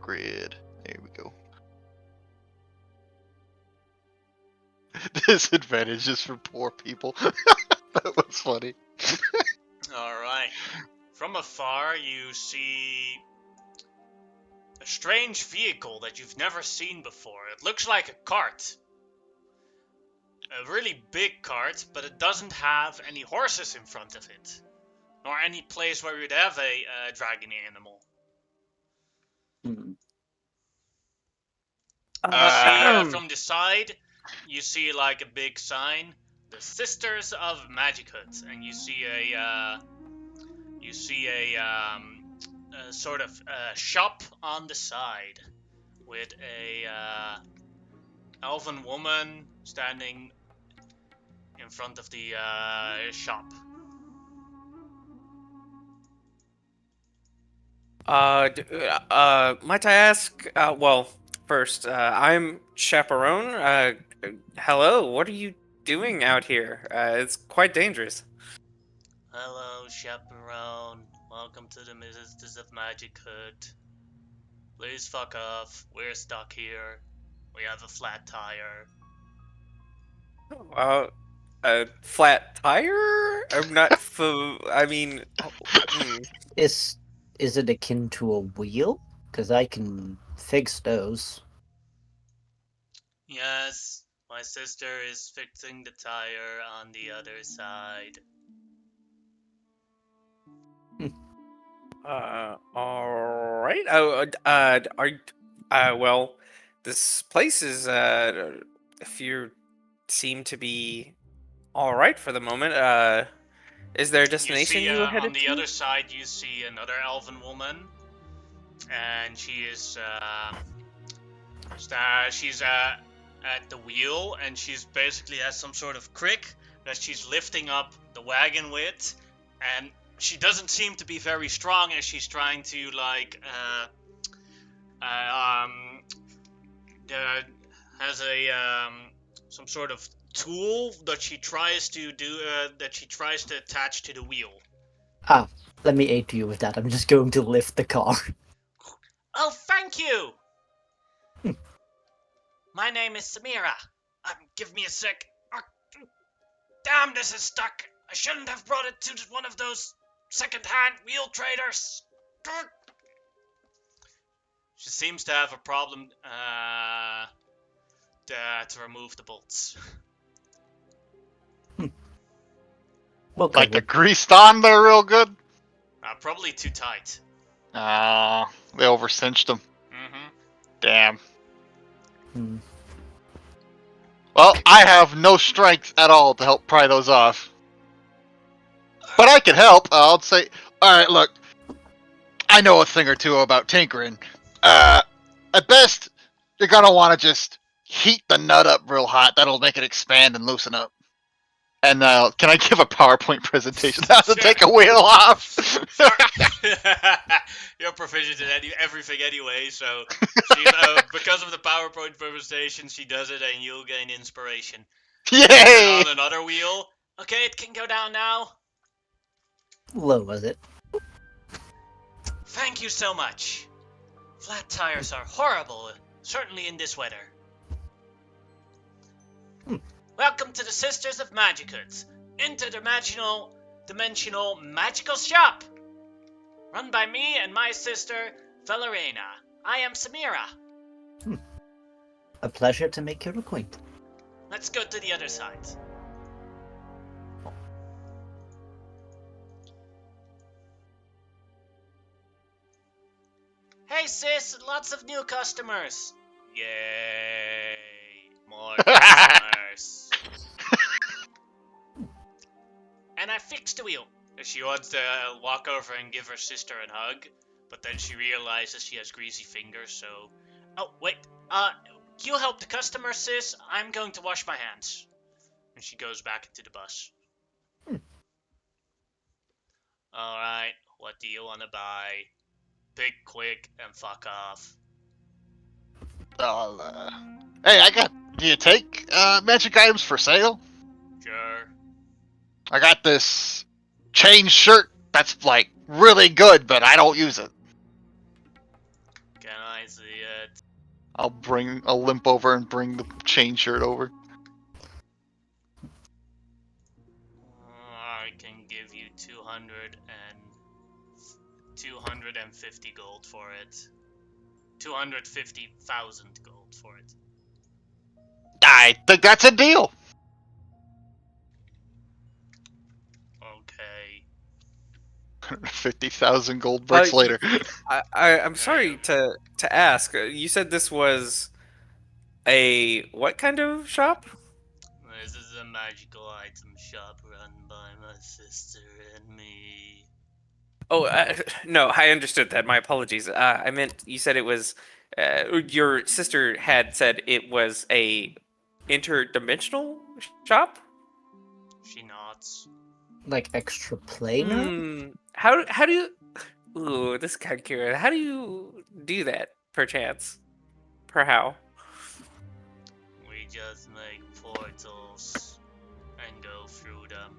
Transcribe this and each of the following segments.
grid. There we go. Disadvantages for poor people. That was funny. Alright. From afar, you see a strange vehicle that you've never seen before. It looks like a cart. A really big cart, but it doesn't have any horses in front of it. Nor any place where you'd have a dragon animal. From the side, you see like a big sign, the Sisters of Magic Hut, and you see a sort of shop on the side with a elven woman standing in front of the shop. Might I ask? Well, first, I'm Chaperone. Hello. What are you doing out here? It's quite dangerous. Hello, Chaperone. Welcome to the Sisters of Magic Hut. Please fuck off. We're stuck here. We have a flat tire. A flat tire? I'm not. I mean, Is it akin to a wheel? Because I can fix those. Yes, my sister is fixing the tire on the other side. All right. Well, this place is. If you seem to be all right for the moment, is there a destination you headed on the to? other side, you see another elven woman, and she's at the wheel, and she's basically has some sort of crick that she's lifting up the wagon with, and she doesn't seem to be very strong as she's trying to has a some sort of tool that she tries to attach to the wheel. Let me aid you with that. I'm just going to lift the car. Oh, thank you! My name is Samira. Give me a sec. Damn, this is stuck. I shouldn't have brought it to one of those second-hand wheel traders. She seems to have a problem to remove the bolts. Like the greased on there real good? Probably too tight. They over cinched them. Mm-hmm. Damn. Well, I have no strength at all to help pry those off. But I can help. I'll say, alright, look. I know a thing or two about tinkering. At best, you're gonna want to just heat the nut up real hot. That'll make it expand and loosen up. And can I give a PowerPoint presentation how to take a wheel off? You're proficient in everything anyway, so because of the PowerPoint presentation, she does it, and you'll gain inspiration. Yay! On another wheel. Okay, it can go down now. Low was it? Thank you so much. Flat tires are horrible, certainly in this weather. Welcome to the Sisters of Magic Hut, interdimensional magical shop, run by me and my sister Valerina. I am Samira. A pleasure to make your acquaintance. Let's go to the other side. Hey sis, lots of new customers. Yay, more customers. And I fixed the wheel. She wants to walk over and give her sister a hug, but then she realizes she has greasy fingers, so... Oh, wait, you help the customer, sis. I'm going to wash my hands. And she goes back into the bus. Alright, what do you want to buy? Pick quick and fuck off. Hey, do you take magic items for sale? Sure. I got this chain shirt that's like really good, but I don't use it. Can I see it. I'll limp over and bring the chain shirt over. I can give you 250 gold for it. 250,000 gold for it. I think that's a deal. Okay. 50,000 gold bricks you- later. I'm sorry to ask. You said this was a what kind of shop? This is a magical item shop run by my sister and me. Oh, no, I understood that. My apologies. I meant you said it was. Your sister had said it was a interdimensional shop. She nods. Like extra planar? How do you? Ooh, this is kind of curious. How do you do that? Perchance, per how? We just make portals and go through them.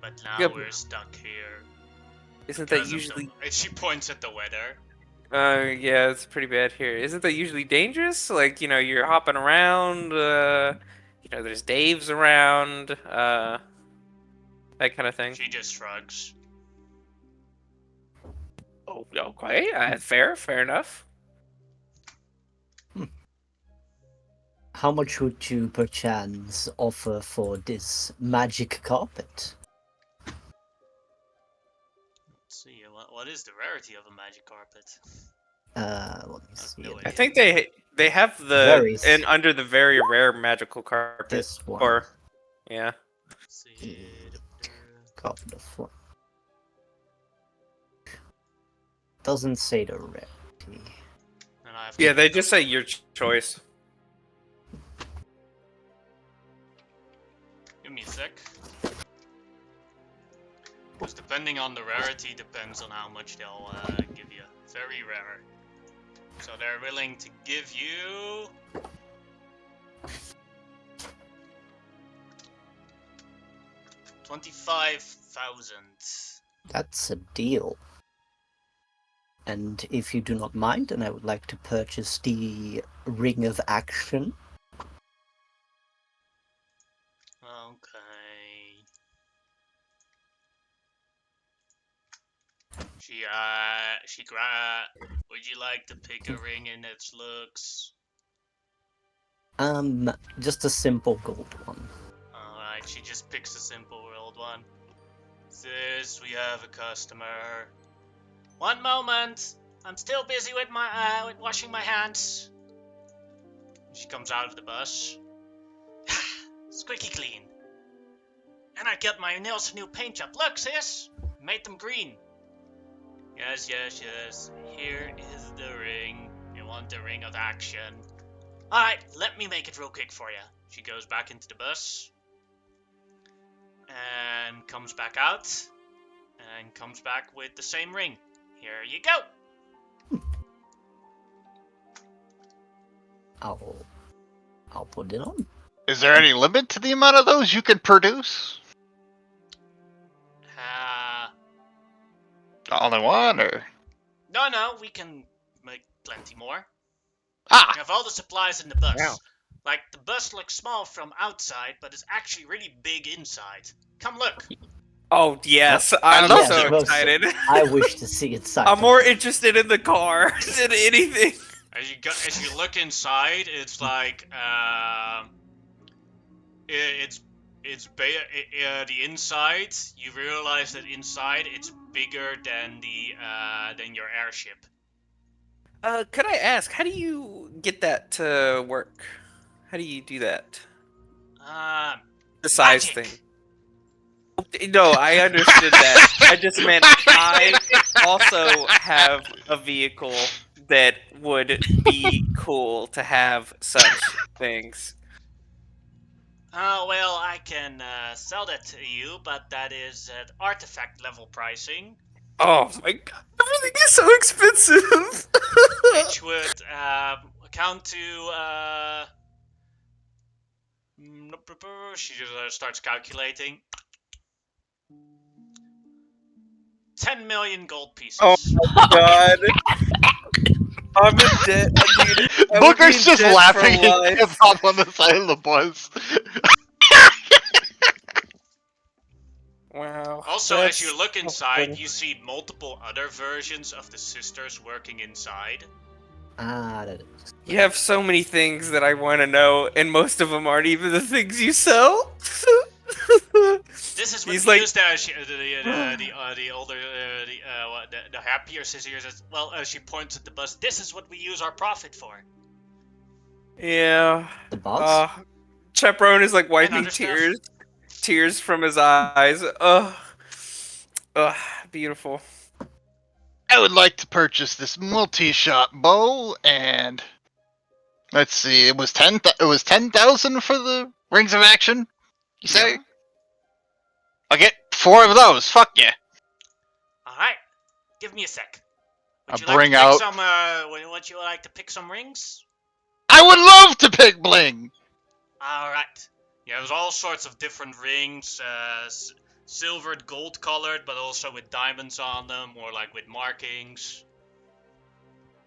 But now Yep. we're stuck here. Isn't that because of usually? the- and she points at the weather. Yeah, it's pretty bad here. Isn't that usually dangerous? Like, you're hopping around, there's Daves around, that kind of thing. She just shrugs. Oh, okay, fair enough. How much would you perchance offer for this magic carpet? Let's see, what is the rarity of a magic carpet? Let me I have see. no it. I idea. think they have Very and under the very rare magical carpet, This one. or, yeah. Let's see. Carpet of Frost. Doesn't say the rarity. And I have Yeah, they just say your choice. Give me a sec. Because depending on the rarity depends on how much they'll give you. Very rare. So they're willing to give you... $25,000. That's a deal. And if you do not mind, then I would like to purchase the Ring of Action. Okay. Would you like to pick a ring in its looks? Just a simple gold one. Alright, she just picks a simple world one. Sis, we have a customer. One moment! I'm still busy with with washing my hands. She comes out of the bus. Squeaky clean. And I got my nails a new paint job. Look, sis! Made them green. Yes. Here is the ring. You want the ring of action. Alright, let me make it real quick for you. She goes back into the bus. And comes back out. And comes back with the same ring. Here you go. I'll put it on. Is there any limit to the amount of those you can produce? Only one, or? No, we can make plenty more. Ah! We have all the supplies in the bus. Wow. Like, the bus looks small from outside, but it's actually really big inside. Come look. Oh, yes, I I'm love so it. excited. I wish to see it side. I'm more interested in the car than anything. As you look inside, it's like the inside. You realize that inside it's bigger than than your airship. Could I ask, how do you get that to work? How do you do that? The size Magic. thing. No, I understood that. I just meant I also have a vehicle that would be cool to have such things. Well, I can sell that to you, but that is at artifact level pricing, Oh my god, everything is so expensive. which would account to. She just starts calculating. 10 million gold pieces. Oh my god. I'm in debt, dude. I would be Booker's in just debt laughing for his life. hip hop on the side of the bus. Wow. Also, as that's you look so inside, funny. you see multiple other versions of the sisters working inside. That You have so many things that I want to know, and most of them aren't even the things you sell. This is what He's we like, used the older the happier sisters as well. She points at the bus. This is what we use our profit for. yeah. the boss. Chaperone is like wiping other stuff. tears from his eyes. Ugh, beautiful. I would like to purchase this multi-shot bow, and let's see, it was 10,000 for the rings of action. You say? Yep. I'll get 4 of those. Fuck yeah! All right, give me a sec. I'll bring out. Would you like to pick some rings? I would love to pick bling. All right. Yeah, there's all sorts of different rings, silvered, gold colored, but also with diamonds on them, or like with markings.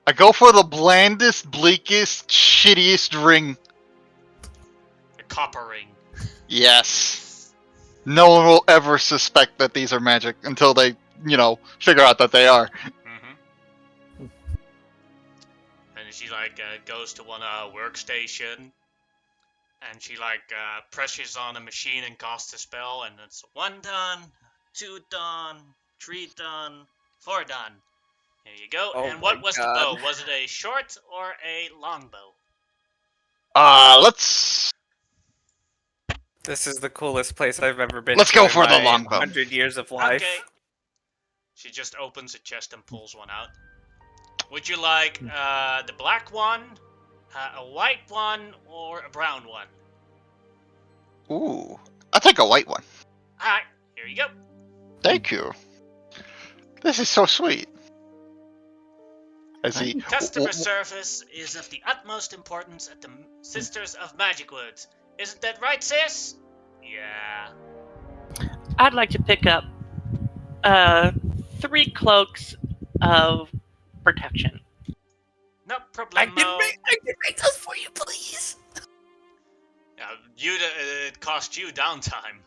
I go for the blandest, bleakest, shittiest ring. A copper ring. Yes. No one will ever suspect that these are magic until they, figure out that they are. Mm-hmm. And she goes to one workstation, and she presses on a machine and casts a spell, and it's 1 done, 2 done, 3 done, 4 done. There you go. Oh and what my was God. the bow? Was it a short or a long bow? Let's This is the coolest place I've ever been. Let's to go in for the my longbow. 100 years of life. Okay. She just opens a chest and pulls one out. Would you like the black one, a white one, or a brown one? Ooh, I'll take a white one. Alright, here you go. Thank you. This is so sweet. As he Customer service is of the utmost importance at the Sisters of Magic Woods. Isn't that right, sis? Yeah. I'd like to pick up 3 cloaks of protection. No I problem. can make those for you, please. It cost you downtime.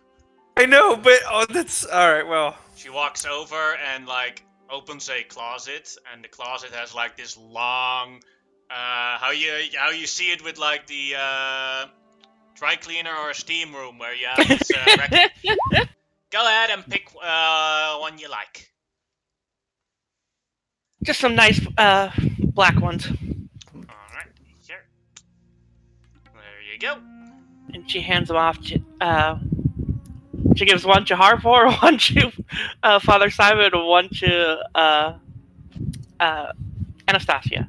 I know, but that's all right. Well, She walks over and opens a closet, and the closet has this long, how you see it with the dry cleaner or steam room where you have this record. Go ahead and pick one you like. Just some nice black ones. Alright, here. There you go. And she hands them off to. She gives one to Harfor, one to Father Simon, and one to Anastasia.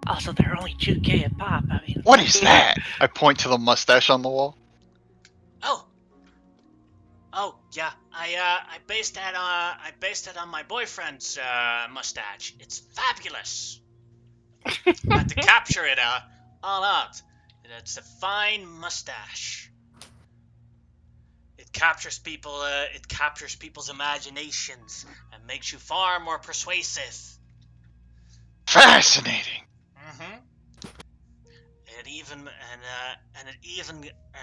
Also, they're only 2K a pop. I mean, What is that? I point to the mustache on the wall. Oh, yeah. I based that on my boyfriend's mustache. It's fabulous. I had to capture it all out. It's a fine mustache. It captures people. It captures people's imaginations and makes you far more persuasive. Fascinating. Mm-hmm.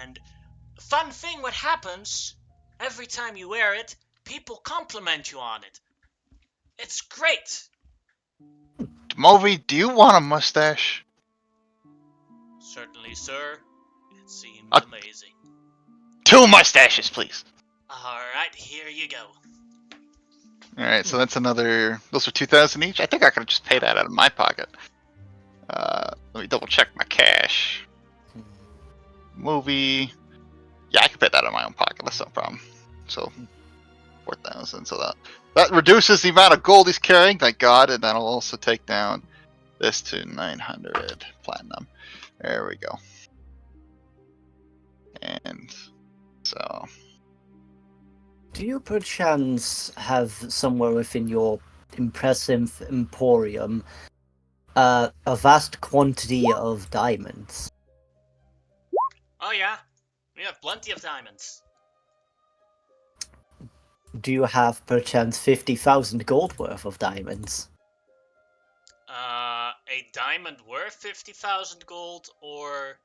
And fun thing, what happens every time you wear it, people compliment you on it. It's great. Movi, do you want a mustache? Certainly, sir. It seems Uh, amazing. 2 mustaches, please. Alright, here you go. Alright, so that's another. Those are 2,000 each? I think I could just pay that out of my pocket. Let me double check my cash. Movie. Yeah, I can pay that out of my own pocket. That's no problem. So, 4,000. So that reduces the amount of gold he's carrying, thank God. And that'll also take down this to 900 platinum. There we go. And so. Do you perchance have somewhere within your impressive emporium a vast quantity of diamonds? Oh yeah, we have plenty of diamonds. do you have perchance 50,000 gold worth of diamonds? A diamond worth 50,000 gold or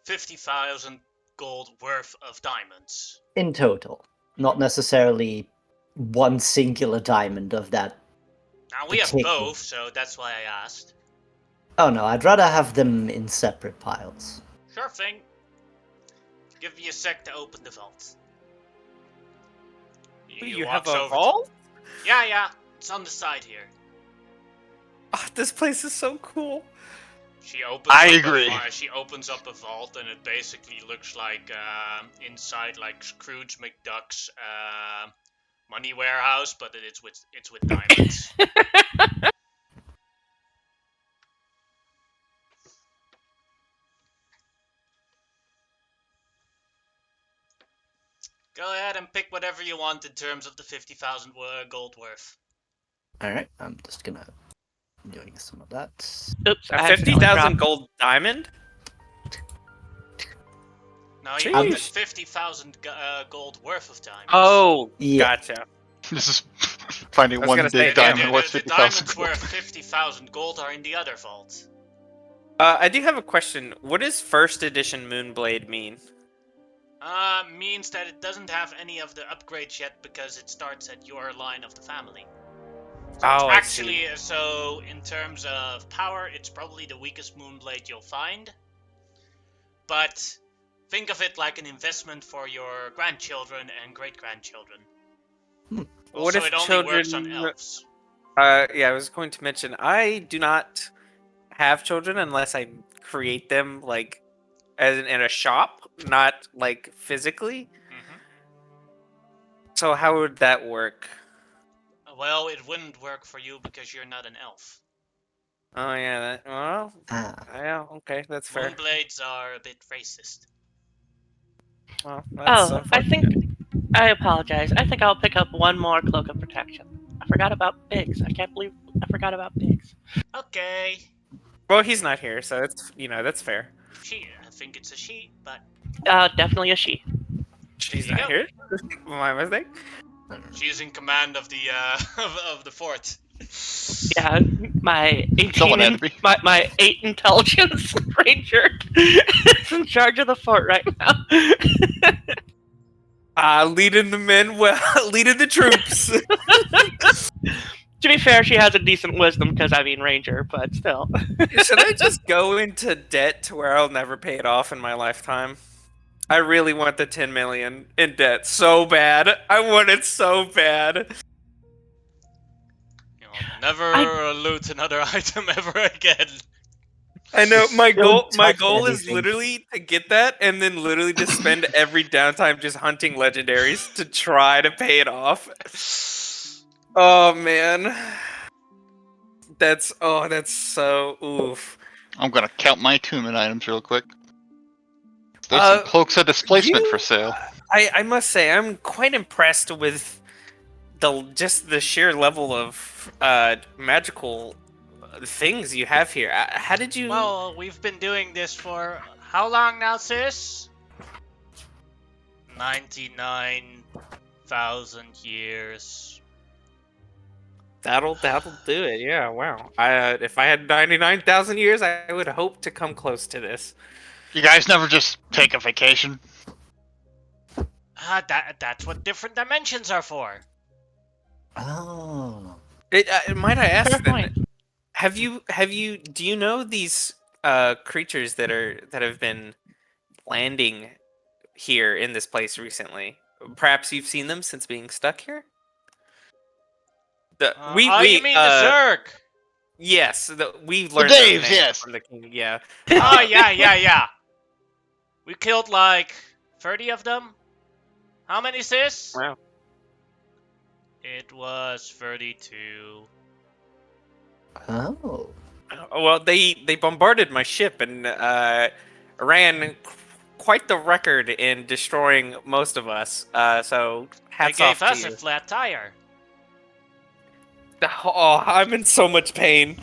50,000 gold worth of diamonds? In total. Not necessarily one singular diamond of that. Now we have Particular. both, so that's why I asked. Oh no, I'd rather have them in separate piles. Sure thing. Give me a sec to open the vault. You have walks a over to- vault? Yeah, it's on the side here. Oh, this place is so cool. She opens. I up agree. She opens up a vault, and it basically looks like inside like Scrooge McDuck's money warehouse, but it's with diamonds. Go ahead and pick whatever you want in terms of the 50,000 gold worth. Alright, I'm just gonna doing some of that. Oops, A I accidentally 50,000 dropped- gold diamond? No, you want Jeez. 50,000 gold worth of diamonds. Oh, Yeah. gotcha. This is finding I was one gonna say, big damn, diamond worth the 50,000 diamonds gold. worth 50,000 gold are in the other vault. I do have a question. What does first edition Moonblade mean? Means that it doesn't have any of the upgrades yet because it starts at your line of the family. So Oh, it's I actually, so in terms of power, it's probably the weakest Moonblade you'll find. But think of it like an investment for your grandchildren and great-grandchildren. Also, What if it only works on children- elves. Yeah, I was going to mention, I do not have children unless I create them, like, as in a shop, not, like, physically. Mhm. So how would that work? Well, it wouldn't work for you because you're not an elf. Oh, yeah, well, Ah, yeah, okay, that's fair. Moonblades are a bit racist. Well, that's Oh, I think I apologize. I think I'll pick up one more cloak of protection. I forgot about Biggs. I can't believe I forgot about Biggs. Okay. Well, he's not here, so it's, that's fair. I think it's a she, but Definitely a she. She's There you not go. here? My mistake? she is in command of the of the fort. Yeah, my 18 Someone had to be. my 8 intelligence ranger is in charge of the fort right now. Leading the men well, leading the troops. To be fair, she has a decent wisdom because I mean ranger, but still. Should I just go into debt to where I'll never pay it off in my lifetime? I really want the 10 million in debt so bad. I want it so bad. You'll never loot another item ever again. I know my goal. Don't My touch goal is anything. literally to get that, and then literally just spend every downtime just hunting legendaries to try to pay it off. Oh man, that's so oof. I'm gonna count my attunement items real quick. There's Uh, some cloaks of displacement you- for sale. I must say I'm quite impressed with the sheer level of magical things you have here. How did you? Well, we've been doing this for how long now, sis? 99,000 years. That'll do it. Yeah. Wow. If I had 99,000 years, I would hope to come close to this. You guys never just take a vacation? That's what different dimensions are for. oh. Might I ask Fair then? point. Do you know these creatures that have been landing here in this place recently? Perhaps you've seen them since being stuck here. You mean the Zerg? Yes, we learned those Daves, names yes. from the king. Yeah. Oh, yeah. We killed like 30 of them. How many, sis? Wow. It was 32. Oh. Well, they bombarded my ship and ran quite the record in destroying most of us. So They hats gave off us to a you. flat tire. Oh, I'm in so much pain.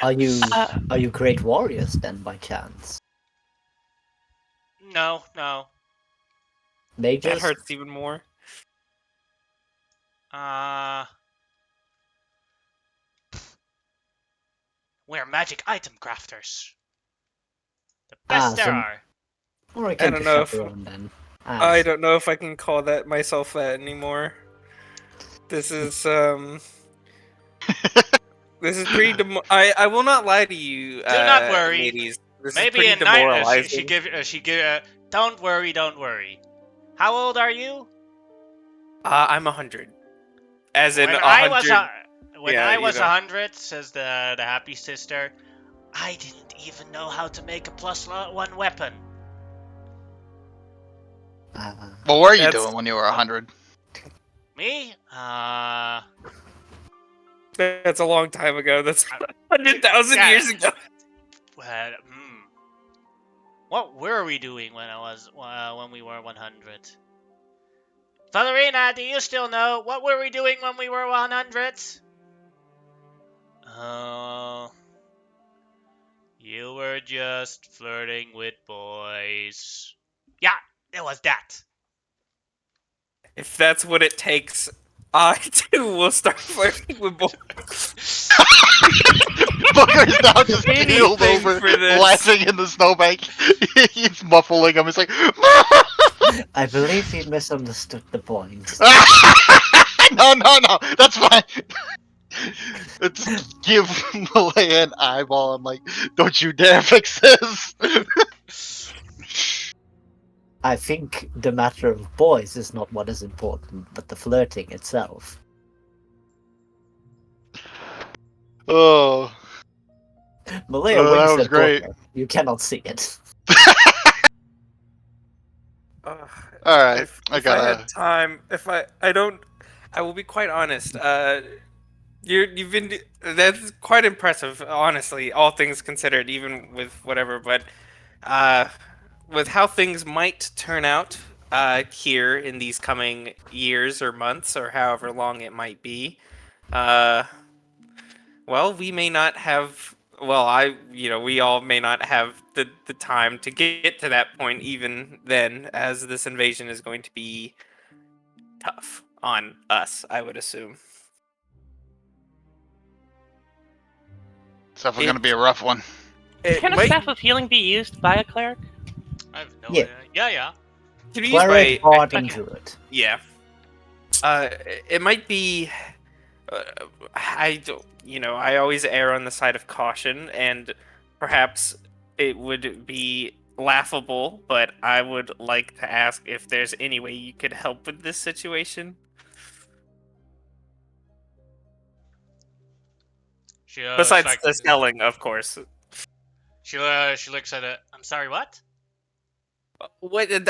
Are you Uh, are you great warriors then by chance? No. Mages? That hurts even more. We're magic item crafters. The Ah, best there so- are. Or akin don't to know if- chaperone then. I don't know if I can call that myself that anymore. This is this is pretty. I will not lie to you. Do not worry. ladies. This is Maybe pretty in night demoralizing. she give. Don't worry, don't worry. How old are you? I'm 100. As in When 100. I you was know. 100, says the happy sister, I didn't even know how to make a +1 weapon. What were you That's- doing when you were 100? Me? That's a long time ago. That's 100,000 Yeah. years ago. Well, what were we doing when we were 100? Valerina, do you still know what were we doing when we were 100? Oh, you were just flirting with boys. Yeah, it was that. If that's what it takes, I too will start flirting with boys. Booker's now just keeled Anything over, for this. laughing in the snowbank. He's muffling him. He's like, I believe he misunderstood the point. no, that's fine. Just give Malaya an eyeball. I'm like, don't you dare fix this. I think the matter of boys is not what is important, but the flirting itself. Oh, Malaya Oh, that winks was at great. Booker. You cannot see it. all right. If I I gotta. had time, I will be quite honest. You've been that's quite impressive, honestly. All things considered, even with whatever, but with how things might turn out here in these coming years or months or however long it might be, well, we may not have. Well, we all may not have the time to get to that point even then, as this invasion is going to be tough on us, I would assume. It's definitely gonna be a rough one. It Can a might staff of healing be used by a cleric? I have no Yeah. idea. Yeah. could be used Cleric, by bard, okay. and druid. yeah. It might be. I don't. I always err on the side of caution, and perhaps it would be laughable, but I would like to ask if there's any way you could help with this situation. She Besides like, the selling, of course. she looks at it. I'm sorry, what? What with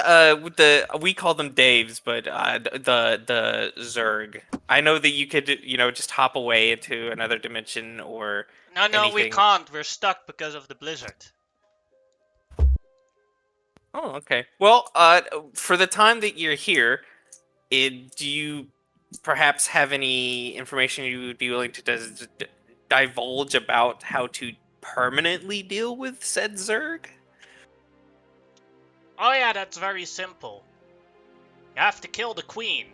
we call them Daves, but the Zerg. I know that you could just hop away into another dimension or No, we anything. can't. We're stuck because of the blizzard. Oh, okay. Well, for the time that you're here, do you perhaps have any information you would be willing to divulge about how to permanently deal with said Zerg? Oh yeah, that's very simple. You have to kill the queen.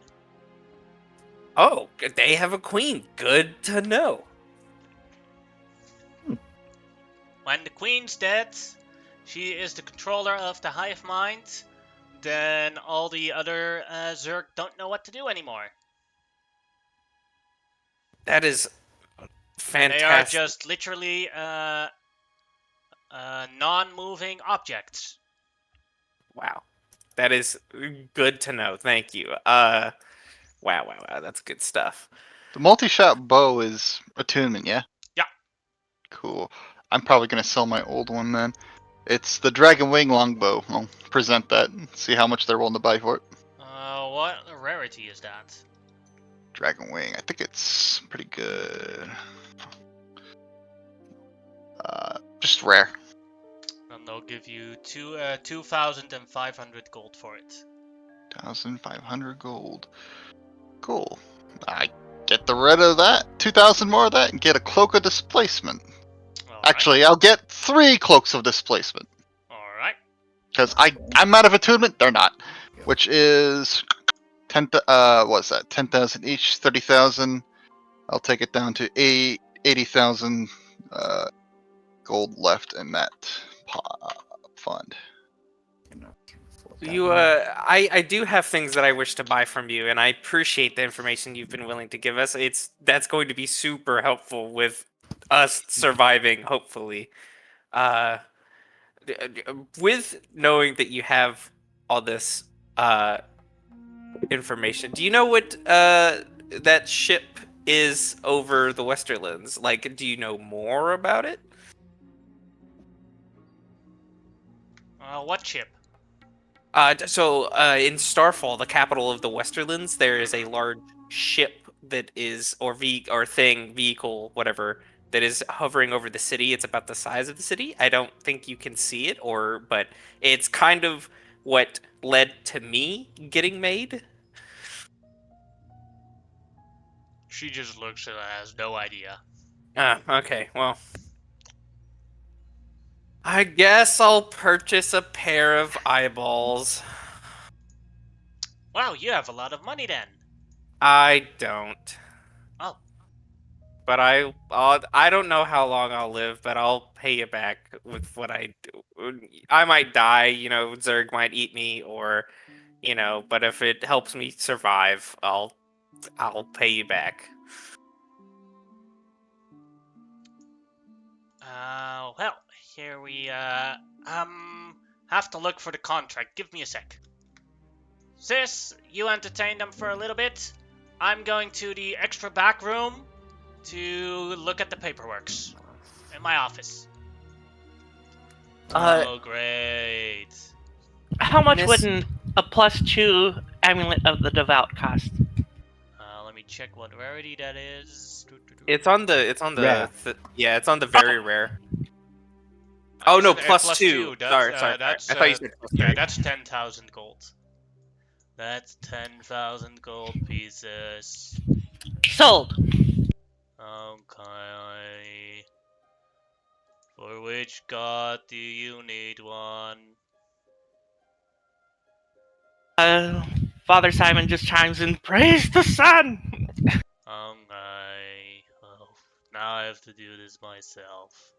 Oh, they have a queen. Good to know. When the queen's dead, she is the controller of the hive mind. Then all the other Zerg don't know what to do anymore. That is fantastic. They are just literally non-moving objects. Wow. That is good to know. Thank you. Wow, that's good stuff. The multi-shot bow is attunement, yeah? Yeah. Cool. I'm probably gonna sell my old one then. It's the Dragon Wing longbow. I'll present that and see how much they're willing to buy for it. What rarity is that? Dragon Wing. I think it's pretty good. Just rare. And they'll give you 2,500 gold for it. 1,500 gold. Cool. I get the rid of that. 2,000 more of that and get a cloak of displacement. Alright. Actually, I'll get 3 cloaks of displacement. Alright. Because I'm out of attunement, they're not. which is 10,000 each, 30,000. I'll take it down to 80,000 gold left in that fund. I do have things that I wish to buy from you, and I appreciate the information you've been willing to give us. That's going to be super helpful with us surviving, hopefully. With knowing that you have all this information, do you know what that ship is over the Westerlands? Like, do you know more about it? What ship? So in Starfall, the capital of the Westerlands, there is a large ship that is, or vehicle, whatever, that is hovering over the city. It's about the size of the city. I don't think you can see it, but it's kind of what led to me getting made. She just looks and has no idea. Okay, well. I guess I'll purchase a pair of eyeballs. Wow, you have a lot of money then. I don't. Oh. But I don't know how long I'll live, but I'll pay you back with what I do. I might die, Zerg might eat me, or, but if it helps me survive, I'll pay you back. Well, here we, have to look for the contract. Give me a sec. Sis, you entertain them for a little bit. I'm going to the extra back room to look at the paperworks in my office. Oh, great. How much would a +2 amulet of the devout cost? Let me check what rarity that is. It's on the Rare. Yeah, it's on the very rare. Oh no, +2. Sorry. That's, I thought you said +3. Yeah, that's 10,000 gold. That's 10,000 gold pieces. Sold. Okay. For which god do you need one? Father Simon just chimes in, praise the sun! Okay. Well, now I have to do this myself.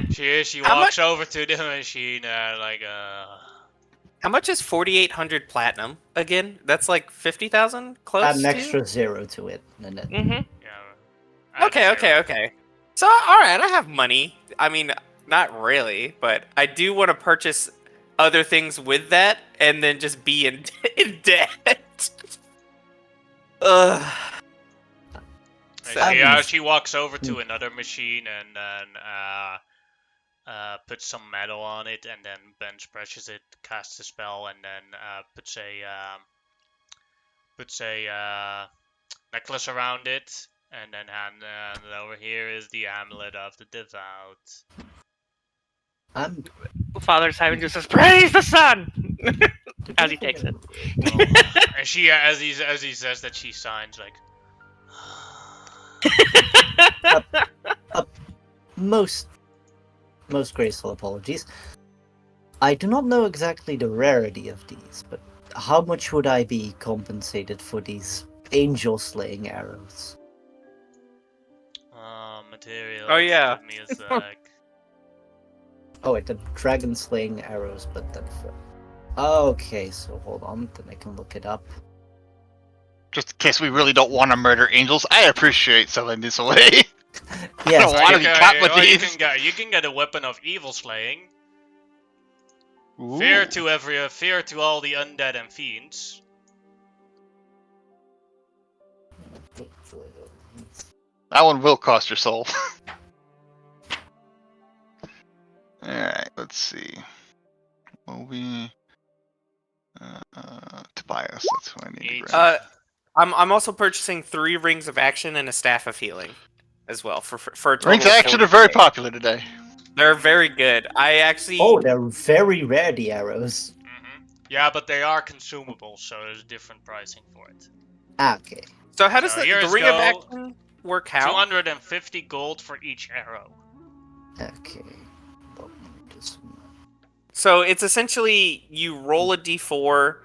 She How walks over to the machine and How much is 4,800 platinum again? That's like 50,000 close. Add an to? extra 0 to it, and then yeah. Okay. So all right, I have money. I mean, not really, but I do want to purchase other things with that, and then just be in debt. Ugh. She walks over to another machine and then puts some metal on it, and then bench presses it, casts a spell, and then puts a necklace around it, and then hand over here is the amulet of the devout. Father Simon just says, praise the sun! As he takes it. And she, as he says that, she signs like. Most graceful apologies. I do not know exactly the rarity of these, but how much would I be compensated for these angel-slaying arrows? Material. Oh, yeah. Give me a sec. Oh wait, the dragon-slaying arrows, but then for... Okay, so hold on, then I can look it up. Just in case we really don't want to murder angels, I appreciate selling this away. I Yes, don't want to be caught with you these. you can get a weapon of evil slaying. Ooh. Fear to all the undead and fiends. That one will cost your soul. Alright, let's see. Moby. Tobias, that's who I need to grab. I'm also purchasing 3 rings of action and a staff of healing, as well for a total Rings of of action are very 40K. popular today. They're very good. I actually. Oh, they're very rare, the arrows. Yeah, but they are consumable, so there's different pricing for it. Okay. So how does So the here's ring of go. action work? How? 250 gold for each arrow. Okay. So it's essentially you roll a d4,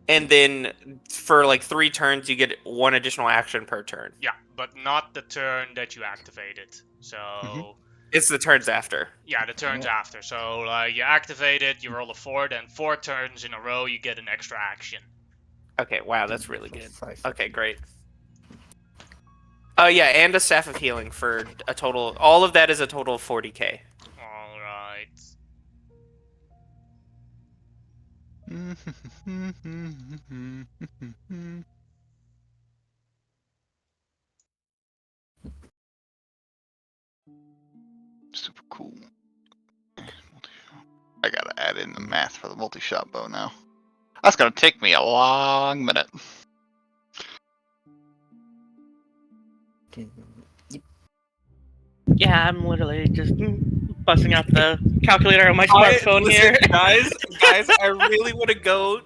and then for like 3 turns you get 1 additional action per turn. Yeah, but not the turn that you activate it. So It's the turns after. yeah, the turns after. So you activate it, you roll a 4, then 4 turns in a row you get an extra action. Okay, wow, that's really good. 5. Okay, great. Yeah, and a Staff of Healing for a total... All of that is a total of 40k. All right. Super cool. I gotta add in the math for the multi-shot bow now. That's gonna take me a long minute. Yeah, I'm literally just busting out the calculator on my smartphone here. Guys, I really want to go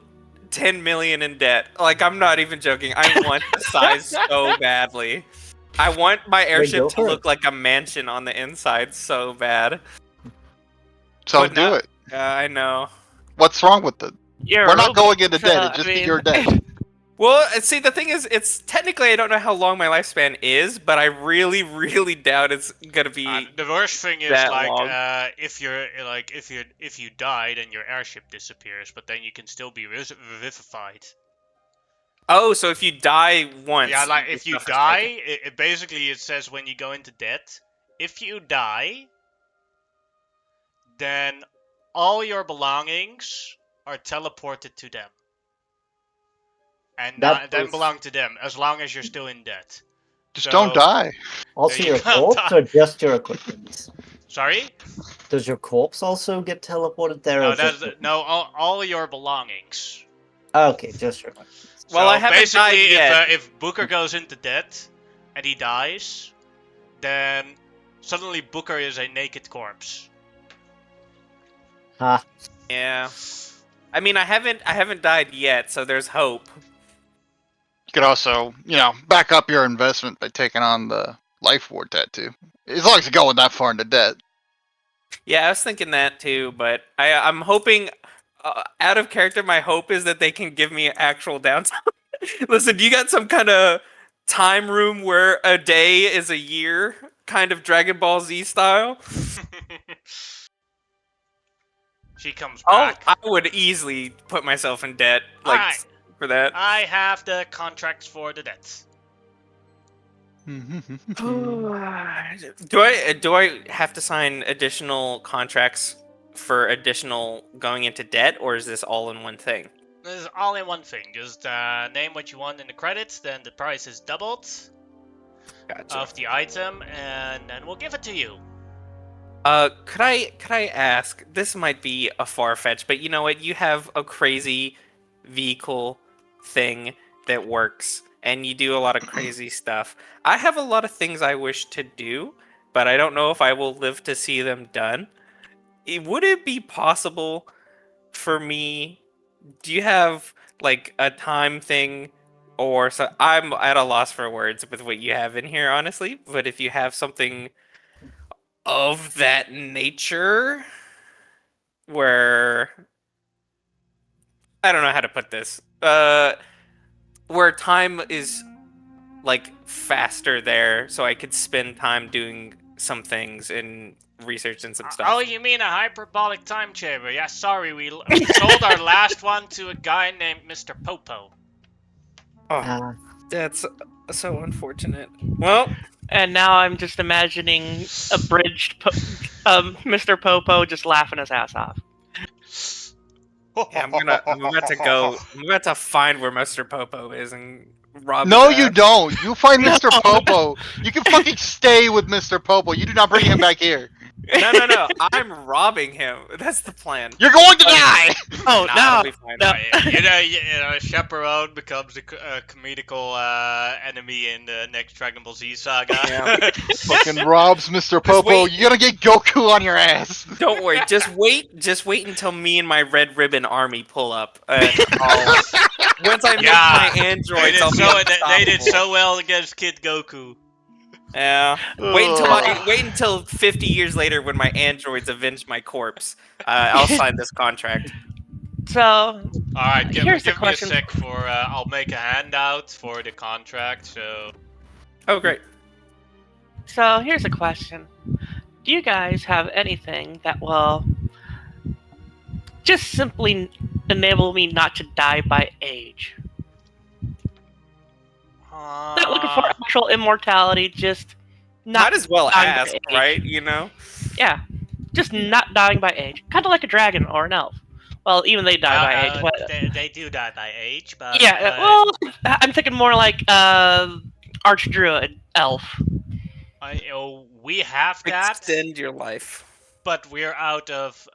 10 million in debt. Like, I'm not even joking. I want the size so badly. I want my airship go to for look like a mansion on the inside so bad. So But do not- it. I know. What's wrong with it? You're a We're not robot, going into so, debt. I It's just mean- that you're dead. Well, see, the thing is, it's technically I don't know how long my lifespan is, but I really, really doubt it's gonna be. The worst thing is that like long. if you die, then your airship disappears, but then you can still be revivified. Oh, so if you die once. Yeah, like if you it's die, it basically it says when you go into debt, if you die, then all your belongings are teleported to them, and That then was- belong to them as long as you're still in debt. Just So- don't die. Also, you your can't corpse die. or just your equipment? Sorry? Does your corpse also get teleported there? No, or just all your belongings. Okay, just your equipment. Well, So I haven't basically, died yet. if Booker goes into debt and he dies, then suddenly Booker is a naked corpse. Ha. Yeah. I mean, I haven't died yet, so there's hope. You could also, back up your investment by taking on the Life Ward tattoo. As long as you're going that far into debt. Yeah, I was thinking that too, but I'm hoping, out of character, my hope is that they can give me actual downtime. Listen, you got some kind of time room where a day is a year, kind of Dragon Ball Z style? She comes Oh, back. I would easily put myself in debt, like, Alright. for that. I have the contracts for the debts. Do I have to sign additional contracts for additional going into debt, or is this all in one thing? This is all in one thing. Just name what you want in the credits, then the price is doubled Gotcha. of the item, and then we'll give it to you. Could I ask? This might be a far fetch, but you know what? You have a crazy vehicle thing that works, and you do a lot of crazy stuff. I have a lot of things I wish to do, but I don't know if I will live to see them done. Would it be possible for me? Do you have like a time thing, or so? I'm at a loss for words with what you have in here, honestly. But if you have something of that nature, where I don't know how to put this, where time is like faster there, so I could spend time doing some things and research and some stuff. Oh, you mean a hyperbolic time chamber? Yeah, sorry, we sold our last one to a guy named Mr. Popo. Ah, That's so unfortunate. Well, And now I'm just imagining abridged Mr. Popo just laughing his ass off. yeah, I'm about to go. I'm about to find where Mr. Popo is and rob. No, his you ass. don't. You find Mr. Popo. You can fucking stay with Mr. Popo. You do not bring him back here. No. I'm robbing him. That's the plan. You're going to die. Oh, Nah, it'll no! be fine. No. Chaperone becomes the comedical enemy in the next Dragon Ball Z saga. Yeah. Fucking robs Mr. Popo. wait. You're gonna get Goku on your ass. Don't worry. Just wait until me and my Red Ribbon army pull up. Once I make Yeah. my androids, I'll be They did unstoppable. so well against Kid Goku. Yeah. Wait until 50 years later when my androids avenge my corpse. I'll sign this contract. So, Alright, give me here's the a question. sec for, I'll make a handout for the contract, so... Oh, great. So here's a question. Do you guys have anything that will just simply enable me not to die by age? Not looking for actual immortality, just not Might as well dying by ask, age. right? You know? Yeah, just not dying by age. Kind of like a dragon or an elf. Well, even they die by age. But, they do die by age, but... yeah, well, I'm thinking more like archdruid elf. We have that, Extend your life. but we're out of...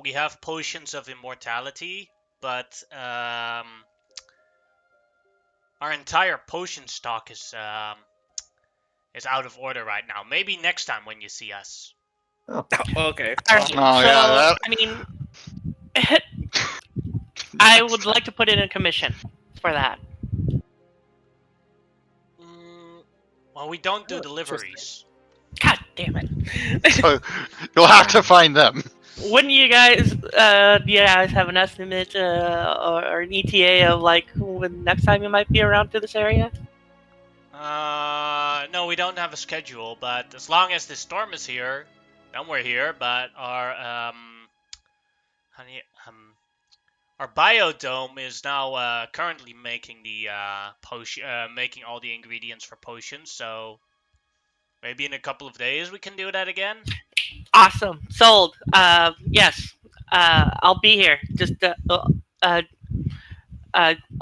we have potions of immortality, but our entire potion stock is out of order right now. Maybe next time when you see us. Oh, Okay. Alright, Oh, yeah, that- I mean, I would like to put in a commission for that. Well, we don't do deliveries. God damn it! So you'll have to find them. Wouldn't you guys, have an estimate or an ETA of like when next time you might be around to this area? No, we don't have a schedule, but as long as the storm is here, then we're here. But our our biodome is now currently making the making all the ingredients for potions. So maybe in a couple of days we can do that again. Awesome, sold. Yes, I'll be here. Just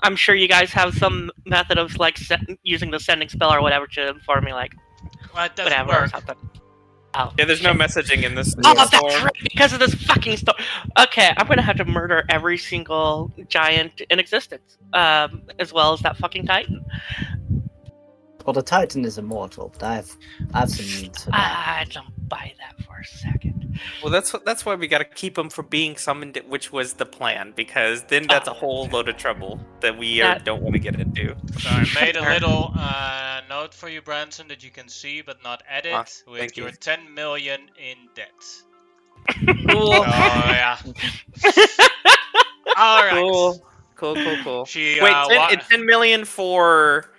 I'm sure you guys have some method of like using the sending spell or whatever to inform me, like Well, it doesn't whatever or work. something. Oh, Yeah, there's no shit. messaging in this Oh, that's storm. right, because of this fucking storm. Okay, I'm gonna have to murder every single giant in existence, as well as that fucking titan. well, the Titan is immortal, but I have some needs for that. I don't buy that for a second. Well, that's why we gotta keep them from being summoned, which was the plan, because then that's a whole load of trouble that we don't want to get into. So I made a little note for you, Branson, that you can see but not edit, with thank you. your 10 million in debt. Cool. Oh yeah. All right. Cool. She Wait, 10 million for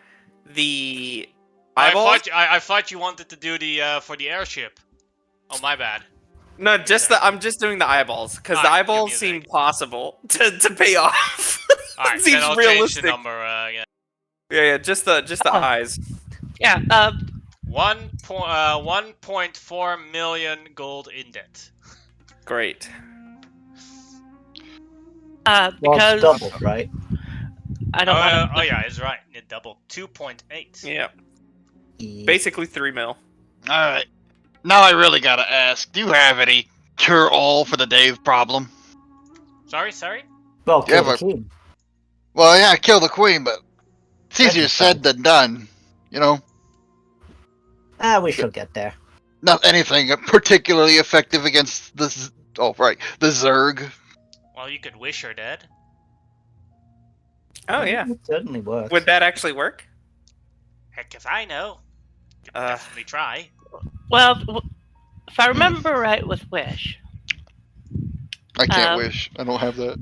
the eyeballs? I thought you wanted to do the for the airship. Oh my bad. No, I'm just doing the eyeballs because the Alright, give eyeballs me a seem sec. possible to pay off. Alright, Seems then I'll realistic. change the number again. Yeah, just the eyes. Yeah, 1.4 million gold in debt. Great. Well, because it's double, right? I don't want Oh yeah, it's right. It doubled. 2.8. Yeah, E- basically 3 mil. All right. Now I really gotta ask: do you have any cure-all for the Dave problem? Sorry. Well, Yeah, kill the but- king. Well, yeah, kill the queen, but it's easier That's said than done. You know, We shall get there. not anything particularly effective against the the Zerg. Well, you could wish her dead. Oh yeah, It certainly works. would that actually work? Heck if I know. You could Uh. definitely try. Well, if I remember right with Wish, I can't Um, wish. I don't have that.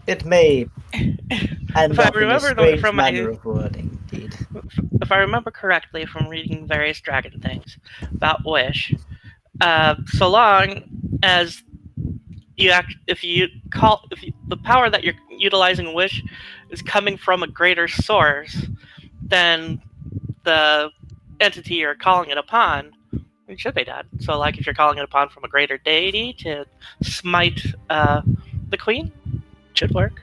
It may end If I up in a remember strange from my- manner of wording, indeed. if I remember correctly from reading various dragon things about Wish, so long as the power that you're utilizing Wish is coming from a greater source than the entity you're calling it upon, it should be done. So, like, if you're calling it upon from a greater deity to smite the queen, it should work.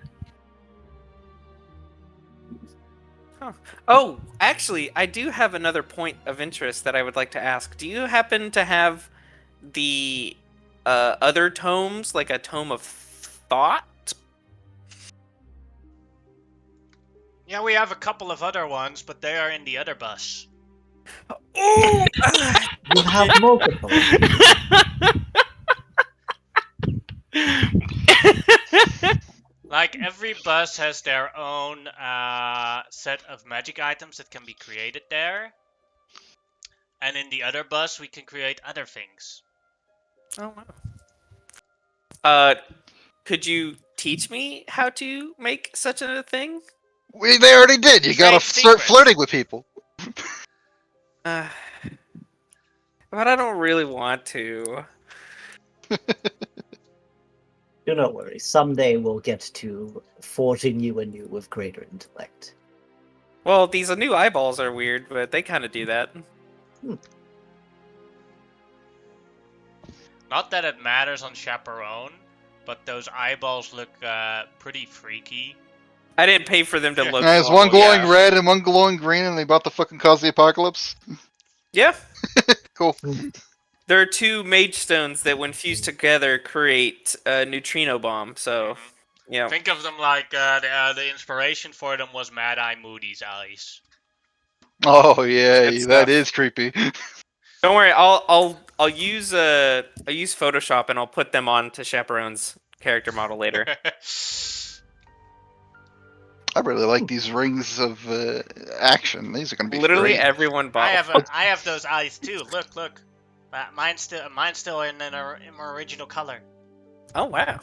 Oh, actually, I do have another point of interest that I would like to ask. Do you happen to have the other tomes, like a tome of thought? Yeah, we have a couple of other ones, but they are in the other bus. Oh, You have multiple. Like, every bus has their own set of magic items that can be created there. And in the other bus, we can create other things. Oh wow. Could you teach me how to make such a thing? They already did. You gotta Trade start secrets. flirting with people. Uh, but I don't really want to. Do not worry. Someday we'll get to forging you anew with greater intellect. Well, these new eyeballs are weird, but they kind of do that. Not that it matters on Chaperone, but those eyeballs look pretty freaky. I didn't pay for them to look. There's normal, one glowing yeah. red and one glowing green, and they about to fucking cause the apocalypse. Yeah. Cool. There are two mage stones that, when fused together, create a neutrino bomb. So, yeah. Think of them like the inspiration for them was Mad Eye Moody's eyes. Oh yeah, Good that stuff. is creepy. Don't worry. I'll use Photoshop and I'll put them onto Chaperone's character model later. I really like these rings of action. These are gonna be Literally great. everyone bought. I have those eyes too. Look. Mine's still in my original color. Oh wow,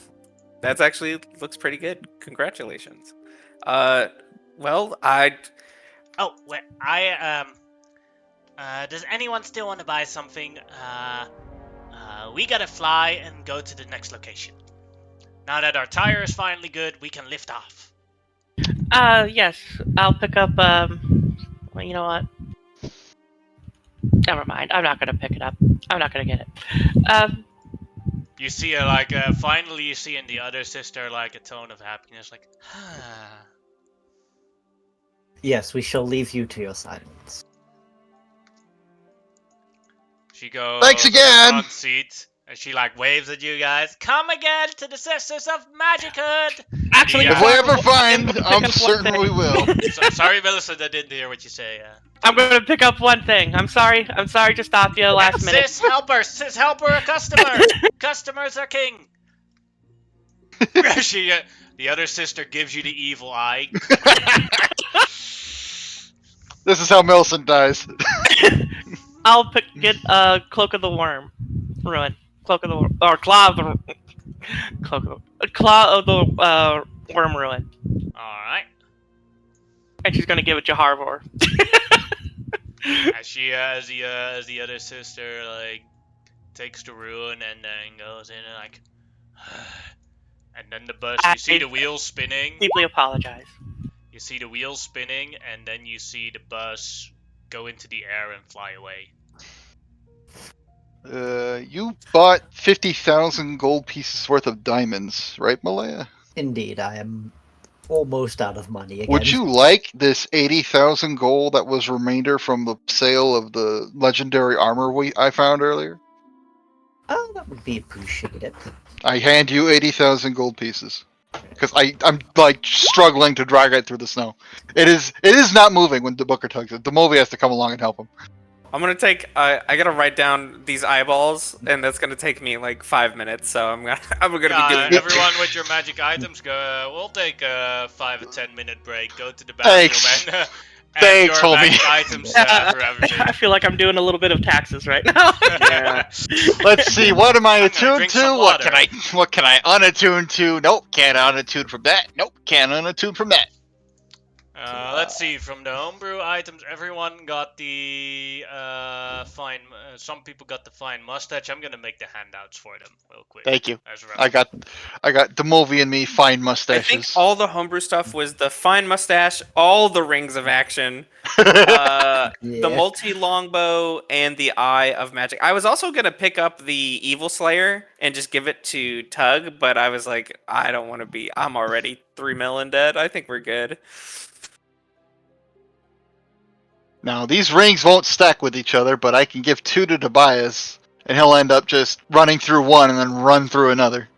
that's actually looks pretty good. Congratulations. Well, Oh, wait, does anyone still want to buy something? We gotta fly and go to the next location. Now that our tire is finally good, we can lift off. Yes, I'll pick up. Well, you know what? Never mind. I'm not gonna pick it up. I'm not gonna get it. You see, finally you see in the other sister, like, a tone of happiness, like, Yes, we shall leave you to your silence. She goes Thanks to the again! front seat, and she, like, waves at you guys. Come again to the Sisters of Magichood! Actually, Yeah. If we ever I'm find, gonna I'm pick up one certain thing. we will. Sorry, Millicent, I didn't hear what you say. I'm gonna pick up one thing. I'm sorry to stop you last minute. Sis helper, a customer. Customers are king. The other sister gives you the evil eye. This is how Millicent dies. I'll get Cloak of the Worm, ruin. Cloak of the Worm, or Claw of the Claw of the Worm ruin, All right. and she's gonna give it to Harvor. As the other sister like takes the ruin and then goes in and like, and then the bus. You see the wheels spinning. Deeply apologize. You see the wheels spinning, and then you see the bus go into the air and fly away. You bought 50,000 gold pieces worth of diamonds, right, Malaya? Indeed, I am almost out of money again. Would you like this 80,000 gold that was remainder from the sale of the legendary armor I found earlier? Oh, that would be appreciated. I hand you 80,000 gold pieces. Because I'm like struggling to drag it through the snow. It is not moving when the Booker tugs it. The movie has to come along and help him. I'm gonna take. I gotta write down these eyeballs, and that's gonna take me like 5 minutes. So I'm gonna be doing. Everyone with your magic items, we'll take a 5 or 10 minute break. Go to the bathroom Thanks. and Thanks, your homie. magic items for everything. I feel like I'm doing a little bit of taxes right now. Yeah. Let's see, what am I I'm gonna attuned drink to? some What water. can I unattune to? Nope, can't unattune from that. Nope, can't unattune from that. Let's see. From the homebrew items, everyone got the fine. Some people got the fine mustache. I'm gonna make the handouts for them real quick. Thank you. As a I got the movie and me fine I mustaches. think all the homebrew stuff was the fine mustache, all the rings of action, Yeah. the multi longbow, and the eye of magic. I was also gonna pick up the evil slayer and just give it to Tug, but I was like, I don't want to be. I'm already 3 million dead. I think we're good. Now, these rings won't stack with each other, but I can give 2 to Tobias, and he'll end up just running through one and then run through another.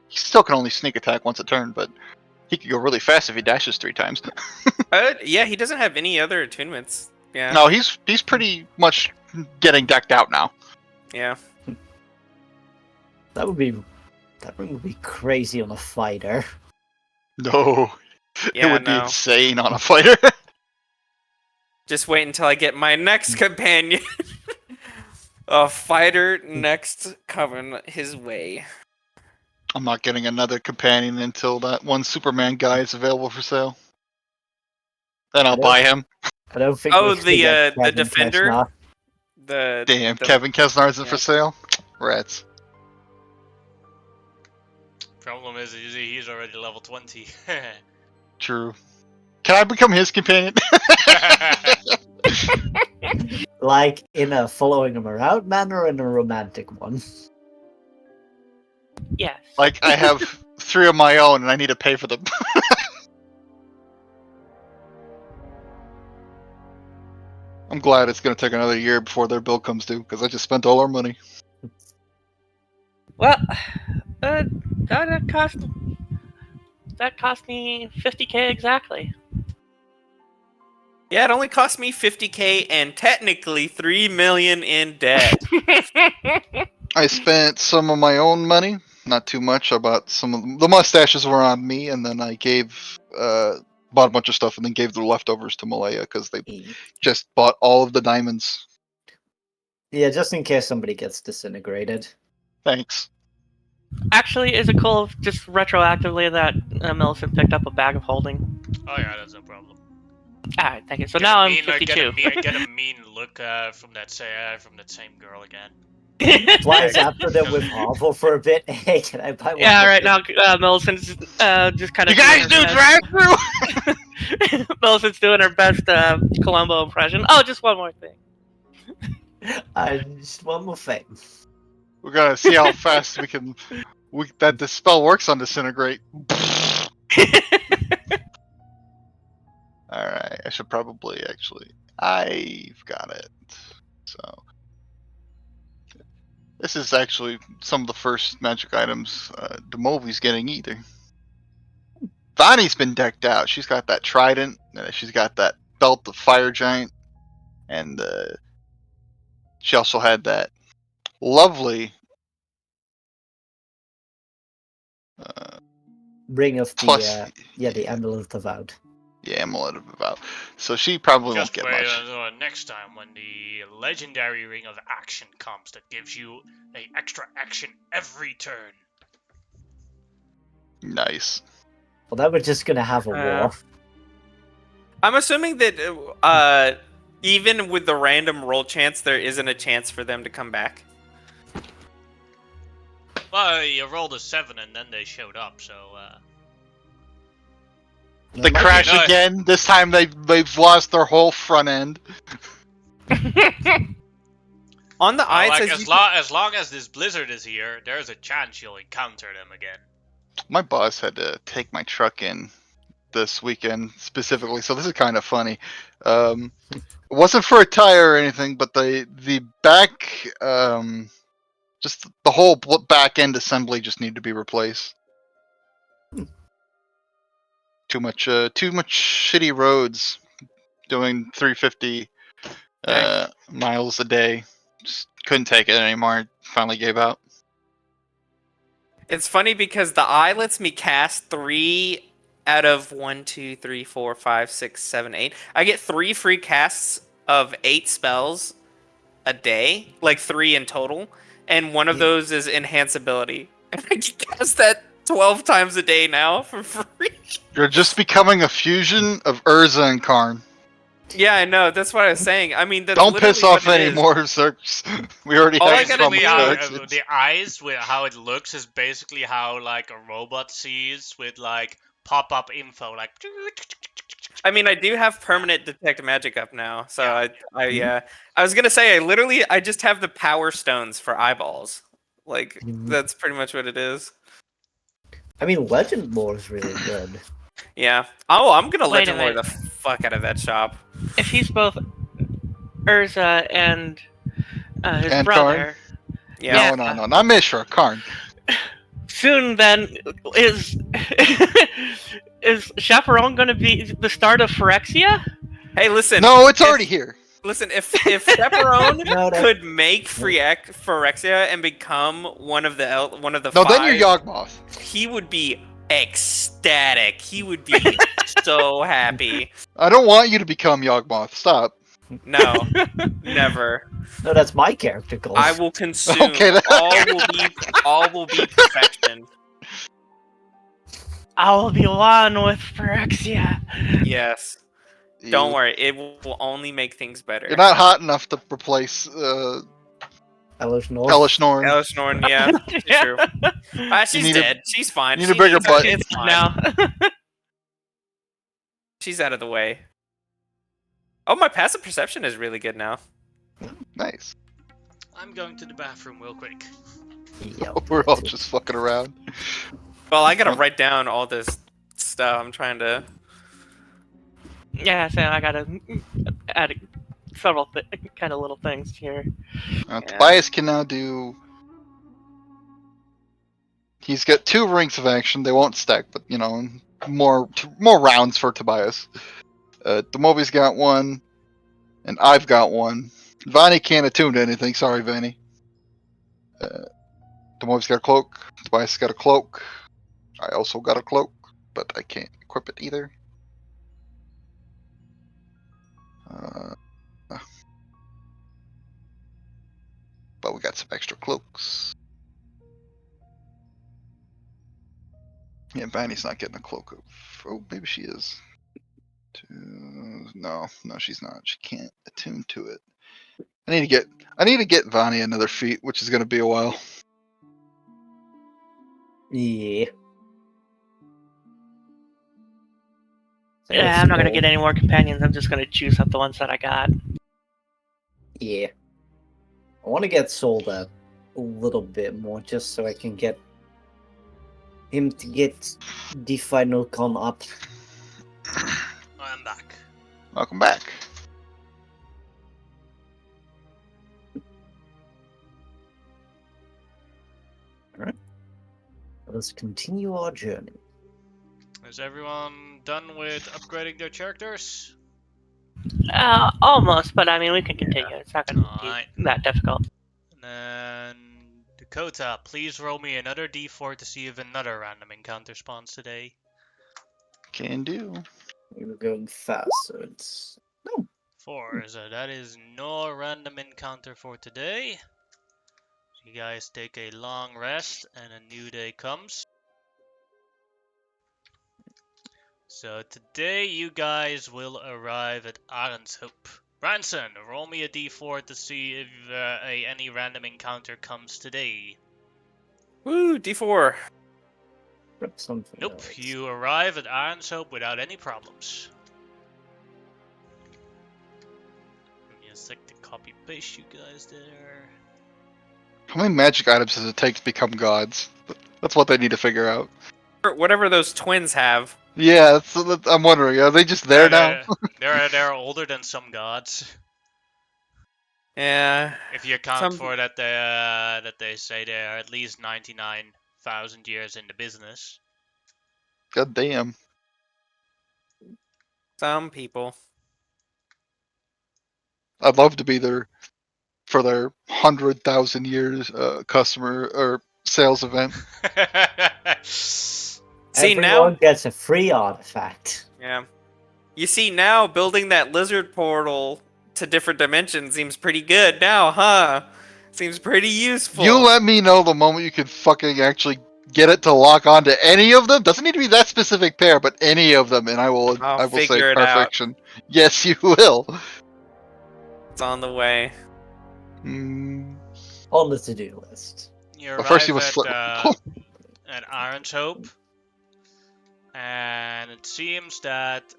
He still can only sneak attack once a turn, but he could go really fast if he dashes 3 times. Yeah, he doesn't have any other attunements. Yeah. No, he's pretty much getting decked out now. Yeah. That ring would be crazy on a fighter. No, Yeah, it would be no. insane on a fighter. Just wait until I get my next companion. A fighter next coming his way. I'm not getting another companion until that one Superman guy is available for sale. Then I'll Nope. buy him. I don't think. Oh, we should get the Kevin defender? Costner. Damn, the- Kevin Kesnar isn't yeah. for sale? Rats. Problem is, he's already level 20. True. Can I become his companion? Like in a following him around manner, or in a romantic one. Yes. Like, I have 3 of my own and I need to pay for them. I'm glad it's going to take another year before their bill comes due, because I just spent all our money. Well, that cost me 50k exactly. Yeah, it only cost me 50k and technically 3 million in debt. I spent some of my own money, not too much. I bought some of the mustaches were on me, and then I bought a bunch of stuff and then gave the leftovers to Malaya because they just bought all of the diamonds. Yeah, just in case somebody gets disintegrated. Thanks. Actually, is it cool if just retroactively that Millicent picked up a bag of holding? Oh yeah, that's no problem. Alright, thank you. So Get now a I'm mean- 52. Get a mean look from that same girl again. Flies after them with Marvel for a bit. Hey, can I buy one? Yeah, more right thing? now Millicent's just kind of. You guys do drive-through? Millicent's doing her best Columbo impression. Oh, just one more thing. Just one more thing. We're gonna see how fast we can. That the spell works on disintegrate. All right, I should probably actually. I've got it. So this is actually some of the first magic items Demovi's getting either. Vani's been decked out. She's got that trident. She's got that belt of fire giant, and she also had that lovely Ring of the plus. the Amulet of the Vowed. Yeah, amulet of about. So she probably Just won't get wait much. until next time when the legendary ring of action comes that gives you a extra action every turn. Nice. Well, then we're just gonna have a Uh, war. I'm assuming that even with the random roll chance, there isn't a chance for them to come back. Well, you rolled a 7 and then they showed up, so They Might be- crash No. again. This time they've lost their whole front end. On the eye, it like says as long as this blizzard is here, there's a chance you'll encounter them again. My boss had to take my truck in this weekend specifically, so this is kind of funny. It wasn't for a tire or anything, but the back, just the whole back end assembly just needed to be replaced. Too much shitty roads. Doing 350 miles a day. Just couldn't take it anymore. Finally gave out. It's funny because the eye lets me cast 3 out of 1, 2, 3, 4, 5, 6, 7, 8. I get 3 free casts of 8 spells a day, like 3 in total, and one of those is enhance ability. And I can cast that 12 times a day now for free. You're just becoming a fusion of Urza and Karn. Yeah, I know. That's what I was saying. I mean, that's Don't piss literally off what it any is. more Zergs. We already All I have gotta some do- Basically, Zergs. the eyes with how it looks is basically how like a robot sees with like pop-up info, like. I mean, I do have permanent detect magic up now, so Yeah. I was gonna say I just have the power stones for eyeballs. Like Mhm. that's pretty much what it is. I mean, Legend Lore is really good. Yeah. Oh, I'm gonna Wait a legend lore the minute. fuck out of that shop. If he's both Urza and his And brother, Yeah. No, not Mishra, Karn. soon then is is Chaperone going to be the start of Phyrexia? Hey, listen. No, it's if- already here. Listen, if Chaperone No, that- could make Phyrexia and become one of the No, five, then you're Yawgmoth. he would be ecstatic. He would be so happy. I don't want you to become Yawgmoth. Stop. No, never. No, that's my character goal. I will consume. Okay, then. All will be perfection. I will be one with Phyrexia. Yes. Don't You- worry, it will only make things better. You're not hot enough to replace Elish North. Hellish Norn. Alice Norton, yeah, Yeah. true. She's need a- dead. She's fine. you need a bigger needs- butt. It's It's fine. now. She's out of the way. Oh, my passive perception is really good now. Nice. I'm going to the bathroom real quick. Yep. We're all just fucking around. Well, I gotta write down all this stuff. I'm trying to. Yeah, so I gotta add several kind of little things here. Yeah. Tobias can now do. He's got 2 rings of action. They won't stack, but you know, more rounds for Tobias. Demobi's got 1, and I've got 1. Vanny can't attune to anything. Sorry, Vanny. Demobi's got a cloak. Tobias got a cloak. I also got a cloak, but I can't equip it either. But we got some extra cloaks. Yeah, Vanny's not getting a cloak of. Oh, maybe she is. No, she's not. She can't attune to it. I need to get Vanny another feat, which is going to be a while. Yeah. Yeah, I'm not gonna get any more companions. I'm just gonna choose up the ones that I got. Yeah. I want to get Sold a little bit more, just so I can get him to get the final con up. I'm back. Welcome back. Let's continue our journey. Is everyone done with upgrading their characters? Almost, but I mean, we can continue. It's not gonna Alright. be that difficult. And then Dakota, please roll me another d4 to see if another random encounter spawns today. Can do. We were going fast, so it's 4, so that is no random encounter for today. You guys take a long rest and a new day comes. So today you guys will arrive at Arendshoop. Branson, roll me a d4 to see if any random encounter comes today. Woo, D4. Grab something Nope, else. you arrive at Arendshoop without any problems. Give me a sec to copy paste you guys there. How many magic items does it take to become gods? That's what they need to figure out. Whatever those twins have. Yeah, I'm wondering. Are they just there now? They're older than some gods. Yeah. If you account Some- for that they say they are at least 99,000 years in the business. God damn. Some people. I'd love to be there for their 100,000 years customer or sales event. See, Everyone now. gets a free artifact. Yeah. You see, now building that lizard portal to different dimensions seems pretty good now, huh? Seems pretty useful. You let me know the moment you can fucking actually get it to lock onto any of them. Doesn't need to be that specific pair, but any of them, and I will I'll say figure it out. perfection. Yes, you will. It's on the way. Mm, On the to-do list. You But first you arrive must flip. at Arendshoop, and it seems that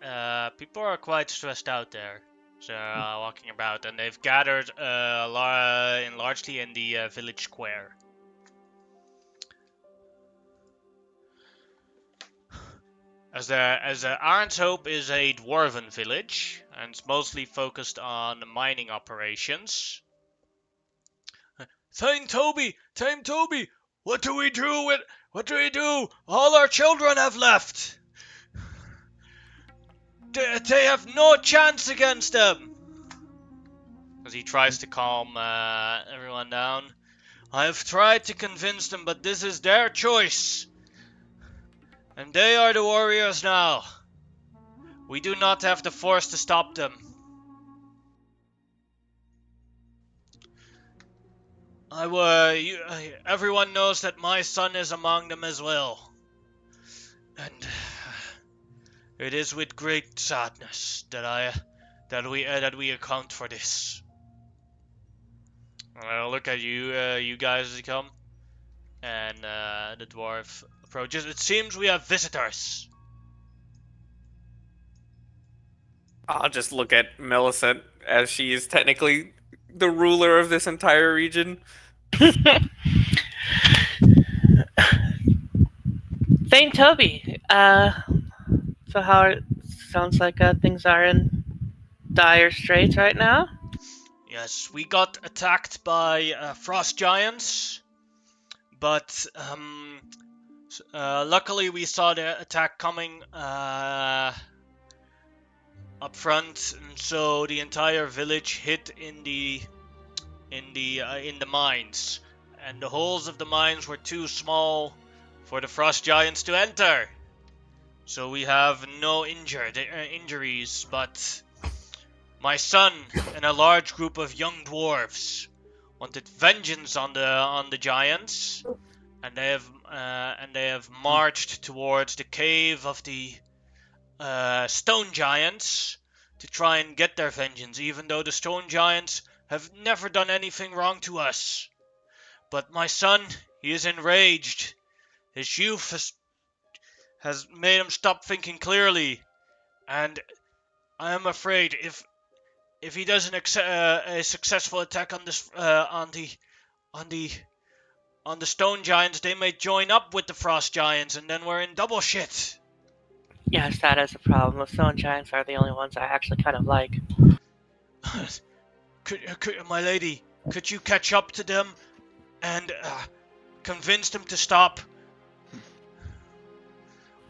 people are quite stressed out there. So walking about, and they've gathered largely in the village square. As the Arendshoop is a dwarven village, and it's mostly focused on mining operations. Time Toby! What do we do? All our children have left! They have no chance against them! As he tries to calm everyone down. I have tried to convince them, but this is their choice. And they are the warriors now. We do not have the force to stop them. everyone knows that my son is among them as well. And it is with great sadness that we account for this. I'll look at you guys as you come, and the dwarf approaches. It seems we have visitors. I'll just look at Millicent as she is technically the ruler of this entire region. Thane Toby. So how sounds like things are in dire straits right now? Yes, we got attacked by frost giants, but luckily we saw the attack coming up front, and so the entire village hid in the mines, and the holes of the mines were too small for the frost giants to enter. So we have no injuries, but my son and a large group of young dwarves wanted vengeance on the giants, and they have marched towards the cave of the stone giants to try and get their vengeance, even though the stone giants have never done anything wrong to us. But my son, he is enraged. His youth has made him stop thinking clearly, and I am afraid if he doesn't a successful attack on this on the stone giants, they may join up with the frost giants, and then we're in double shit. Yes, that is a problem. The stone giants are the only ones I actually kind of like. My lady, could you catch up to them and convince them to stop,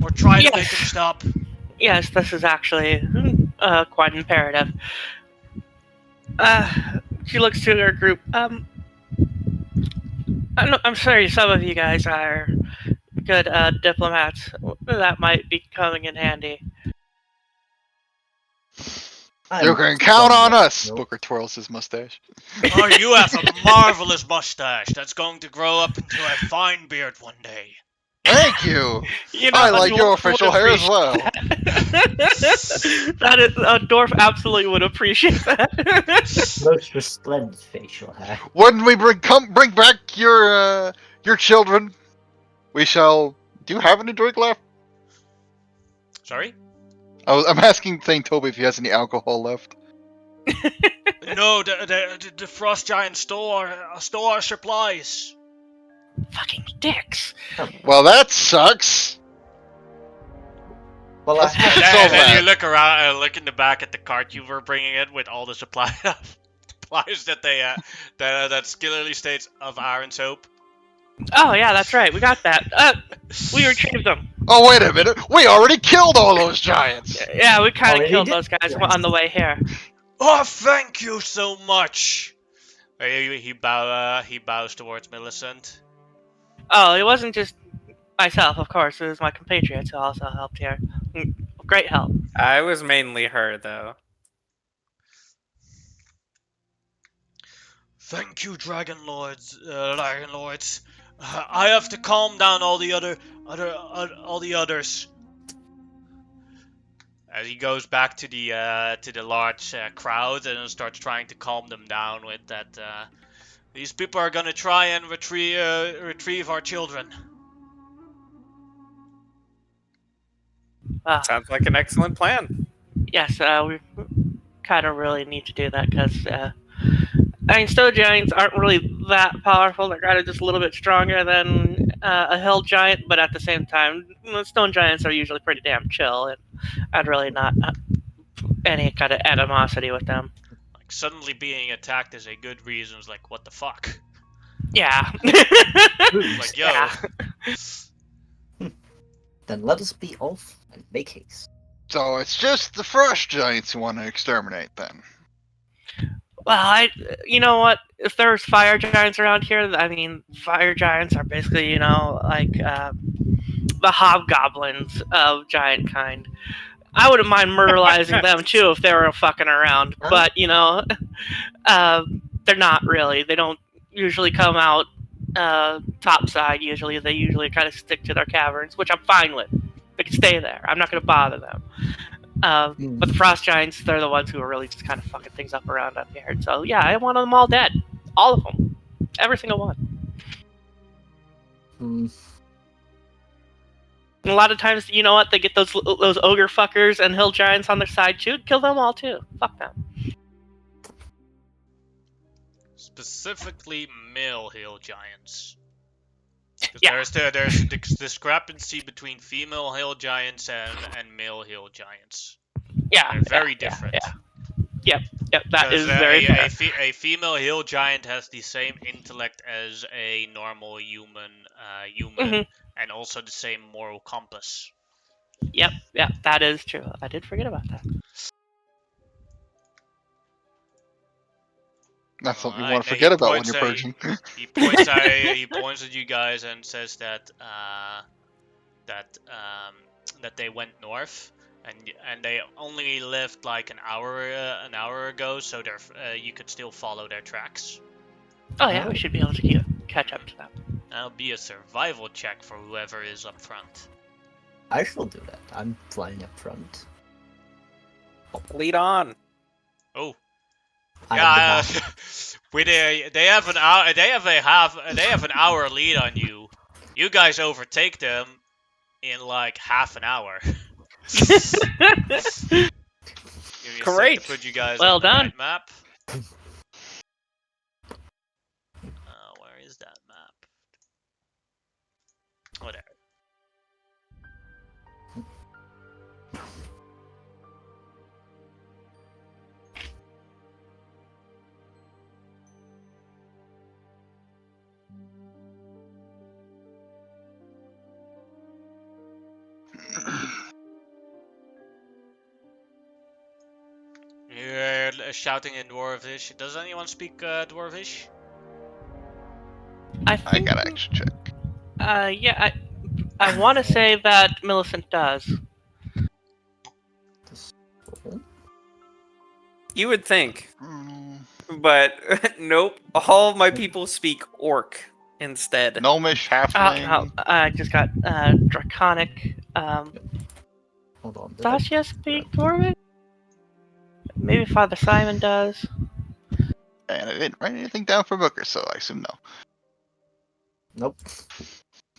or try to make them stop? Yes, this is actually quite imperative. She looks to her group. I'm sorry, some of you guys are good diplomats. That might be coming in handy. You can count on us! Booker twirls his mustache. Oh, you have a marvelous mustache that's going to grow up into a fine beard one day. Thank you! You know, I like your facial hair as well. That is, a dwarf absolutely would appreciate that. Most resplendent facial hair. When we bring back your children, we shall. Do you have any drink left? Sorry? I'm asking Thane Toby if he has any alcohol left. No, the frost giant stole our supplies. Fucking dicks. Well, that sucks. Well, That's I have not And so then bad. you look around, look in the back at the cart you were bringing in with all the supplies that they that clearly states of iron soap. Oh yeah, that's right. We got that. We retrieved them. Oh, wait a minute. We already killed all those giants. Yeah, we kind of Already killed did? those guys Yes. on the way here. Oh, thank you so much. He bows towards Millicent. Oh, it wasn't just myself, of course. It was my compatriots who also helped here. Great help. I was mainly her, though. Thank you, Dragon Lords. I have to calm down all the others. As he goes back to the large crowd and starts trying to calm them down with that. These people are gonna try and retrieve our children. Sounds like an excellent plan. Yes, we kind of really need to do that because, I mean, stone giants aren't really that powerful. They're kind of just a little bit stronger than a hill giant, but at the same time, stone giants are usually pretty damn chill, and I'd really not any kind of animosity with them. Like suddenly being attacked is a good reason. It's like, what the fuck? Yeah. Like, yo. Yeah. Then let us be off and make haste. So it's just the frost giants you want to exterminate, then. Well, you know what? If there's fire giants around here, I mean, fire giants are basically, you know, like the hobgoblins of giant kind. I wouldn't mind murderizing them too if they were fucking around, but you know, they're not really. They don't usually come out topside. Usually, they usually kind of stick to their caverns, which I'm fine with. They can stay there. I'm not going to bother them. But the frost giants, they're the ones who are really just kind of fucking things up around up here. So yeah, I want them all dead, all of them, every single one. Hmm. And a lot of times, you know what? They get those ogre fuckers and hill giants on their side too. Kill them all too. Fuck them. Specifically, male hill giants. 'Cause Yeah. there's a discrepancy between female hill giants and male hill giants. Yeah, They're very yeah, different. Yeah. Yep, that is Because very fair. a female hill giant has the same intellect as a normal human, Mhm. and also the same moral compass. Yep, that is true. I did forget about that. That's something you Alright, want to now forget he about when points you're at- purging. He points at you guys and says that that they went north and they only left like an hour ago, so you could still follow their tracks. Oh yeah, we should be able to catch up to them. That'll be a survival check for whoever is up front. I shall do that. I'm flying up front. Lead on. Oh. I'm Yeah, the with they have an hour lead on you. You guys overtake them in like half an hour. Give me a sec Great. to put you guys Well on the done. right map. Where is that map? Whatever. You're shouting in Dwarvish. Does anyone speak Dwarvish? I I think, gotta actually check. yeah, I want to say that Millicent does. You would think, Mm, but nope. All of my people speak Orc instead. Gnomish, halfling. I just got Draconic. Hold on. did I- Dacia speak Dwarven? Maybe Father Simon does. And I didn't write anything down for Booker, so I assume no. Nope.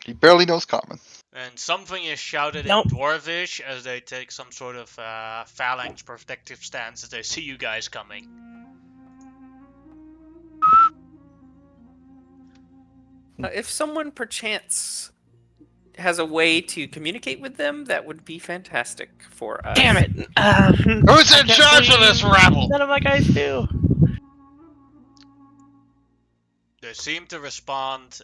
He barely knows common. And something is shouted Nope. in Dwarvish as they take some sort of phalanx protective stance as they see you guys coming. If someone perchance has a way to communicate with them, that would be fantastic for us. Damn it! Who's in charge of this rabble? None of my guys do. They seem to respond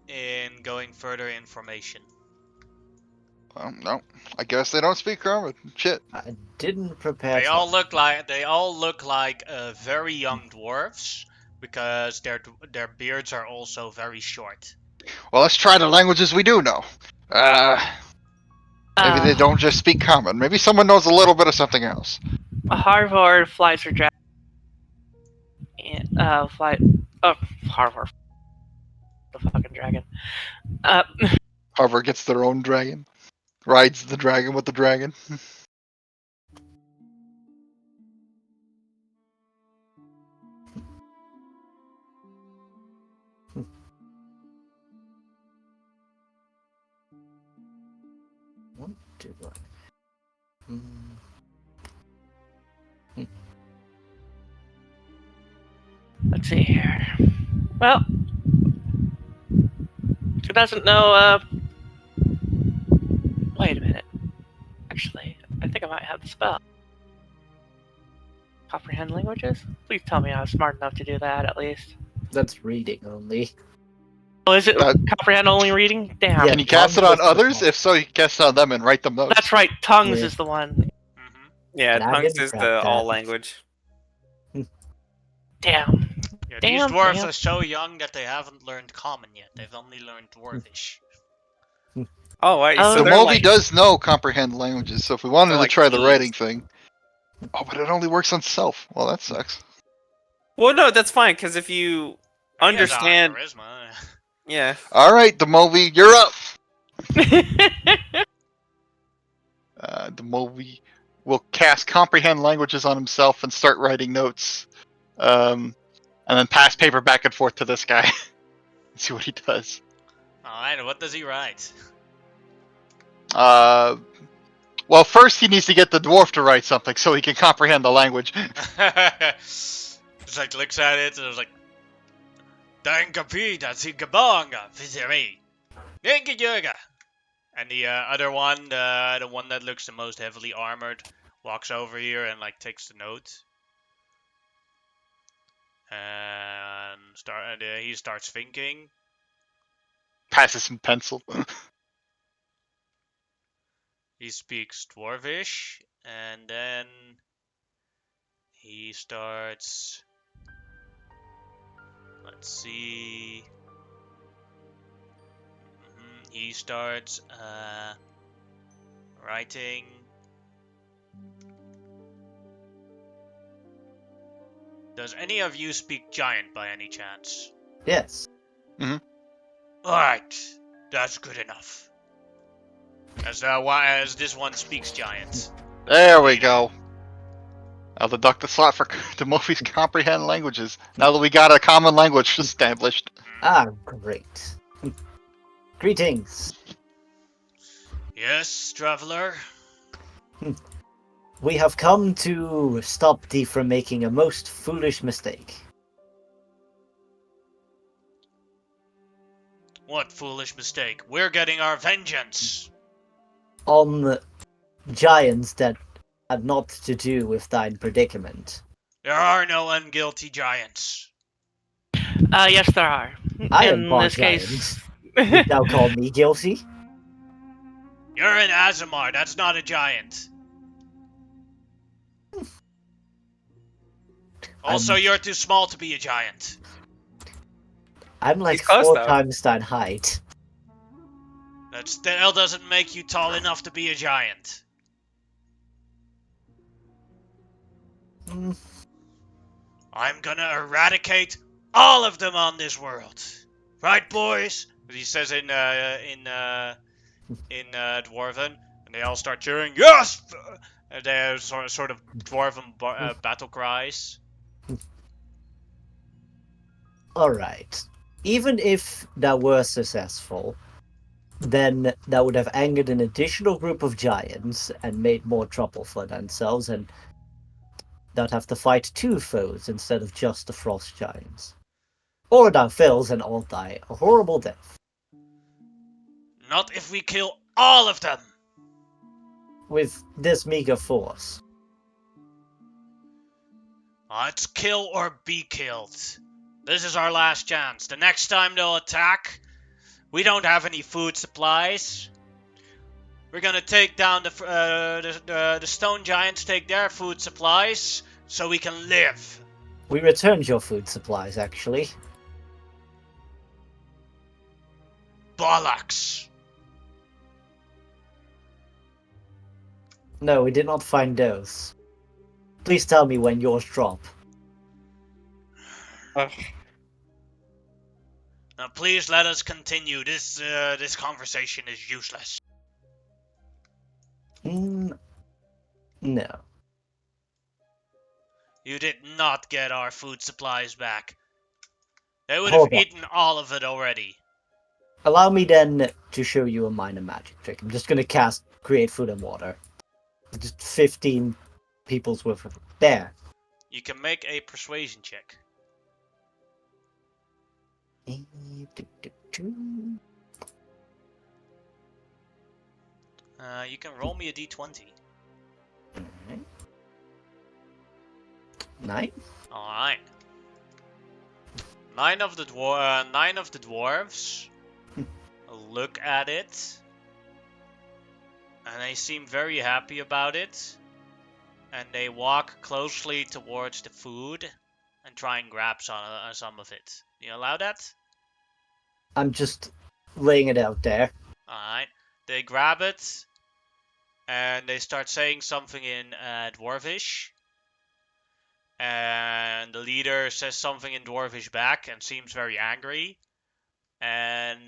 in going further information. Well, no. I guess they don't speak common. Shit. I didn't prepare. They all look like very young dwarves because their beards are also very short. Well, let's try the languages we do know. Maybe they don't just speak common. Maybe someone knows a little bit of something else. Harvard flies her dragon. Harvard. The fucking dragon. Harvard gets their own dragon. Rides the dragon with the dragon. What do I? Let's see here. Well, who doesn't know? Wait a minute. Actually, I think I might have the spell. Comprehend languages? Please tell me I was smart enough to do that at least. That's reading only. Oh, is it Uh, comprehend only reading? Damn. Yeah. Can you cast it on Tongues is others? the If so, you can cast it on them and write them notes. That's right. Tongues Yeah. is the one. Mm-hmm. Yeah, Nah, I tongues didn't is grab the that. all language. Damn. Yeah, these Damn, dwarves damn. are so young that they haven't learned common yet. They've only learned dwarvish. Oh, wait, Oh. so The they're Moby like, does know comprehend languages, so if we wanted They're to like try the thieves. writing thing. Oh, but it only works on self. Well, that sucks. Well, no, that's fine because if you He has a high understand, charisma. yeah, All right, Demovi, you're up. Demovi will cast comprehend languages on himself and start writing notes, and then pass paper back and forth to this guy. See what he does. Alright, what does he write? Well, first he needs to get the dwarf to write something so he can comprehend the language. Just like looks at it and is like, Dankapida Sigabonga Vizeri. Yoga. And the other one, the one that looks the most heavily armored, walks over here and like takes the note. And he starts thinking. Passes him pencil. He speaks Dwarvish, and then he starts. Let's see. He starts writing. Does any of you speak Giant by any chance? Yes. Alright, that's good enough. As this one speaks Giant. There we go. I'll deduct the slot for Demovi's comprehend languages. Now that we got a common language established. Ah, great. Greetings. Yes, traveler? We have come to stop thee from making a most foolish mistake. What foolish mistake? We're getting our vengeance! On giants that had naught to do with thine predicament. There are no unguilty giants. Yes, there are. I am In part this case, giant. Would thou call me guilty? You're in Azamar, that's not a giant. Also, you're too small to be a giant. I'm like He's close, 4 though. times thine height. That still doesn't make you tall enough to be a giant. Mm, I'm gonna eradicate all of them on this world. Right, boys? He says in Dwarven, and they all start cheering, yes! And they sort of Dwarven battle cries. Alright. Even if that were successful, then that would have angered an additional group of giants and made more trouble for themselves, and they'd have to fight 2 foes instead of just the frost giants. Or thou fails and all die a horrible death. Not if we kill all of them! With this meager force. It's kill or be killed. This is our last chance. The next time they'll attack, we don't have any food supplies. We're gonna take down the stone giants, take their food supplies, so we can live. We returned your food supplies, actually. Bollocks. No, we did not find those. Please tell me when yours drop. Now please let us continue. This conversation is useless. No. You did not get our food supplies back. They would Hold have on. eaten all of it already. Allow me then to show you a minor magic trick. I'm just gonna cast Create Food and Water. Just 15 people's worth of... There. You can make a persuasion check. You can roll me a d20. 9? Alright. Nine of the dwarves look at it, and they seem very happy about it, and they walk closely towards the food and try and grab some of it. You allow that? I'm just laying it out there. Alright. They grab it, and they start saying something in Dwarvish. and the leader says something in Dwarvish back and seems very angry, and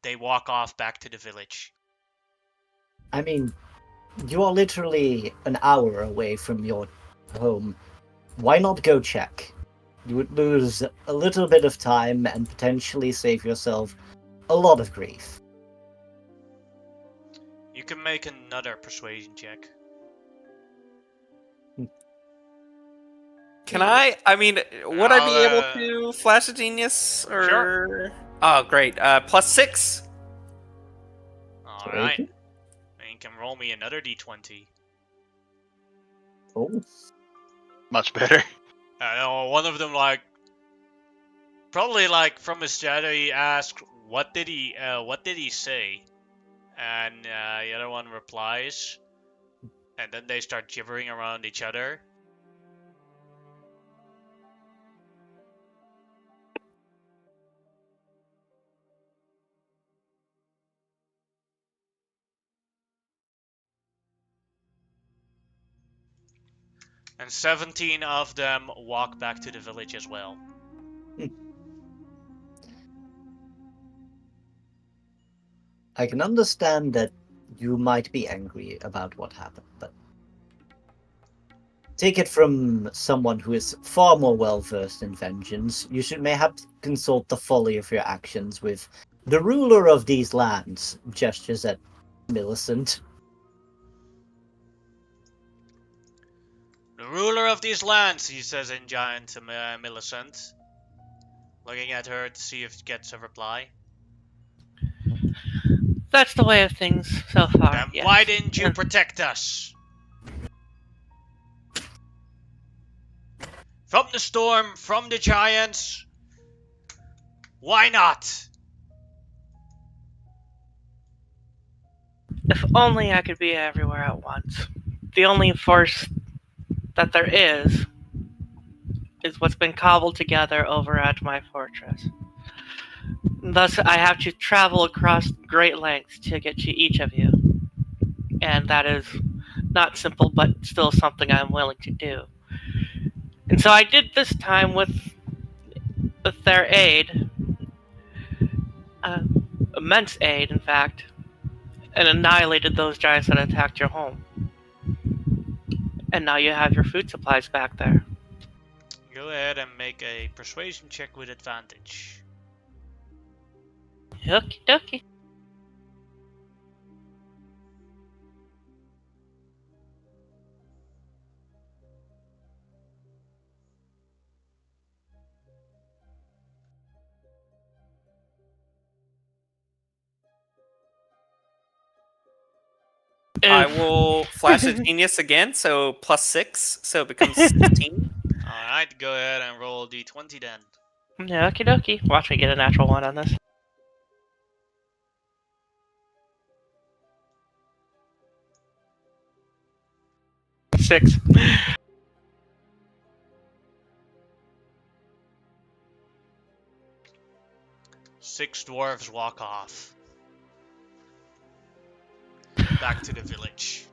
they walk off back to the village. I mean, you are literally an hour away from your home. Why not go check? You would lose a little bit of time and potentially save yourself a lot of grief. You can make another persuasion check. Can I? I mean, would I be I'll, able to flash a genius? Or... Sure. Oh, great. +6. Alright. And you can roll me another d20. Oh, Much better. One of them, like, probably like from his shadow, he asked, "What did he say?" And the other one replies, and then they start gibbering around each other. And 17 of them walk back to the village as well. I can understand that you might be angry about what happened, but take it from someone who is far more well versed in vengeance. You should mayhap consult the folly of your actions with the ruler of these lands. Gestures at Millicent. The ruler of these lands, he says in giant to Millicent, looking at her to see if he gets a reply. That's the way of things so far. Then yes. why didn't you protect us? From the storm, from the giants. Why not? If only I could be everywhere at once. The only force that there is what's been cobbled together over at my fortress. Thus, I have to travel across great lengths to get to each of you. And that is not simple, but still something I'm willing to do. And so I did this time with their aid, immense aid, in fact, and annihilated those giants that attacked your home. And now you have your food supplies back there. Go ahead and make a persuasion check with advantage. Okie dokie. I will flash a genius again, so +6, so it becomes 16. Alright, go ahead and roll d20 then. Okie dokie. Watch me get a natural one on this. Six. 6 dwarves walk off. Back to the village.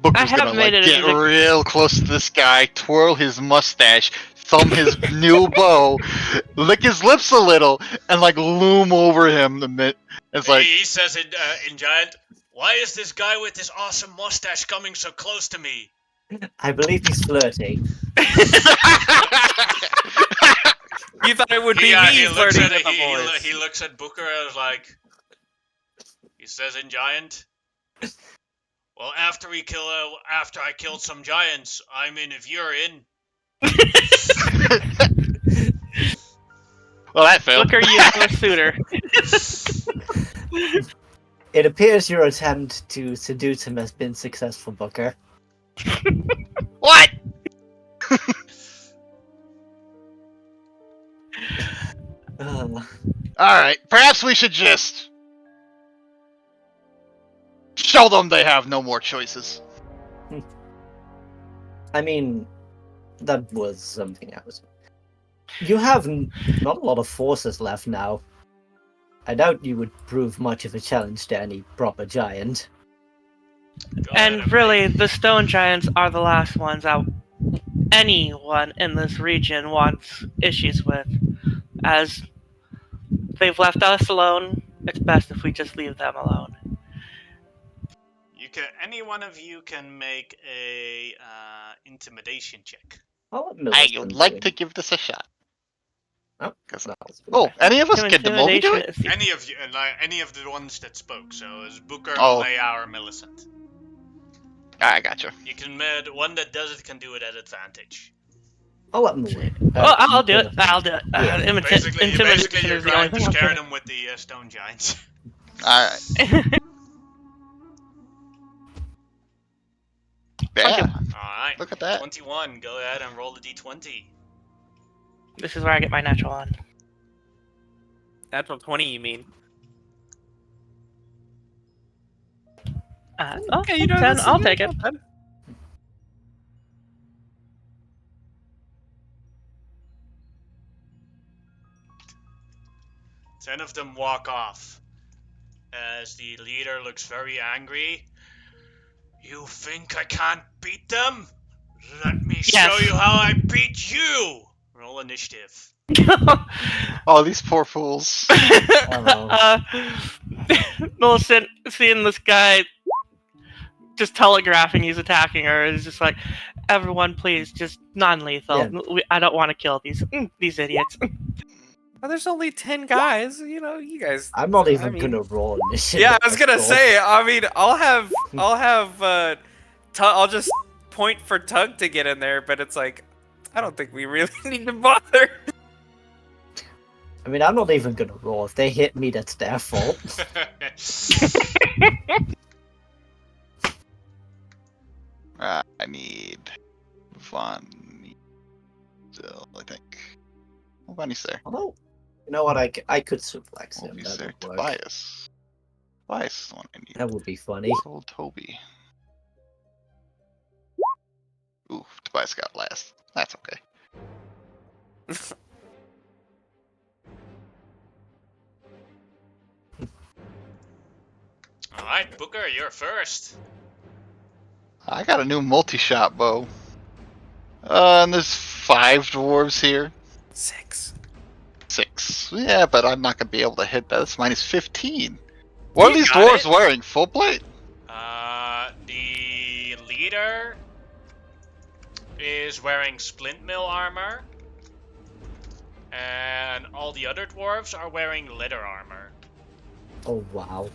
Booker's I have gonna made it get into the- real close to this guy, twirl his mustache, thumb his new bow, lick his lips a little, and loom over him. It's like, He says in giant, "Why is this guy with this awesome mustache coming so close to me?" I believe he's flirting. You thought it would be he me looks flirting at with it, a he voice. looks at Booker and is like, he says in giant, "Well, after I killed some giants, I'm in if you're in." well, that failed. Booker, you have a suitor. It appears your attempt to seduce him has been successful, Booker. What? Alright, perhaps we should just show them they have no more choices. I mean, that was something else. You have not a lot of forces left now. I doubt you would prove much of a challenge to any proper giant. Go ahead And really, make- the stone giants are the last ones that anyone in this region wants issues with. As they've left us alone, it's best if we just leave them alone. You can. Any one of you can make a intimidation check. I'll let I Millicent would do like it. to give this a shot. Oh, 'Cause- that was Oh, any of us can Demobi do Intimidation it? is the Any of you, any of the ones that spoke. So it's Booker, Oh. Malaya, or Millicent. I gotcha. You can. One that does it can do it at advantage. I'll let Millie. Well, I'll do it. I'll do it. Yeah. Basically, Intimidation you're is the only trying to thing I'll scare do. them with the stone giants. Alright. Yeah, Alright. look at that. 21. Go ahead and roll the d20. This is where I get my natural one. Natural 20, you mean? Okay, you know, 10. that's- I'll take it. not bad. 10 of them walk off. As the leader looks very angry. You think I can't beat them? Let me show Yes. you how I beat you! Roll initiative. Oh, these poor fools. Millicent seeing this guy just telegraphing he's attacking her is just like, everyone, please, just non-lethal. I don't want to kill these idiots. Well, there's only 10 guys. You know, you guys. I'm not even I mean- gonna roll initiative. Yeah, I was gonna that's all. say. I mean, I'll just point for Tug to get in there, but it's like, I don't think we really need to bother. I mean, I'm not even gonna roll. If they hit me, that's their fault. I need Von. Still, I think. Oh, Vonnie's there. Although, you know what? I could suplex him. Toby's That there. would work. Tobias. Tobias is the one I need. That would be funny. Old Toby. Ooh, Tobias got last. That's okay. Alright, Booker, you're first. I got a new multi-shot bow. And there's 5 dwarves here. 6. 6. Yeah, but I'm not gonna be able to hit that. It's minus 15. What are You these got dwarves it. wearing? Full plate? The leader is wearing splint mill armor. And all the other dwarves are wearing leather armor. Oh wow.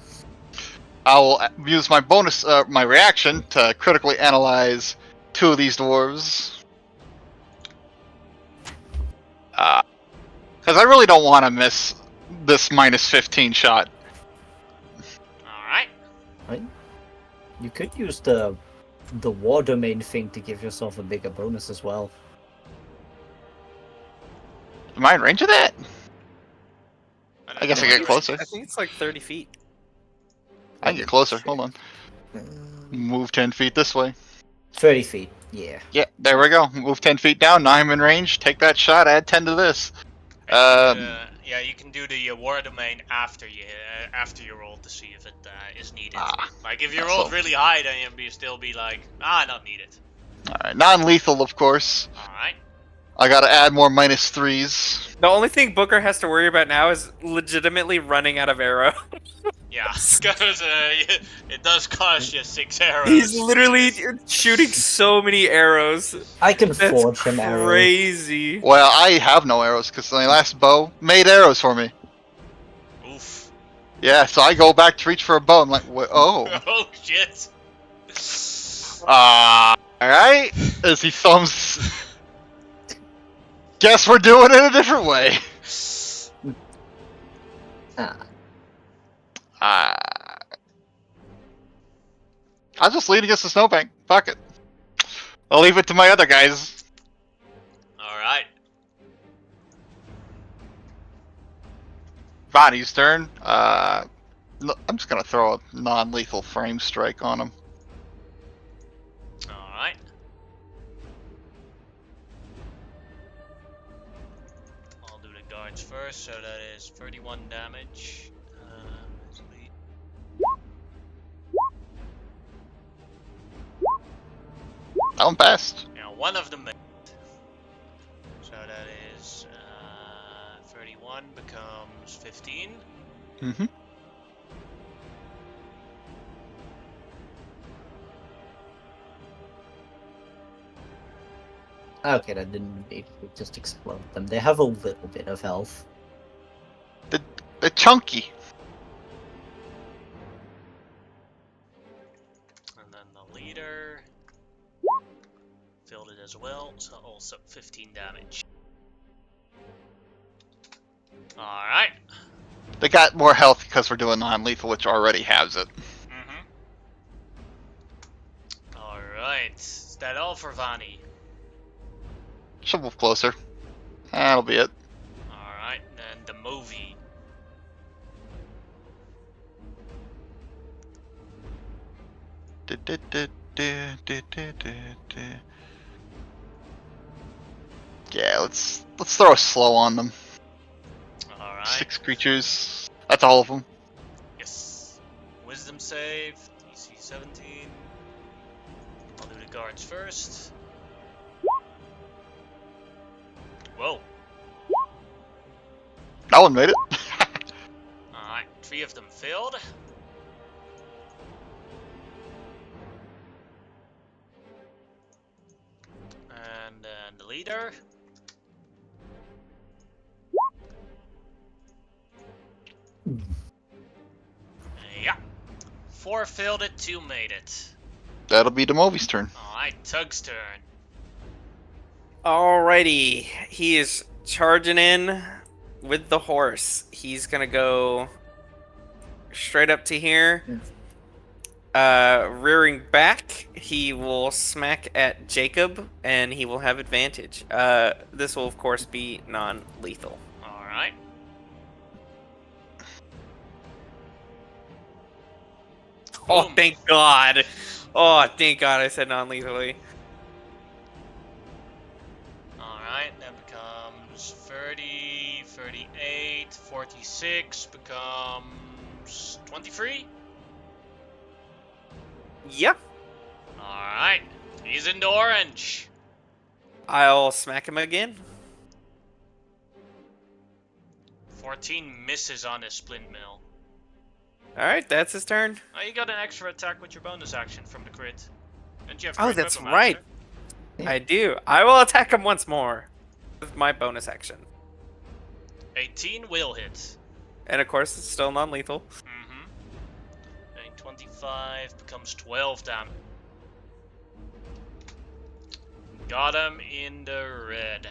I'll use my bonus, my reaction to critically analyze 2 of these dwarves. Because I really don't want to miss this minus 15 shot. Alright. You could use the war domain thing to give yourself a bigger bonus as well. Am I in range of that? I guess I get closer. I think it's like 30 feet. I can get closer. Hold on. Move 10 feet this way. 30 feet. Yeah. Yeah, there we go. Move 10 feet down. Now I'm in range. Take that shot. Add 10 to this. Yeah, you can do the war domain after you roll to see if it is needed. Like if you that's rolled all. really high, then you'll still be like, not needed. Alright, non-lethal, of course. Alright. I gotta add more minus 3s. The only thing Booker has to worry about now is legitimately running out of arrow. Yeah, because it does cost you 6 arrows. He's literally shooting so many arrows. I can That's forge him arrows. crazy. Well, I have no arrows because my last bow made arrows for me. Oof. Yeah, so I go back to reach for a bow. I'm like, oh. Oh shit. Alright. As he thumbs. Guess we're doing it a different way. Ah. I'll just lead against the snowbank. Fuck it. I'll leave it to my other guys. Alright. Bonnie's turn. No, I'm just gonna throw a non-lethal frame strike on him. Alright. I'll do the guards first, so that is 31 damage. That one passed. Now, one of them made. So that is 31 becomes 15. Mm-hmm. Okay, that didn't need to just explode them. They have a little bit of health. They're chunky. And then the leader filled it as well, so also 15 damage. Alright. They got more health because we're doing non-lethal, which already has it. Alright. Is that all for Vani? She'll move closer. That'll be it. Alright, then the movie. Yeah, let's throw a slow on them. Alright. 6 creatures. That's all of them. Yes. Wisdom save, DC 17. I'll do the guards first. Whoa. That one made it. Alright, 3 of them failed. And then the leader. Yeah. 4 failed it, 2 made it. That'll be the movie's turn. Alright, Tug's turn. Alrighty, he is charging in with the horse. He's gonna go straight up to here. Rearing back, he will smack at Jacob, and he will have advantage. This will, of course, be non-lethal. Alright. Oh, Boom. thank God! Oh, thank God I said non-lethally. Alright, that becomes 30, 38, 46, becomes 23. Yep. Alright, he's into orange. I'll smack him again. 14 misses on his splint mill. Alright, that's his turn. Oh, you got an extra attack with your bonus action from the crit. And you have Oh, Great that's Weapon right. Master. I do. I will attack him once more with my bonus action. 18 will hit. And of course, it's still non-lethal. Mm-hmm. And 25 becomes 12 damage. Got him in the red.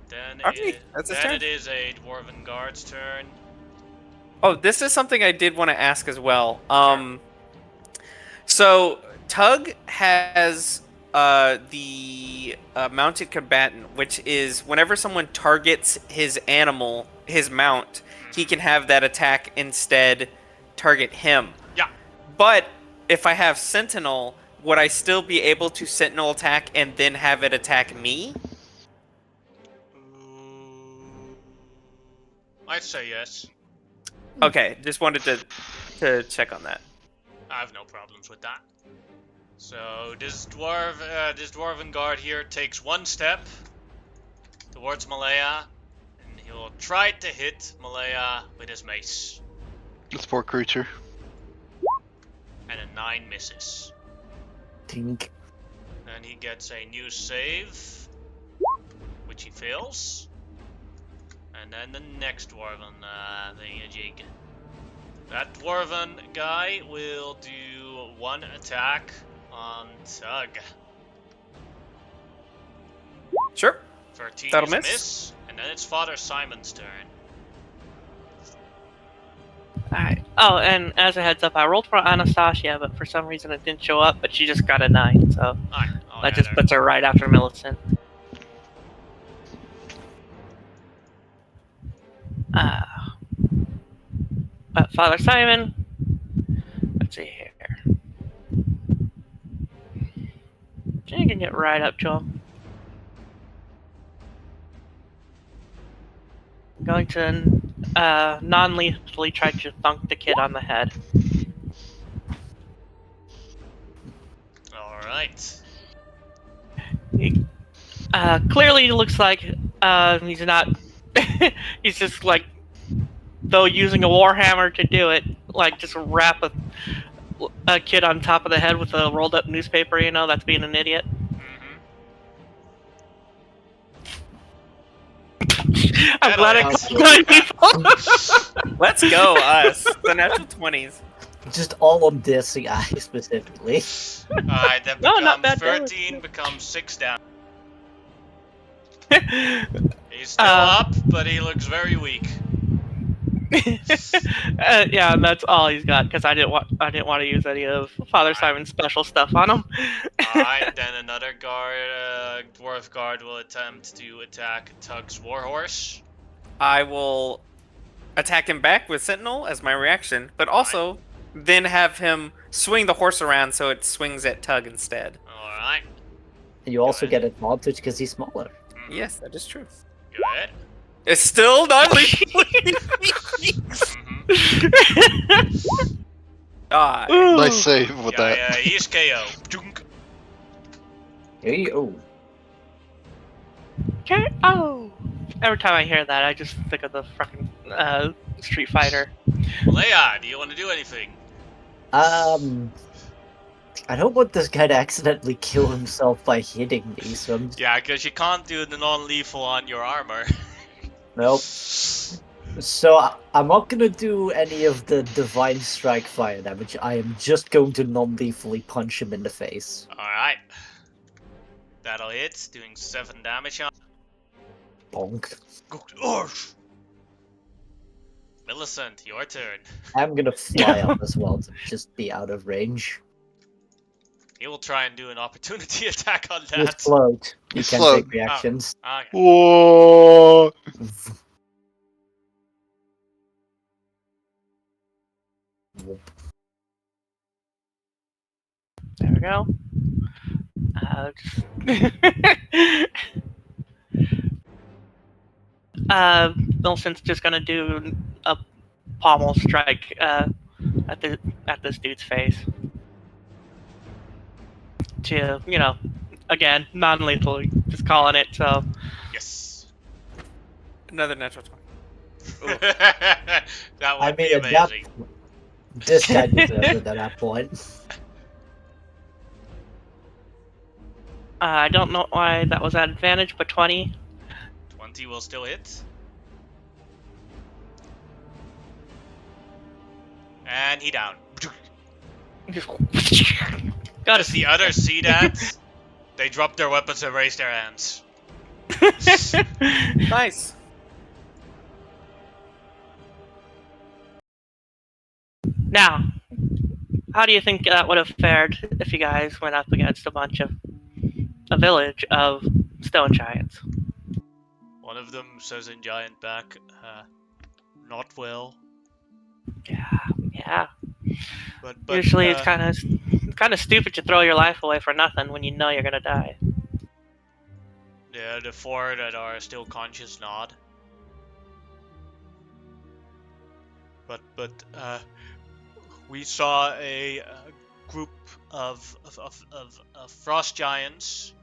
Then, Okay, that's his turn. it is a Dwarven Guard's turn. Oh, this is something I did want to ask as well. So Tug has the mounted combatant, which is whenever someone targets his animal, his mount, he can have that attack instead target him. Yeah. But if I have Sentinel, would I still be able to Sentinel attack and then have it attack me? I'd say yes. Okay, just wanted to check on that. I have no problems with that. So this dwarven guard here takes one step towards Malaya, and he will try to hit Malaya with his mace, This poor creature. and a 9 misses. Tink. Then he gets a new save, which he fails. And then the next dwarven thingamajig. That dwarven guy will do 1 attack on Tug. Sure. 13 That'll is a miss. miss. And then it's Father Simon's turn. Alright. Oh, and as a heads up, I rolled for Anastasia, but for some reason it didn't show up, but she just got a 9, so Alright, I'll that add just her. puts her right after Millicent. But Father Simon, let's see here. You can get right up to him. I'm going to non-lethally try to thunk the kid on the head. Alright. Clearly looks like he's not. He's just like, though using a warhammer to do it, like just wrap a kid on top of the head with a rolled up newspaper. You know, that's being an idiot. I'm glad I Alex. called people. Let's go, us. The natural 20s. Just all on this guy specifically. Alright, that No, not becomes bad damage. 13, becomes 6 down. He's still Uh, up, but he looks very weak. Yeah, and that's all he's got because I didn't want to use any of Father Simon's special stuff on him. Alright, then another guard, dwarf guard will attempt to attack Tug's warhorse. I will attack him back with Sentinel as my reaction, but also then have him swing the horse around so it swings at Tug instead. Alright, And you also Good. get advantage because he's smaller. Yes, that is true. good. It's still not lethal. Die. Nice save with that. Yeah, he's KO. Dunk. Hey, oh. Okay. Oh. Every time I hear that, I just think of the fucking Street Fighter. Leia, do you want to do anything? I don't want this guy to accidentally kill himself by hitting me, so I'm Yeah, because you can't do the non-lethal on your armor. nope. So I'm not gonna do any of the divine strike fire damage. I am just going to non-lethally punch him in the face. Alright. That'll hit, doing 7 damage on. Bonk. Millicent, your turn. I'm gonna fly up as well to just be out of range. He will try and do an opportunity attack on Just that. float. You Just can float. take reactions. Okay. Whoa! There we go. Millicent's just gonna do a pommel strike at this dude's face. To, you know, again, non-lethal, just calling it. So Yes. Another natural 20. That would I be mean, at that, amazing. this guy deserves it at that point. I don't know why that was at advantage, but 20. 20 will still hit. And he down. Just As the others see that, they drop their weapons and raise their hands. Nice. Now, how do you think that would have fared if you guys went up against a village of stone giants? One of them says in giant back, not well. Yeah. But Usually, it's kind of stupid to throw your life away for nothing when you know you're gonna die. yeah, the 4 that are still conscious nod. But we saw a group of frost giants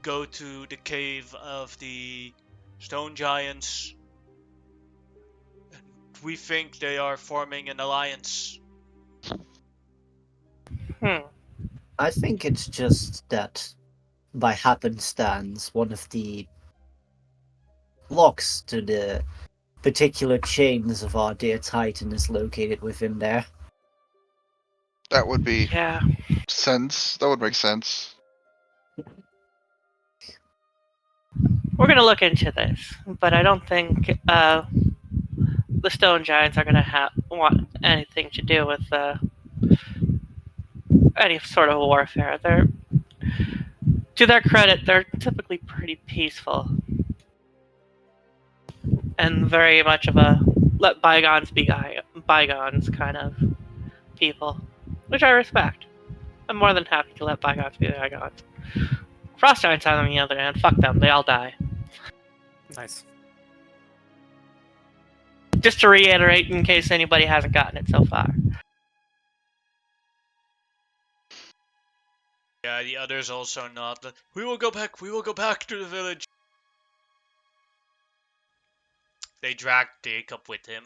go to the cave of the stone giants. And we think they are forming an alliance. I think it's just that, by happenstance, one of the locks to the particular chains of our dear Titan is located within there. That would be Yeah. sense. That would make sense. We're gonna look into this, but I don't think the stone giants are gonna want anything to do with any sort of warfare. To their credit, they're typically pretty peaceful and very much of a let bygones be bygones kind of people, which I respect. I'm more than happy to let bygones be bygones. Frost giants, on the other hand, fuck them. They all die. Nice. Just to reiterate, in case anybody hasn't gotten it so far. Yeah, the others also nod. We will go back to the village. They drag Jacob with him.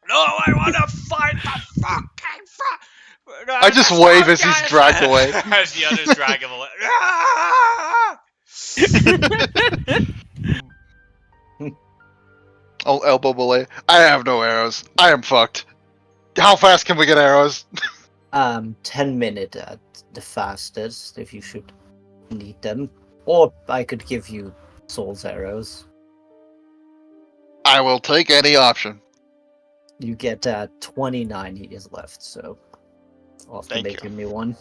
No, I wanna fight the fucking I just wave as he's dragged away. As the others drag him away. Ah! I'll elbow belay. I have no arrows. I am fucked. How fast can we get arrows? 10 minutes at the fastest, if you should need them. Or I could give you Soul's arrows. I will take any option. You get 29 years left, so I'll have to Thank make you. a new one.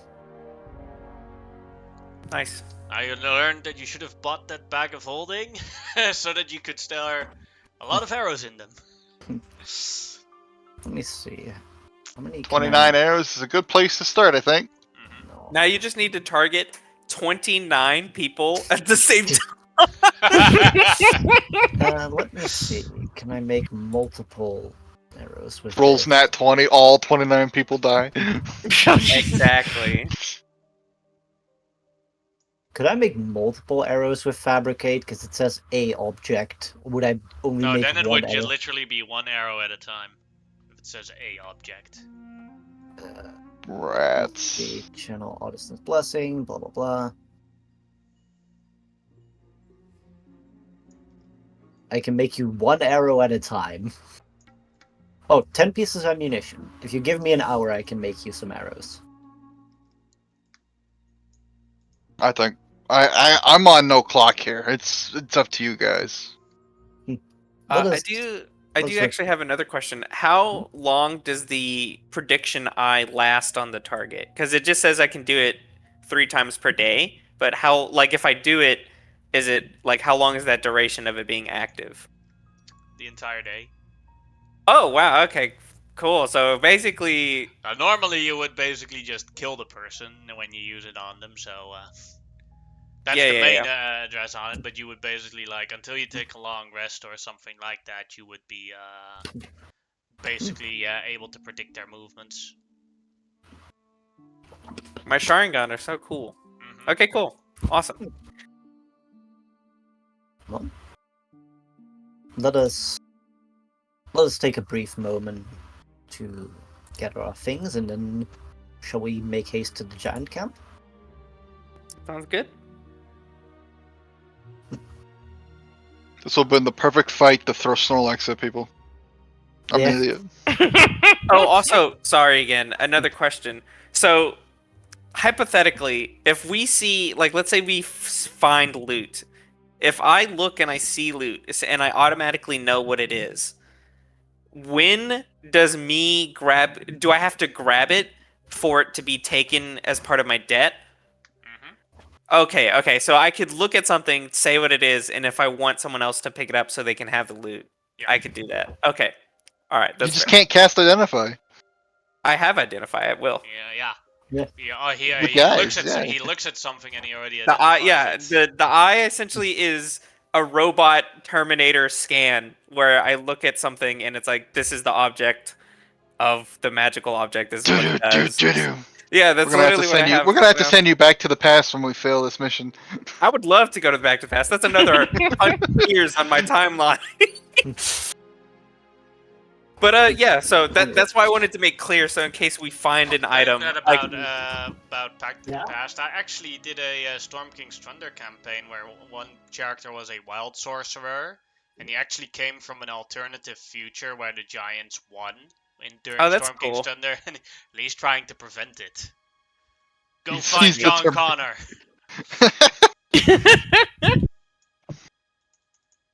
Nice. I learned that you should have bought that bag of holding so that you could store a lot of arrows in them. Let me see. How many? can 29 arrows is a good place to start, I think. Mhm. No. Now you just need to target 29 people at the same time. Let me see. Can I make multiple arrows with Rolls this? nat 20, all 29 people die. Exactly. Could I make multiple arrows with fabricate? Because it says a object. Would I only No, make then it one would arrow? literally be one arrow at a time. If it says a object. Rats. The channel artisan's blessing. Blah blah blah. I can make you one arrow at a time. Oh, 10 pieces of ammunition. If you give me an hour, I can make you some arrows. I think I'm on no clock here. It's up to you guys. Let I us- do let's look- actually have another question. How long does the prediction eye last on the target? Because it just says I can do it 3 times per day. But how, like, if I do it, is it like how long is that duration of it being active? The entire day. Oh wow, okay, cool. So basically, Normally you would basically just kill the person when you use it on them, so that's Yeah, the yeah, main address on it, but you would basically, like, until you take a long rest or something like that, you would be basically able to predict their movements. my Sharingan are so cool. Mhm. Okay, cool, awesome. Well, let us take a brief moment to gather our things, and then shall we make haste to the giant camp? Sounds good. This will have been the perfect fight to throw Snorlax at people. I'm Yeah. an idiot. Oh, also, sorry again. Another question. So, hypothetically, if we see, like, let's say we find loot. If I look and I see loot, and I automatically know what it is, when does me grab? Do I have to grab it for it to be taken as part of my debt? Mhm. Okay. So I could look at something, say what it is, and if I want someone else to pick it up so they can have the loot, Yeah. I could do that. Okay. All right. You That's just fair. can't cast Identify. I have identify. I will. Yeah. Yeah. Oh, he The guys, looks at yeah. he looks at something and he already The eye, identifies yeah, it. the eye essentially is a robot Terminator scan where I look at something and it's like, this is the object of the magical object. This is what it does. Do-do-do-do-do. Yeah, that's We're gonna have to literally what I send you. have. We're gonna have to now. send you back to the past when we fail this mission. I would love to go to the Back to the Past. That's another 100 years on my timeline. But yeah, so that's why I wanted to make clear. So in case we find an item, That I about can- about Back to Yeah. the Past. I actually did a Storm King's Thunder campaign where one character was a wild sorcerer, and he actually came from an alternative future where the giants won during Oh, that's Storm cool. King's Thunder, and he's trying to prevent it. Go He's- find he's the John term- Connor.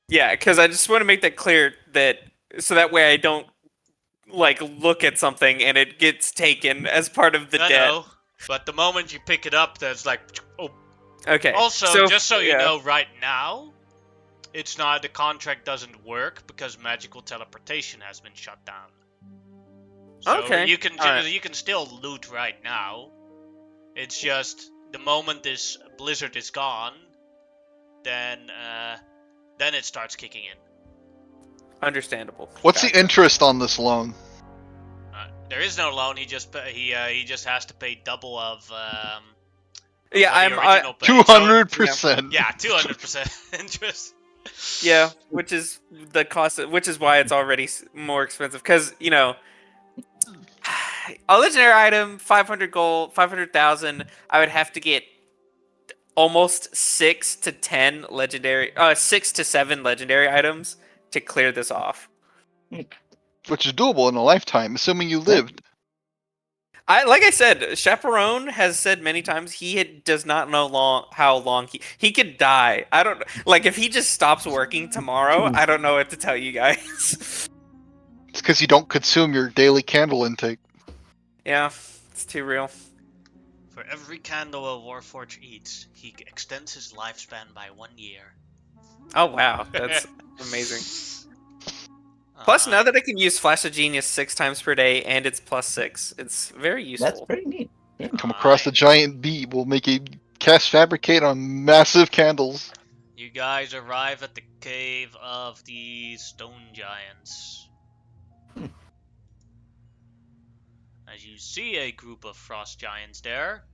yeah, because I just want to make that clear that so that way I don't like look at something and it gets taken as part of the I debt. know, but the moment you pick it up, there's like, oh. Okay. Also, so, just so you yeah. know, right now, it's not, the contract doesn't work because magical teleportation has been shut down. So Okay, you can alright. you can still loot right now. It's just the moment this blizzard is gone, then it starts kicking in. Understandable. What's Gotcha. the interest on this loan? There is no loan. He just he just has to pay double of Yeah, for the original play. So- 200%. yeah, 200% interest. yeah, which is the cost, which is why it's already more expensive. Because a legendary item, 500 gold, 500,000. I would have to get almost 6 to 10 legendary, 6 to 7 legendary items to clear this off. Which is doable in a lifetime, assuming you lived. Like I said, Chaperone has said many times does not know how long he could die. I don't like if he just stops working tomorrow. I don't know what to tell you guys. It's because you don't consume your daily candle intake. Yeah, it's too real. For every candle a Warforged eats, he extends his lifespan by 1 year. Oh wow, that's amazing. Plus, now that I can use Flash of Genius 6 times per day and it's +6, it's very useful. That's pretty neat. Come across a giant bee, will make a cast fabricate on massive candles. You guys arrive at the cave of the stone giants. As you see a group of frost giants there.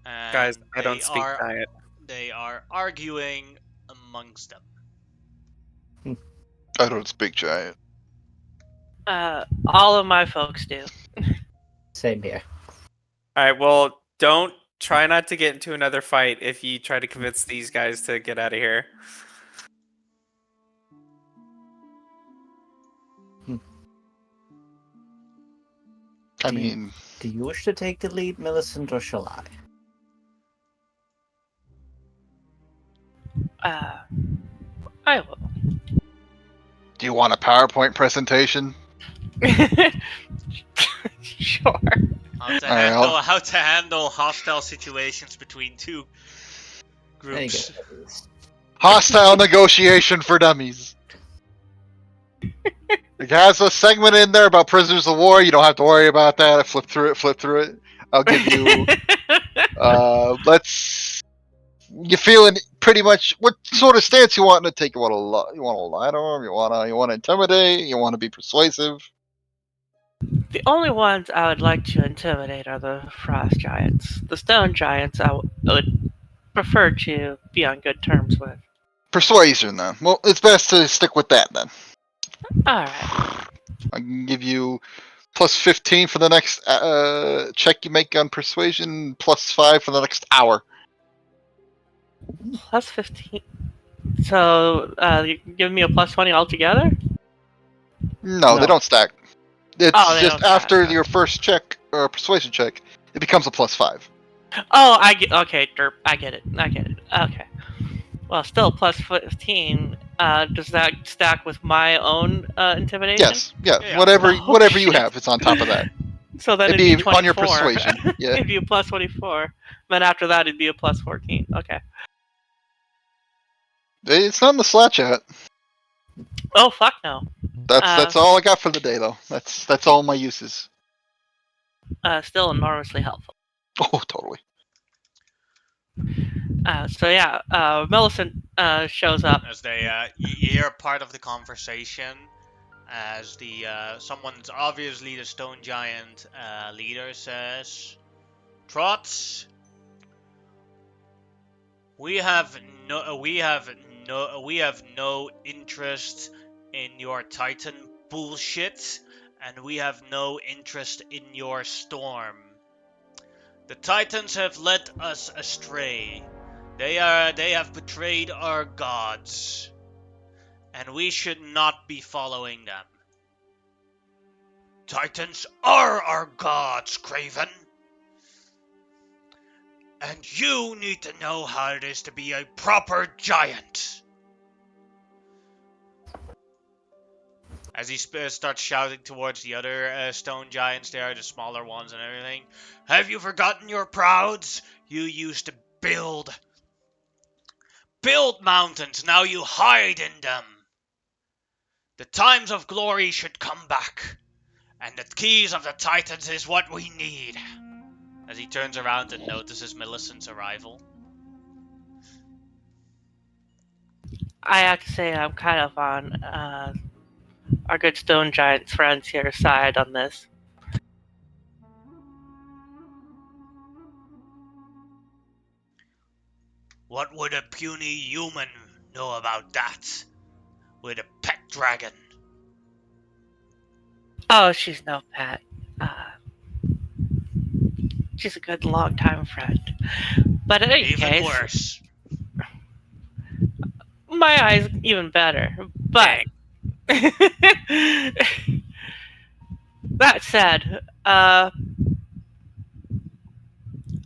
And Guys, I they don't speak are- giant. They are arguing amongst them. I don't speak giant. All of my folks do. Same here. All right, well, don't try not to get into another fight if you try to convince these guys to get out of here. I Do you- mean, Do you wish to take the lead, Millicent, or shall I? I will. do you want a PowerPoint presentation? Sure. How to handle hostile situations between two There you groups. go. Hostile negotiation for dummies. It has a segment in there about prisoners of war. You don't have to worry about that. I flip through it. I'll give you. You feeling pretty much what sort of stance you want to take? You want to lie to them? You want to intimidate? You want to be persuasive? The only ones I would like to intimidate are the frost giants. The stone giants I would prefer to be on good terms with. Persuasion, then. Well, it's best to stick with that then. Alright. I can give you plus 15 for the next check you make on persuasion, plus 5 for the next hour. Plus 15. So, you give me a plus 20 altogether? No, No. they don't stack. It's Oh, they just don't stack, after okay. your first check, or persuasion check, it becomes a plus 5. Oh, I get. Okay, derp. I get it. Okay. Well, still plus 15. Does that stack with my own intimidation? Yes, yeah, Yeah. whatever Oh, whatever you shit. have, it's on top of that. So then It'd it'd be be 24. on your persuasion. Yeah. It'd be a plus 24. Then after that, it'd be a plus 14. Okay. It's not in the Slack chat. Oh, fuck no. That's all I got for the day, though. That's all my uses. Still enormously helpful. Oh, totally. So yeah, Millicent shows up. As they you hear part of the conversation as the someone's obviously the stone giant leader says, "Trots, we have no interest in your Titan bullshit, and we have no interest in your storm. The Titans have led us astray. They have betrayed our gods, and we should not be following them. Titans are our gods, Craven. And you need to know how it is to be a proper giant." As he starts shouting towards the other stone giants there, the smaller ones and everything. "Have you forgotten your prouds? You used to build mountains, now you hide in them. The times of glory should come back, and the keys of the Titans is what we need." As he turns around and notices Millicent's arrival. I have to say I'm kind of on our good stone giants friends here side on this. What would a puny human know about that? With a pet dragon. Oh, she's no pet. She's a good long-time friend. But in any Even case, worse. my eyes even better. But that said, I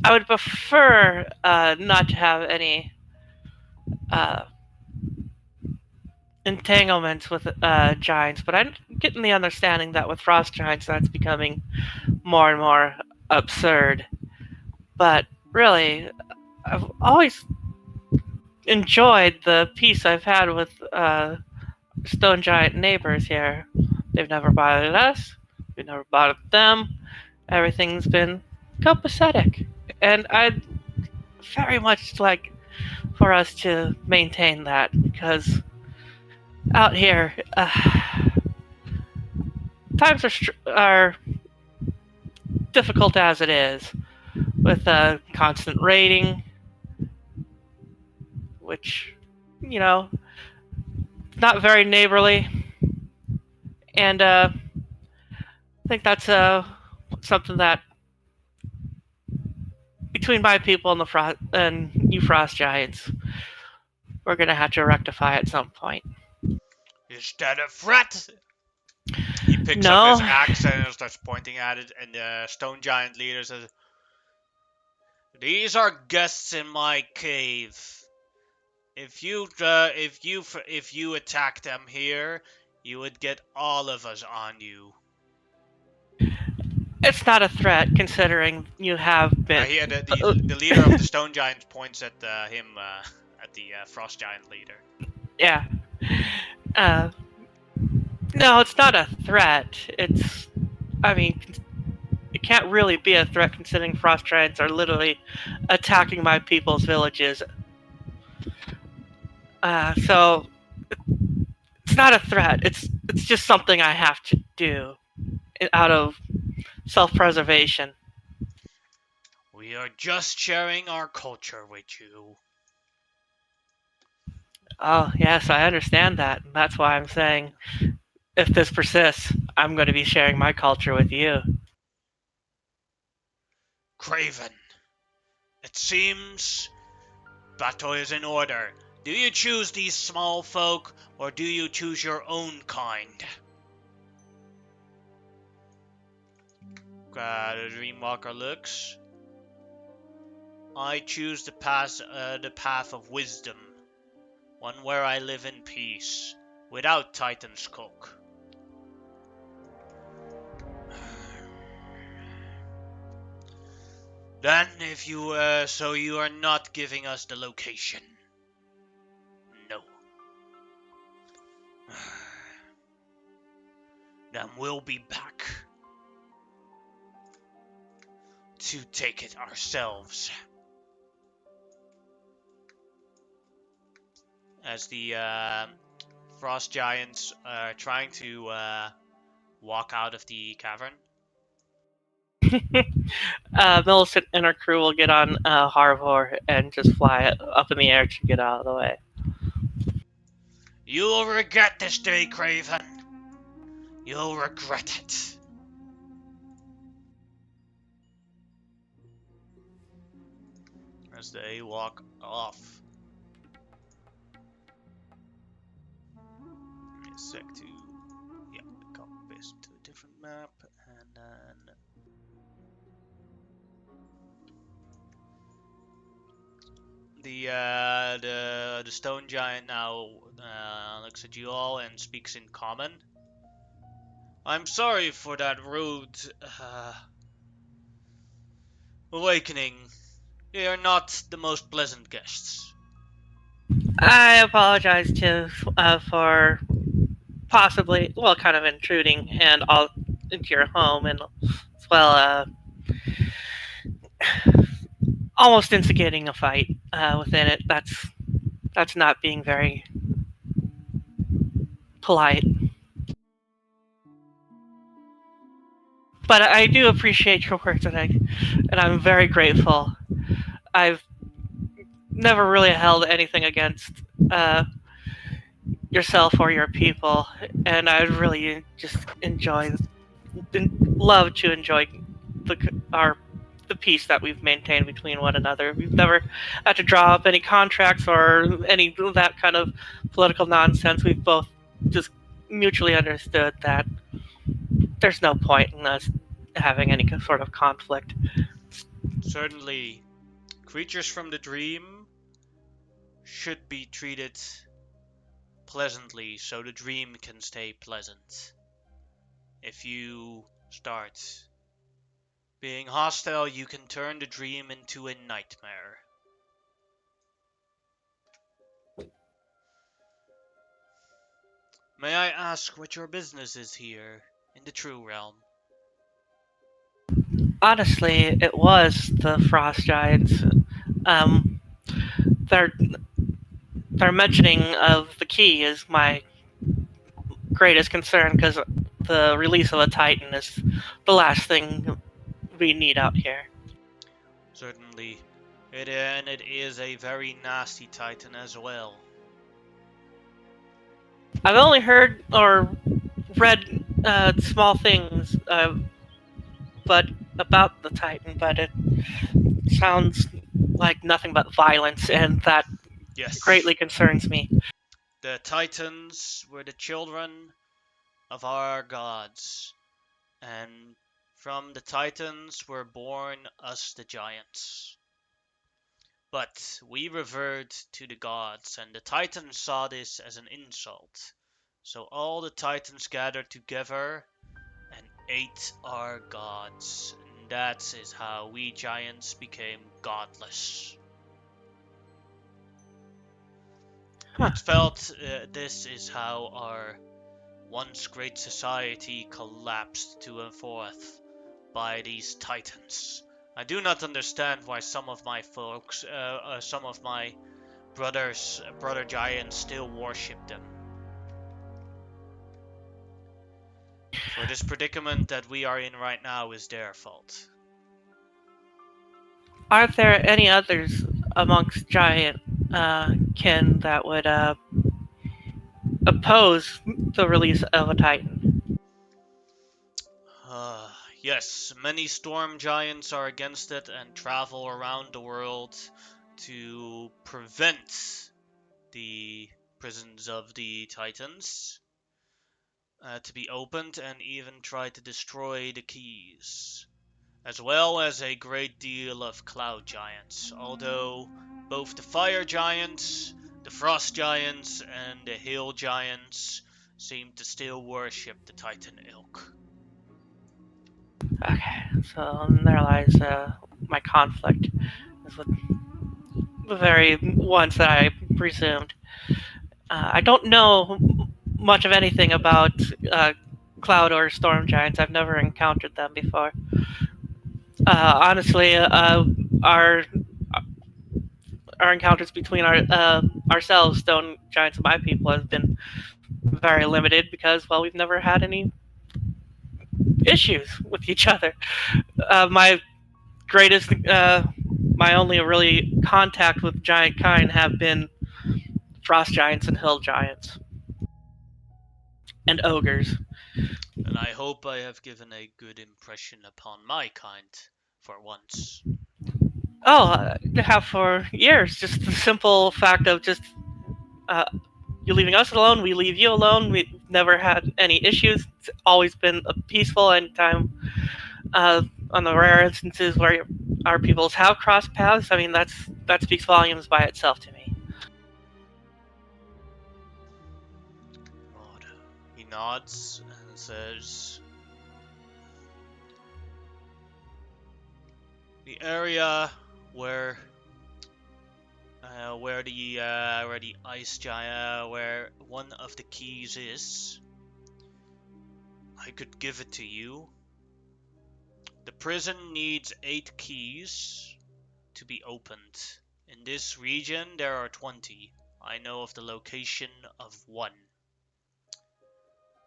would prefer not to have any entanglements with giants, but I'm getting the understanding that with frost giants that's becoming more and more absurd. But really, I've always enjoyed the peace I've had with stone giant neighbors here. They've never bothered us, we've never bothered them. Everything's been copacetic. And I'd very much like for us to maintain that because out here, times are difficult as it is with constant raiding, which, not very neighborly. And I think that's something that between my people and you frost giants, we're gonna have to rectify at some point. Is that a threat? He picks No. up his axe and starts pointing at it, and the stone giant leader says, "These are guests in my cave. If you attack them here, you would get all of us on you." It's not a threat considering you have been. The leader of the stone giants points at him, at the frost giant leader. Yeah. No, it's not a threat. It can't really be a threat considering frost giants are literally attacking my people's villages. So it's not a threat. It's just something I have to do out of self-preservation. We are just sharing our culture with you. Oh, yes, I understand that. That's why I'm saying if this persists, I'm going to be sharing my culture with you. Craven, it seems battle is in order. Do you choose these small folk, or do you choose your own kind? The Dreamwalker looks. I choose the path of wisdom, one where I live in peace, without Titan's cook. Then, if you so you are not giving us the location. No. Then we'll be back to take it ourselves. As the frost giants are trying to walk out of the cavern. Millicent and her crew will get on Harvor and just fly it up in the air to get out of the way. You'll regret this day, Craven. You'll regret it. As they walk off. Give me a sec to copy paste to a different map, and then the stone giant now looks at you all and speaks in common. I'm sorry for that rude awakening. They are not the most pleasant guests. I apologize for possibly, kind of intruding and all into your home, and as well, almost instigating a fight within it. That's not being very polite. But I do appreciate your words, and I'm very grateful. I've never really held anything against yourself or your people, and I really just love to enjoy our the peace that we've maintained between one another. We've never had to draw up any contracts or any of that kind of political nonsense. We've both just mutually understood that there's no point in us having any sort of conflict. Certainly, creatures from the dream should be treated pleasantly so the dream can stay pleasant. If you start being hostile, you can turn the dream into a nightmare. May I ask what your business is here in the True Realm? Honestly, it was the Frost Giants. Um, their their mentioning of the key is my greatest concern because the release of a Titan is the last thing we need out here. Certainly. It is a very nasty Titan as well. I've only heard or read small things, but about the Titan, but it sounds like nothing but violence, and that Yes. greatly concerns me. The Titans were the children of our gods, and from the Titans were born us the giants. But we revered to the gods, and the Titans saw this as an insult. So all the Titans gathered together and ate our gods. And that is how we giants became godless. Huh. It felt this is how our once great society collapsed to and forth by these Titans. I do not understand why some of my folks, some of my brother giants still worship them. For this predicament that we are in right now is their fault. Are there any others amongst giant kin that would oppose the release of a Titan? Yes, many storm giants are against it and travel around the world to prevent the prisons of the Titans to be opened and even try to destroy the keys, as well as a great deal of cloud giants, although both the fire giants, the frost giants, and the hill giants seem to still worship the Titan ilk. Okay, so there lies my conflict is with the very ones that I presumed. I don't know much of anything about cloud or storm giants. I've never encountered them before. Honestly, our encounters between ourselves, stone giants, and my people, have been very limited because, well, we've never had any issues with each other. My greatest, my only really contact with giant kind have been frost giants and hill giants and ogres. And I hope I have given a good impression upon my kind for once. Oh, have for years. Just the simple fact of just uh, you leaving us alone, we leave you alone. We've never had any issues. It's always been a peaceful. Anytime on the rare instances where our peoples have crossed paths, I mean that speaks volumes by itself to me. Lord. He nods and says, the area where the ice giant, where one of the keys is, I could give it to you. The prison needs 8 keys to be opened. In this region, there are 20. I know of the location of 1.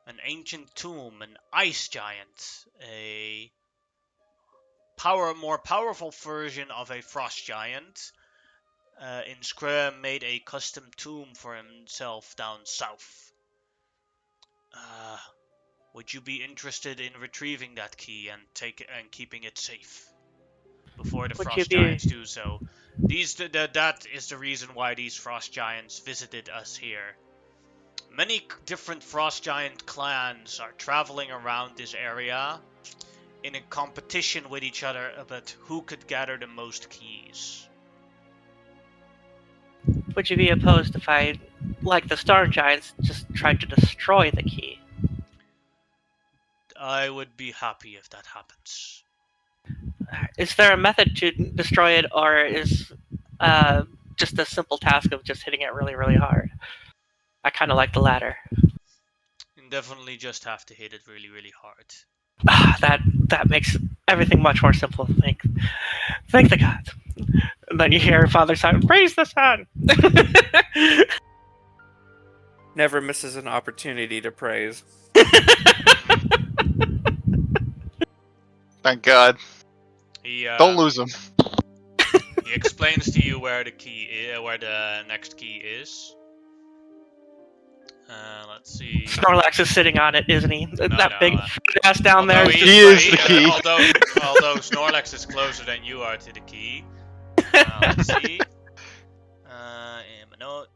An ancient tomb, an ice giant, a more powerful version of a frost giant, Inscrim made a custom tomb for himself down south. Would you be interested in retrieving that key and keeping it safe before the Would you frost be- giants do so? That is the reason why these frost giants visited us here. Many different frost giant clans are traveling around this area in a competition with each other about who could gather the most keys. Would you be opposed if I, like the Storm Giants, just tried to destroy the key? I would be happy if that happens. Is there a method to destroy it, or is just a simple task of just hitting it really, really hard? I kind of like the latter. You definitely just have to hit it really, really hard. That makes everything much more simple. Thank the gods. And then you hear Father Simon, praise the sun. Never misses an opportunity to praise. Thank God. He Don't lose him. he explains to you where where the next key is. Let's see. Snorlax is sitting on it, isn't he? That big ass down there. Although He is the key. Although Snorlax is closer than you are to the key. Let's see. In my note.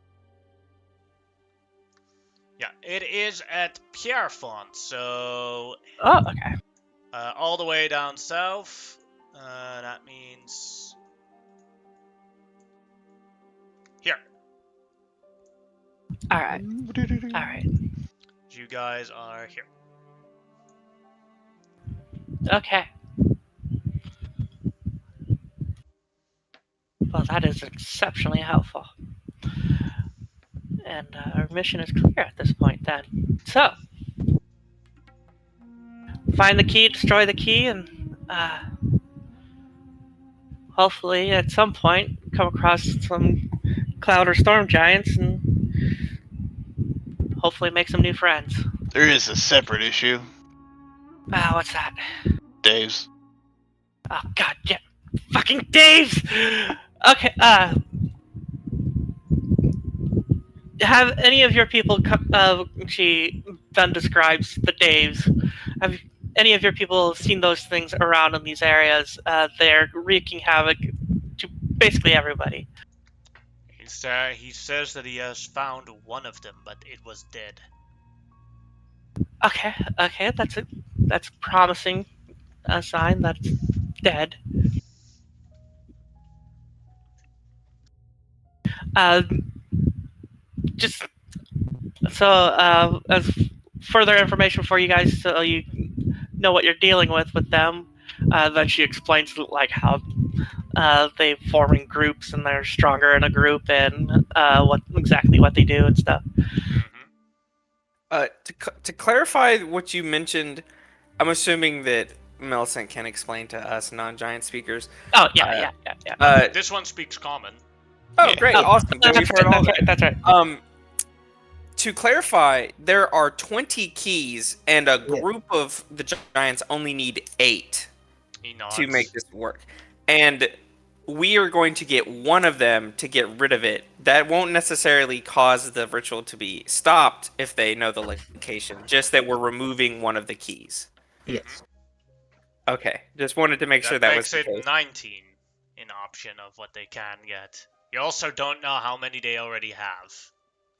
Yeah, it is at Pierrefonds, so Oh, okay. all the way down south. That means here. All right. All right. You guys are here. Okay. Well, that is exceptionally helpful. And our mission is clear at this point, then. So, find the key, destroy the key, and hopefully at some point come across some cloud or storm giants and hopefully make some new friends. There is a separate issue. What's that? Dave's. Oh, god, yeah. Fucking Dave's! Okay, have any of your people, she then describes the Daves, have any of your people seen those things around in these areas? They're wreaking havoc to basically everybody. He says that he has found one of them, but it was dead. Okay, that's a promising sign that it's dead. Just so as further information for you guys, so you know what you're dealing with them. Then she explains like how they form in groups and they're stronger in a group and what they do and stuff. To clarify what you mentioned, I'm assuming that Millicent can explain to us non-giant speakers. Oh yeah. This one speaks common. Oh, great, awesome. Then we've heard all that. That's right. To clarify, there are 20 keys, and a group of the giants only need 8 to make this work. And we are going to get one of them to get rid of it. That won't necessarily cause the ritual to be stopped if they know the location, just that we're removing one of the keys. Yes. Okay, just wanted to make sure that was makes the it case. 19 in option of what they can get. You also don't know how many they already have.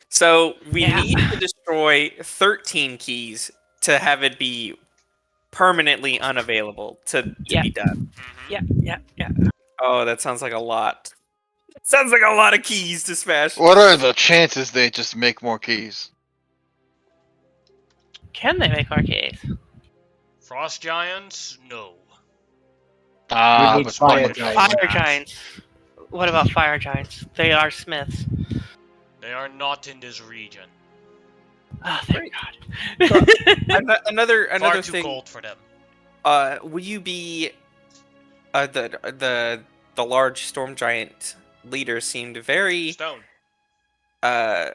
So we need to destroy 13 keys to have it be permanently unavailable to be done. Yeah. Oh, that sounds like a lot. Sounds like a lot of keys to smash. What are the chances they just make more keys? Can they make more keys? Frost giants? No. Ah, need but fire fucking- giants. Fire giants. What about fire giants? They are smiths. They are not in this region. Oh, thank God. Another Far too thing. cold for them. Will you be the large storm giant leader seemed very Stone. no,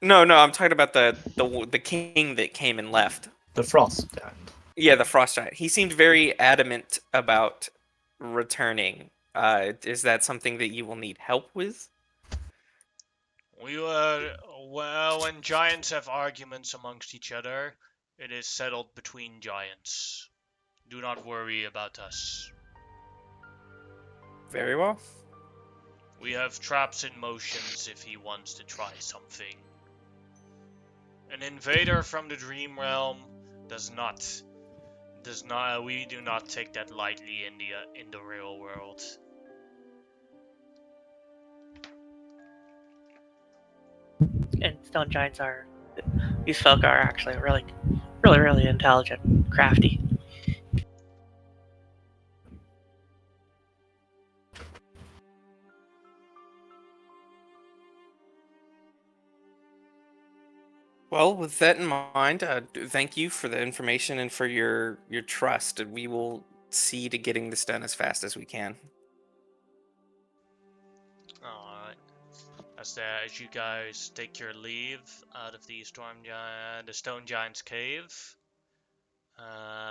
I'm talking about the king that came and left. The frost giant. Yeah, the frost giant. He seemed very adamant about returning. Is that something that you will need help with? Well, when giants have arguments amongst each other, it is settled between giants. Do not worry about us. Very well. We have traps in motions if he wants to try something. An invader from the dream realm does not. We do not take that lightly in the real world. And stone giants are. These folk are actually really intelligent, crafty. Well, with that in mind, thank you for the information and for your trust. We will see to getting this done as fast as we can. Alright. As you guys take your leave out of the Stone Giant's cave,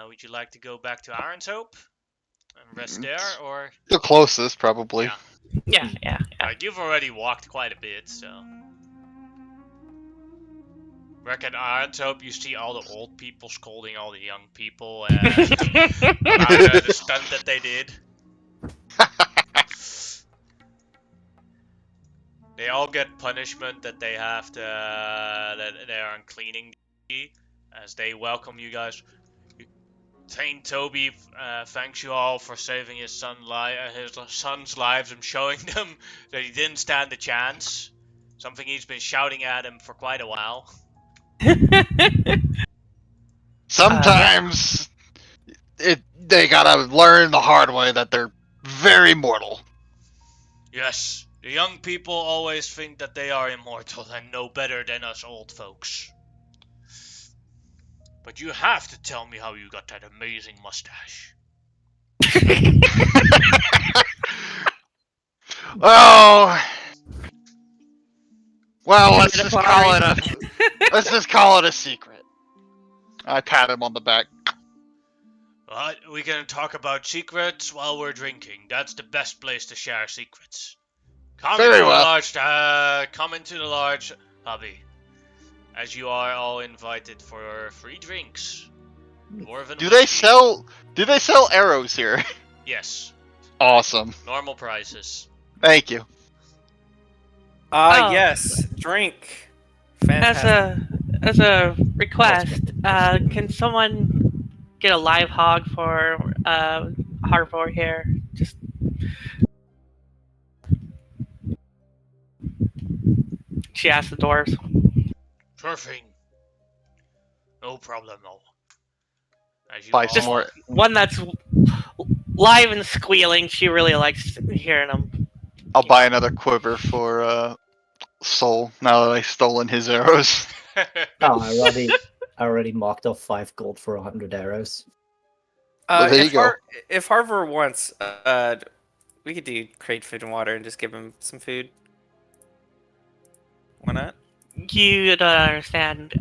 would you like to go back to Iron's Hope and rest there, or? The closest, probably. Yeah. Yeah. Like, you've already walked quite a bit, so. Reckon Iron's Hope, you see all the old people scolding all the young people and about the stunt that they did. They all get punishment that they have to, that they are on cleaning duty, as they welcome you guys. Thane Toby thanks you all for saving his son's lives and showing them that he didn't stand a chance. Something he's been shouting at him for quite a while. Sometimes they gotta learn the hard way that they're very mortal. Yes, the young people always think that they are immortal and know better than us old folks. But you have to tell me how you got that amazing mustache. Oh. Well, let's just call it a secret. I pat him on the back. But we can talk about secrets while we're drinking. That's the best place to share secrets. Come into the large hobby, as you are all invited for free drinks. Dwarven Do they whiskey. sell arrows here? Yes, Awesome. normal prices. Thank you. Oh. Yes, drink. Fantastic. As a request, can someone get a live hog for Harvor here? Just she asked the dwarves. Sure thing. No problem, no. As you Buy all- some more. One that's live and squealing. She really likes hearing them. I'll buy another quiver for Soul now that I've stolen his arrows. Oh, I already marked off 5 gold for 100 arrows. Well, there you go. If Harvard wants, we could do crate food and water and just give him some food. Why not? You don't understand.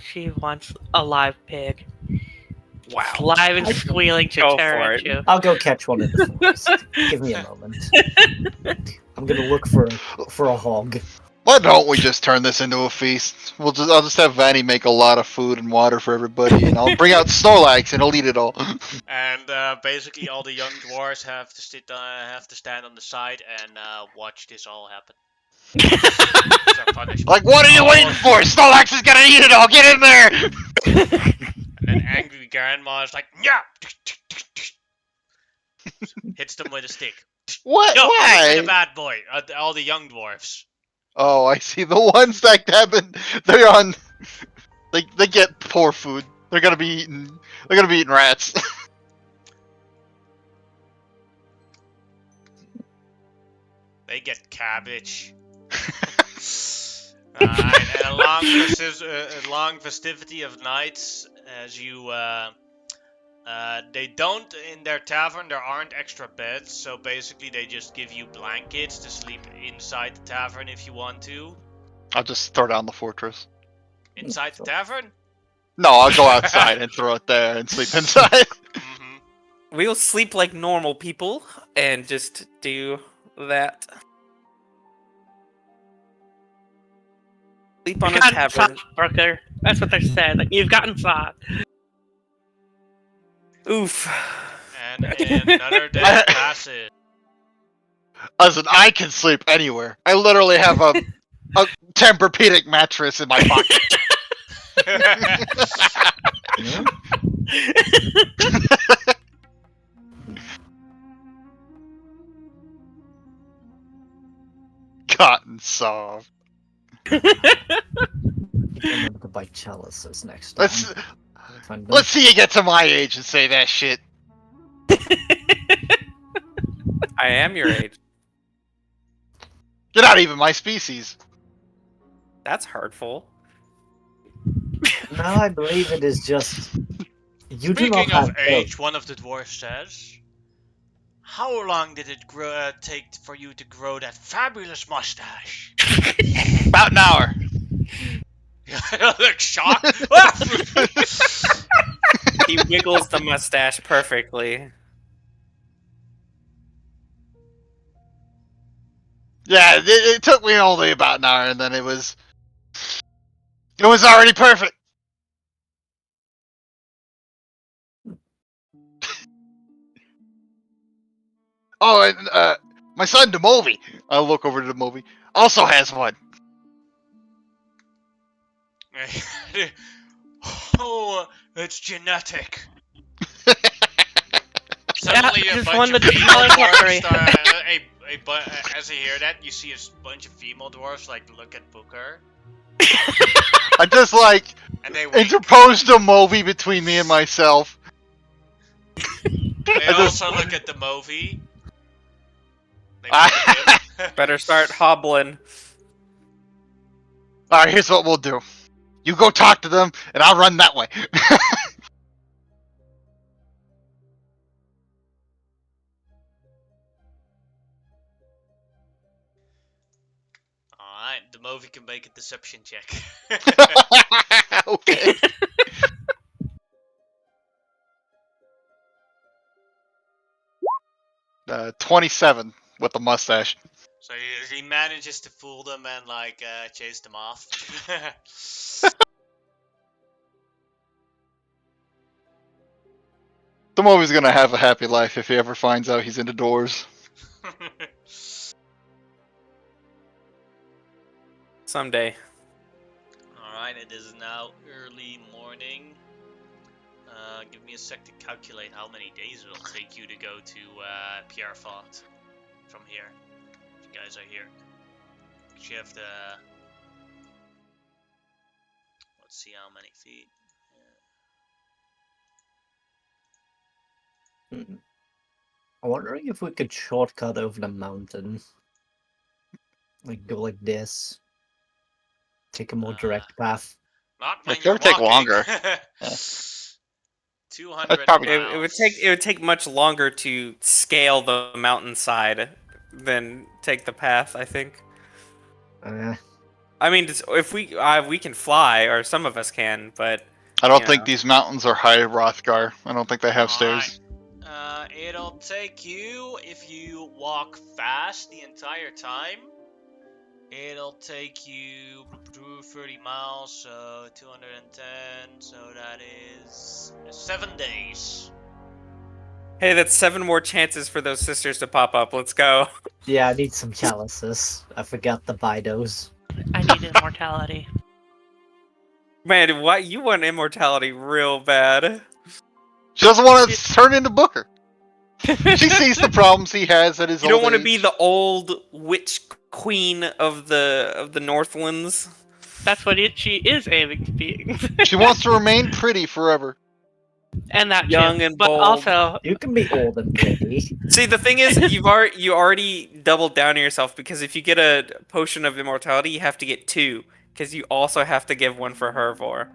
She wants a live pig. Wow. It's live and squealing to Go tear for at it. you. I'll go catch one in the forest. Give me a moment. I'm gonna look for a hog. Why don't we just turn this into a feast? I'll just have Vanny make a lot of food and water for everybody, and I'll bring out Snorlax and he'll eat it all. And basically, all the young dwarves have to stand on the side and watch this all happen. It's a punishment. Like, what are you waiting for? Snorlax is gonna eat it all. Get in there! And then angry grandma is like, yeah, hits them with a stick. What? No, Why? the bad boy. All the young dwarves. Oh, I see. The ones that haven't. They're on. They get poor food. They're gonna be eating. They're gonna be eating rats. They get cabbage. Alright, and a long festivity of nights as you. They don't in their tavern. There aren't extra beds, so basically they just give you blankets to sleep inside the tavern if you want to. I'll just throw down the fortress. Inside the tavern. No, I'll go outside and throw it there and sleep inside. Mm-hmm. we'll sleep like normal people and just do that. Sleep on a You've gotten tavern. soft, Brooker. That's what they're saying. Like, you've gotten soft. Oof. And another day passes. Listen, I can sleep anywhere. I literally have a Tempur-Pedic mattress in my pocket. Yeah? Cotton soft. Remember to buy chalices next time. Find them. Let's see you get to my age and say that shit. I am your age. You're not even my species. That's hurtful. No, I believe it is just. You do not Speaking of have age, one of the dwarves says, "How long did it take for you to grow that fabulous mustache?" About an hour. Like shocked. He wiggles the mustache perfectly. Yeah, it took me only about an hour, and then it was already perfect. Oh, and my son Demovi, I'll look over to Demovi, also has one. Oh, it's genetic. Suddenly, a just bunch one of with the female smaller dwarfs battery. start. As you hear that, you see a bunch of female dwarfs like look at Booker, I just like and they wink. interposed Demovi between me and myself. They I just- also look at the movie. They look at him. Better start hobbling. Alright, here's what we'll do. You go talk to them, and I'll run that way. Alright, the movie can make a deception check. Okay. 27 with the mustache. So he manages to fool them and like chase them off. Demovi's gonna have a happy life if he ever finds out he's into doors. Someday. Alright, it is now early morning. Give me a sec to calculate how many days it'll take you to go to Pierrefonds from here. If you guys are here. You have the... Let's see how many feet. I'm wondering if we could shortcut over the mountain. Like, go like this. Take a more direct path. Not when It you're would take walking. longer. 200 probably- miles. It would take much longer to scale the mountainside than take the path, I think. I mean, if we can fly, or some of us can, but I don't Yeah. think these mountains are high Rothgar. I don't think they have Alright. stairs. It'll take you, if you walk fast the entire time, it'll take you through 30 miles, so 210, so that is 7 days. hey, that's 7 more chances for those sisters to pop up. Let's go. Yeah, I need some chalices. I forgot to buy those. I need immortality. Man, why you want immortality real bad? She doesn't want to turn into Booker. She sees the problems he has at his You don't old want to age. be the old witch queen of the Northlands. That's what she is aiming to be. She wants to remain pretty forever. And that Young too. and But bold. also, You can be old and pretty. See, the thing is, you already doubled down on yourself, because if you get a potion of immortality, you have to get 2, because you also have to give one for Hervor.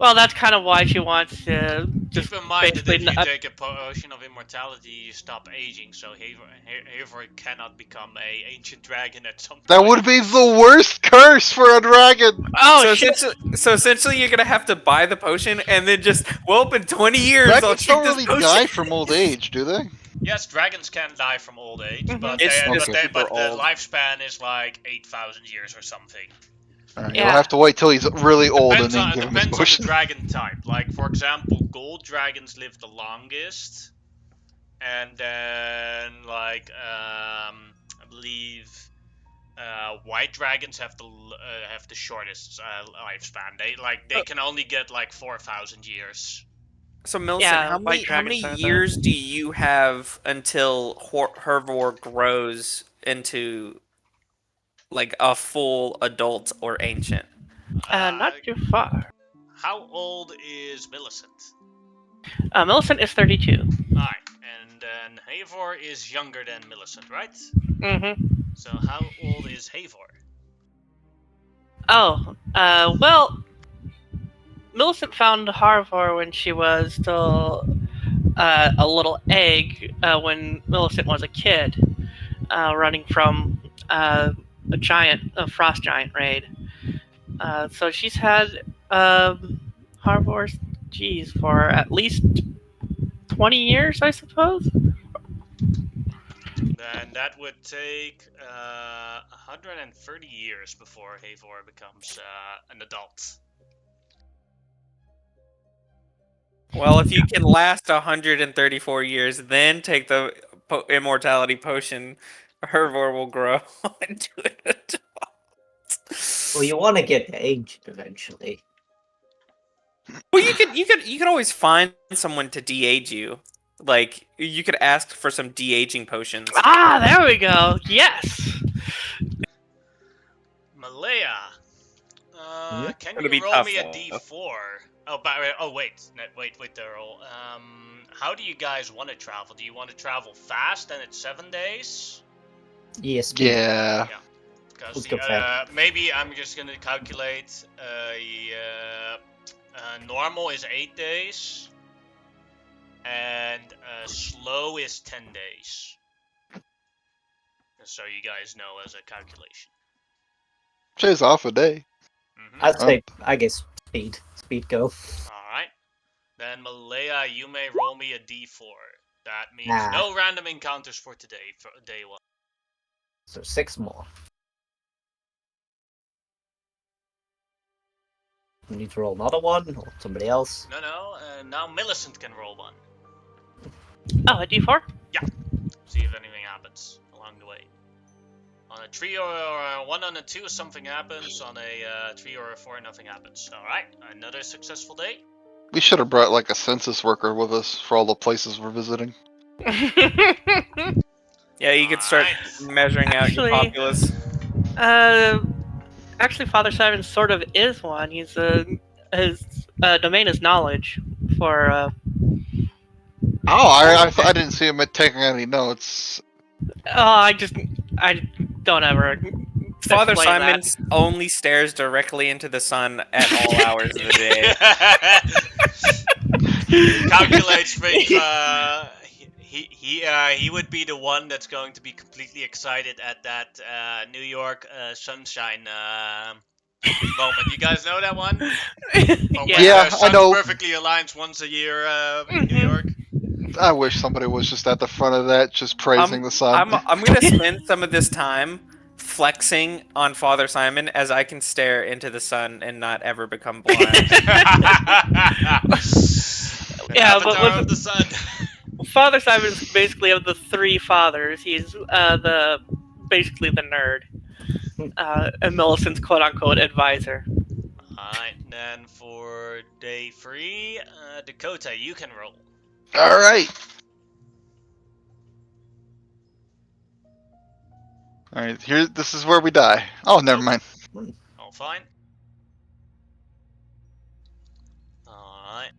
Well, that's kind of why she wants to just Keep in mind that if basically you not- take a potion of immortality, you stop aging, so Haver cannot become a ancient dragon at some point. That would be the worst curse for a dragon. Oh so, shit! essentially, you're gonna have to buy the potion and then just, well, in 20 years, I'll Dragons keep don't this really potion. die from old age, do they? Yes, dragons can die from old age, Mhm. but, It's they, just but, they, super but the old. lifespan is like 8,000 years or something. Alright, Yeah. You'll have to wait till he's really old Depends, and then on, give him his depends on the potion. dragon type. Like, for example, gold dragons live the longest. And then, like, I believe white dragons have the shortest lifespan. They can only get like 4,000 years. So, Millicent, Yeah, how white many dragons are the- years do you have until Hervor grows into like a full adult or ancient? Not too far. How old is Millicent? Millicent is 32. Alright, and then Havor is younger than Millicent, right? Mm-hmm. So how old is Havor? Oh, well, Millicent found Harvor when she was still a little egg when Millicent was a kid, running from a frost giant raid. So she's had Harvor's for at least 20 years, I suppose. Then that would take 130 years before Havor becomes an adult. Well, if you can last 134 years, then take the immortality potion, Hervor will grow into an adult. Well, you want to get to ancient eventually. Well, you could always find someone to de-age you. Like, you could ask for some de-aging potions. Ah, there we go. Yes. Malaya, can Gonna you be roll tough, me a though. d4? Wait there, roll. How do you guys want to travel? Do you want to travel fast and it's 7 days? Yes. Yeah. Because Let's go fast. maybe I'm just gonna calculate. Normal is 8 days, and slow is 10 days. So you guys know as a calculation. Chase off a day. I'd say, I guess, speed go. Alright. Then Malaya, you may roll me a d4. That means Nah. no random encounters for today, for day 1. So 6 more. You need to roll another one, or somebody else. No, now Millicent can roll one. Oh, a D4. See if anything happens along the way. On a 3 or a 1 on a 2, something happens. On a 3 or a 4, nothing happens. Alright, another successful day. We should have brought like a census worker with us for all the places we're visiting. Yeah, you could start Alright. measuring out your Actually- populace. Actually, Father Simon sort of is one. His domain is knowledge for. Oh, I didn't see him taking any notes. I don't ever. Father explain Simon that. only stares directly into the sun at all hours of the day. Calculates things. He would be the one that's going to be completely excited at that New York sunshine moment. You guys know that one? Yeah, the I sun know. perfectly aligns once a year in New York. I wish somebody was just at the front of that, just praising the sun. I'm gonna spend some of this time flexing on Father Simon as I can stare into the sun and not ever become blind. Yeah, but Avatar with- of the sun. Father Simon's basically of the three fathers. He's basically the nerd, and Millicent's quote unquote advisor. Alright, then for day 3, Dakota, you can roll. All right. All right. Here, this is where we die. Oh, never mind. All fine. Alright.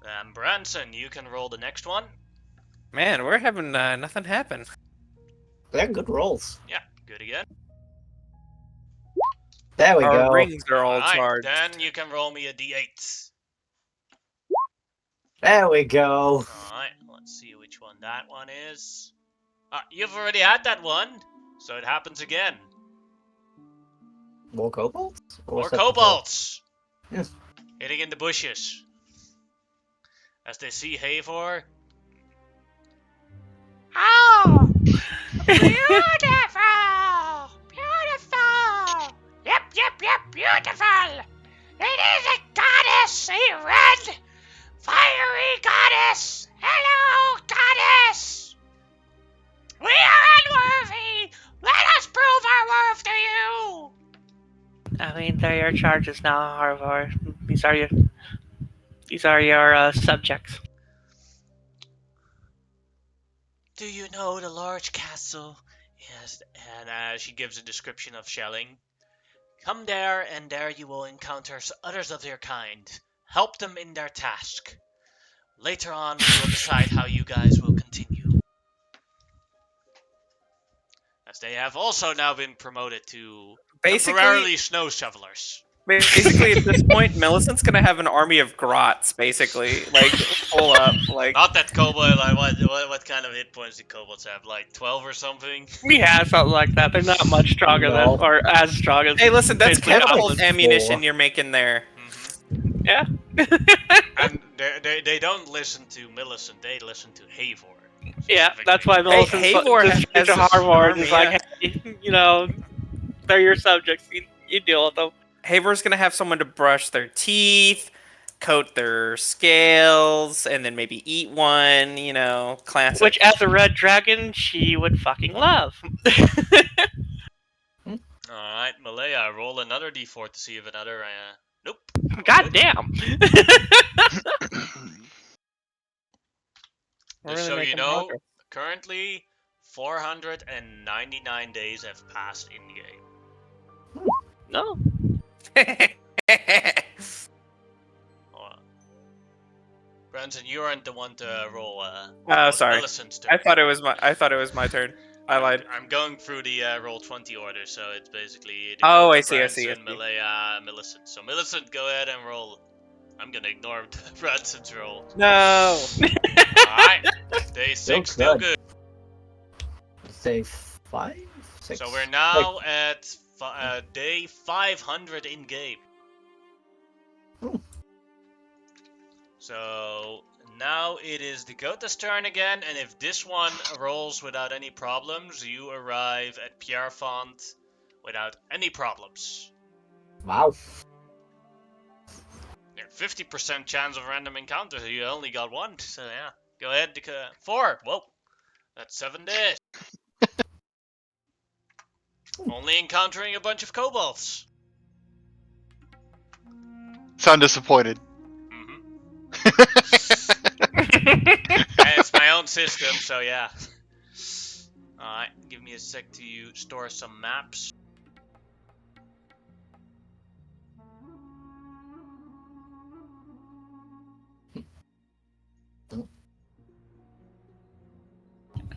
Then Branson, you can roll the next one. Man, we're having nothing happen. They're good rolls. Yeah, good again. There we Our go. rings are all Alright, charged. then you can roll me a d8. There we go. Alright, let's see which one that one is. You've already had that one, so it happens again. More kobolds? Or More was that the kobolds! Yes. Hitting in the bushes. As they see Havor. Oh! Beautiful! Beautiful! Yep, beautiful! It is a goddess! A red, fiery goddess! Hello, goddess! We are unworthy! Let us prove our worth to you! I mean, they're your charges now, Harvor. These are your subjects. Do you know the large castle? Yes, and she gives a description of Shelling. Come there, and there you will encounter others of your kind. Help them in their task. Later on, we will decide how you guys will continue. As they have also now been promoted to temporarily snow shovelers. Basically, at this point, Millicent's gonna have an army of grots, basically, like full up, like. Not that kobold, like what kind of hit points do kobolds have? Like 12 or something? Yeah, something like that. They're not much stronger No. than, or as strong as. Hey, listen, that's basically catapult goblins. ammunition 4. you're making there. Mm-hmm. Yeah. And they don't listen to Millicent, they listen to Havor. Yeah, that's why Millicent's Havor just has to a Harvard army, is like, hey, you know, they're your subjects. You deal with them. Havor's gonna have someone to brush their teeth, coat their scales, and then maybe eat one, you know, classic. Which, as a red dragon, she would fucking love. Alright, Malaya, roll another d4 to see if another, nope. God damn. We're Just really so you making know, progress. currently 499 days have passed in game. No. Hold on. Branson, you aren't the one to roll. Oh, sorry. Millicent's turn. I thought it was my turn. I lied. I'm going through the roll 20 order, so it's basically. Oh, I Branson, see. Malaya, Millicent. So Millicent, go ahead and roll. I'm gonna ignore Branson's roll. No. Alright, day 6 still good. good. Say 5? 6? So we're now at day 500 in game. Hmm. So now it is the Gota's turn again, and if this one rolls without any problems, you arrive at Pierrefont without any problems. Wow. 50% chance of random encounter, you only got one, so yeah. Go ahead, 4. Whoa. That's 7 days. Only encountering a bunch of kobolds. Sound disappointed. And it's my own system, so yeah. Alright, give me a sec to store some maps.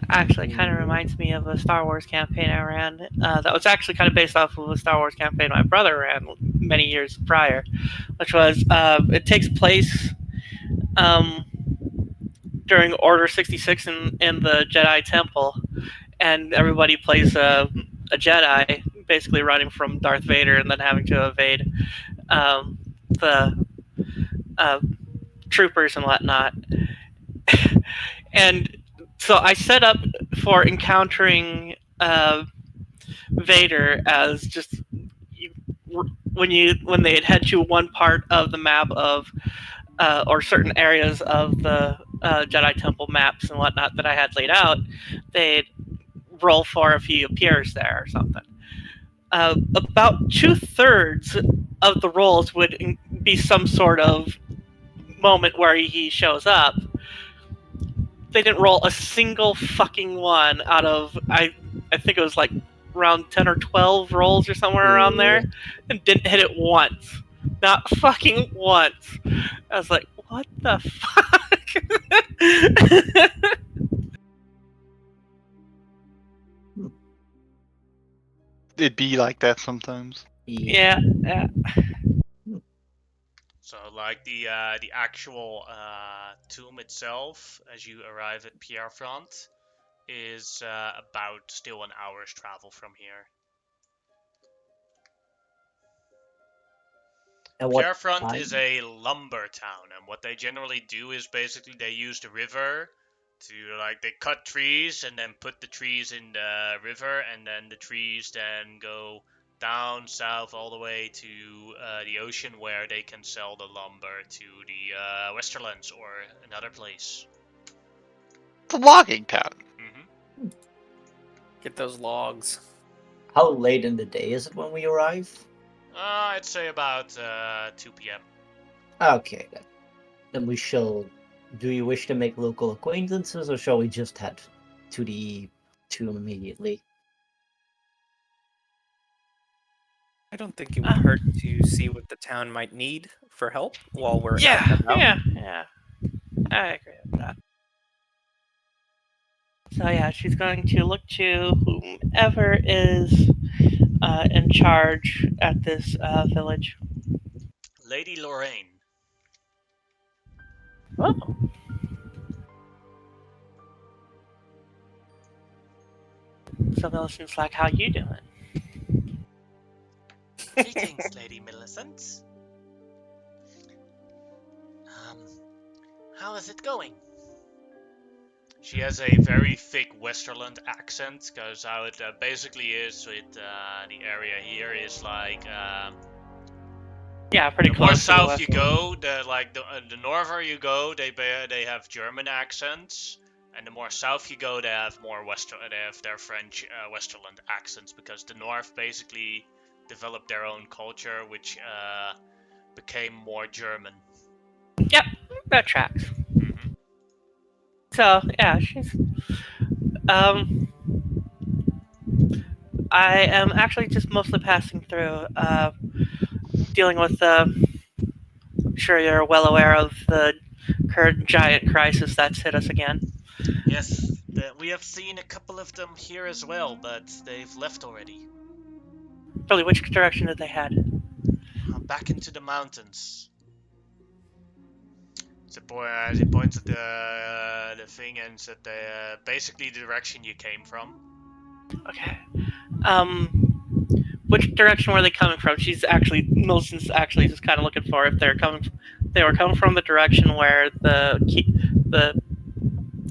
Actually, kind of reminds me of a Star Wars campaign I ran. That was actually kind of based off of a Star Wars campaign my brother ran many years prior, which was it takes place during Order 66 in the Jedi Temple, and everybody plays a Jedi, basically running from Darth Vader and then having to evade the troopers and whatnot. And so I set up for encountering Vader as just when they'd head to one part of the map of or certain areas of the Jedi Temple maps and whatnot that I had laid out, they'd roll for if he appears there or something. About 2/3 of the rolls would be some sort of moment where he shows up. They didn't roll a single fucking one out of I think it was like around 10 or 12 rolls or somewhere around there, and didn't hit it once. Not fucking once. I was like, what the fuck? it'd be like that sometimes. Yeah, yeah. So, like the actual tomb itself, as you arrive at Pierrefront, is about still an hour's travel from here. And what Pierrefront time? is a lumber town, and what they generally do is basically they use the river to, like, they cut trees and then put the trees in the river, and then the trees then go down south all the way to the ocean, where they can sell the lumber to the Westerlands or another place. It's a logging town. Hmm. Get those logs. How late in the day is it when we arrive? I'd say about 2 p.m. Okay, then we shall. Do you wish to make local acquaintances, or shall we just head to the tomb immediately? I don't think it would hurt to see what the town might need for help while we're out Yeah, and about. yeah. I agree with that. So yeah, she's going to look to whomever is in charge at this village. Lady Lorraine. Oh. So Millicent's like, how you doing? Greetings, Lady Millicent. How is it going? She has a very thick Westerland accent, because how it basically is with the area here is like Yeah, pretty the more close. to the south you West. go, the norther you go, they have German accents, and the more south you go, they have their French Westerland accents, because the north basically developed their own culture, which became more German. Yep, that tracks. Mm-hmm. So yeah, she's. I am actually just mostly passing through, dealing with the. I'm sure you're well aware of the current giant crisis that's hit us again. Yes, we have seen a couple of them here as well, but they've left already. Really, which direction did they head? Back into the mountains. She points at the thing and said basically the direction you came from. Okay. Which direction were they coming from? Millicent's actually just kind of looking for if they were coming from the direction where the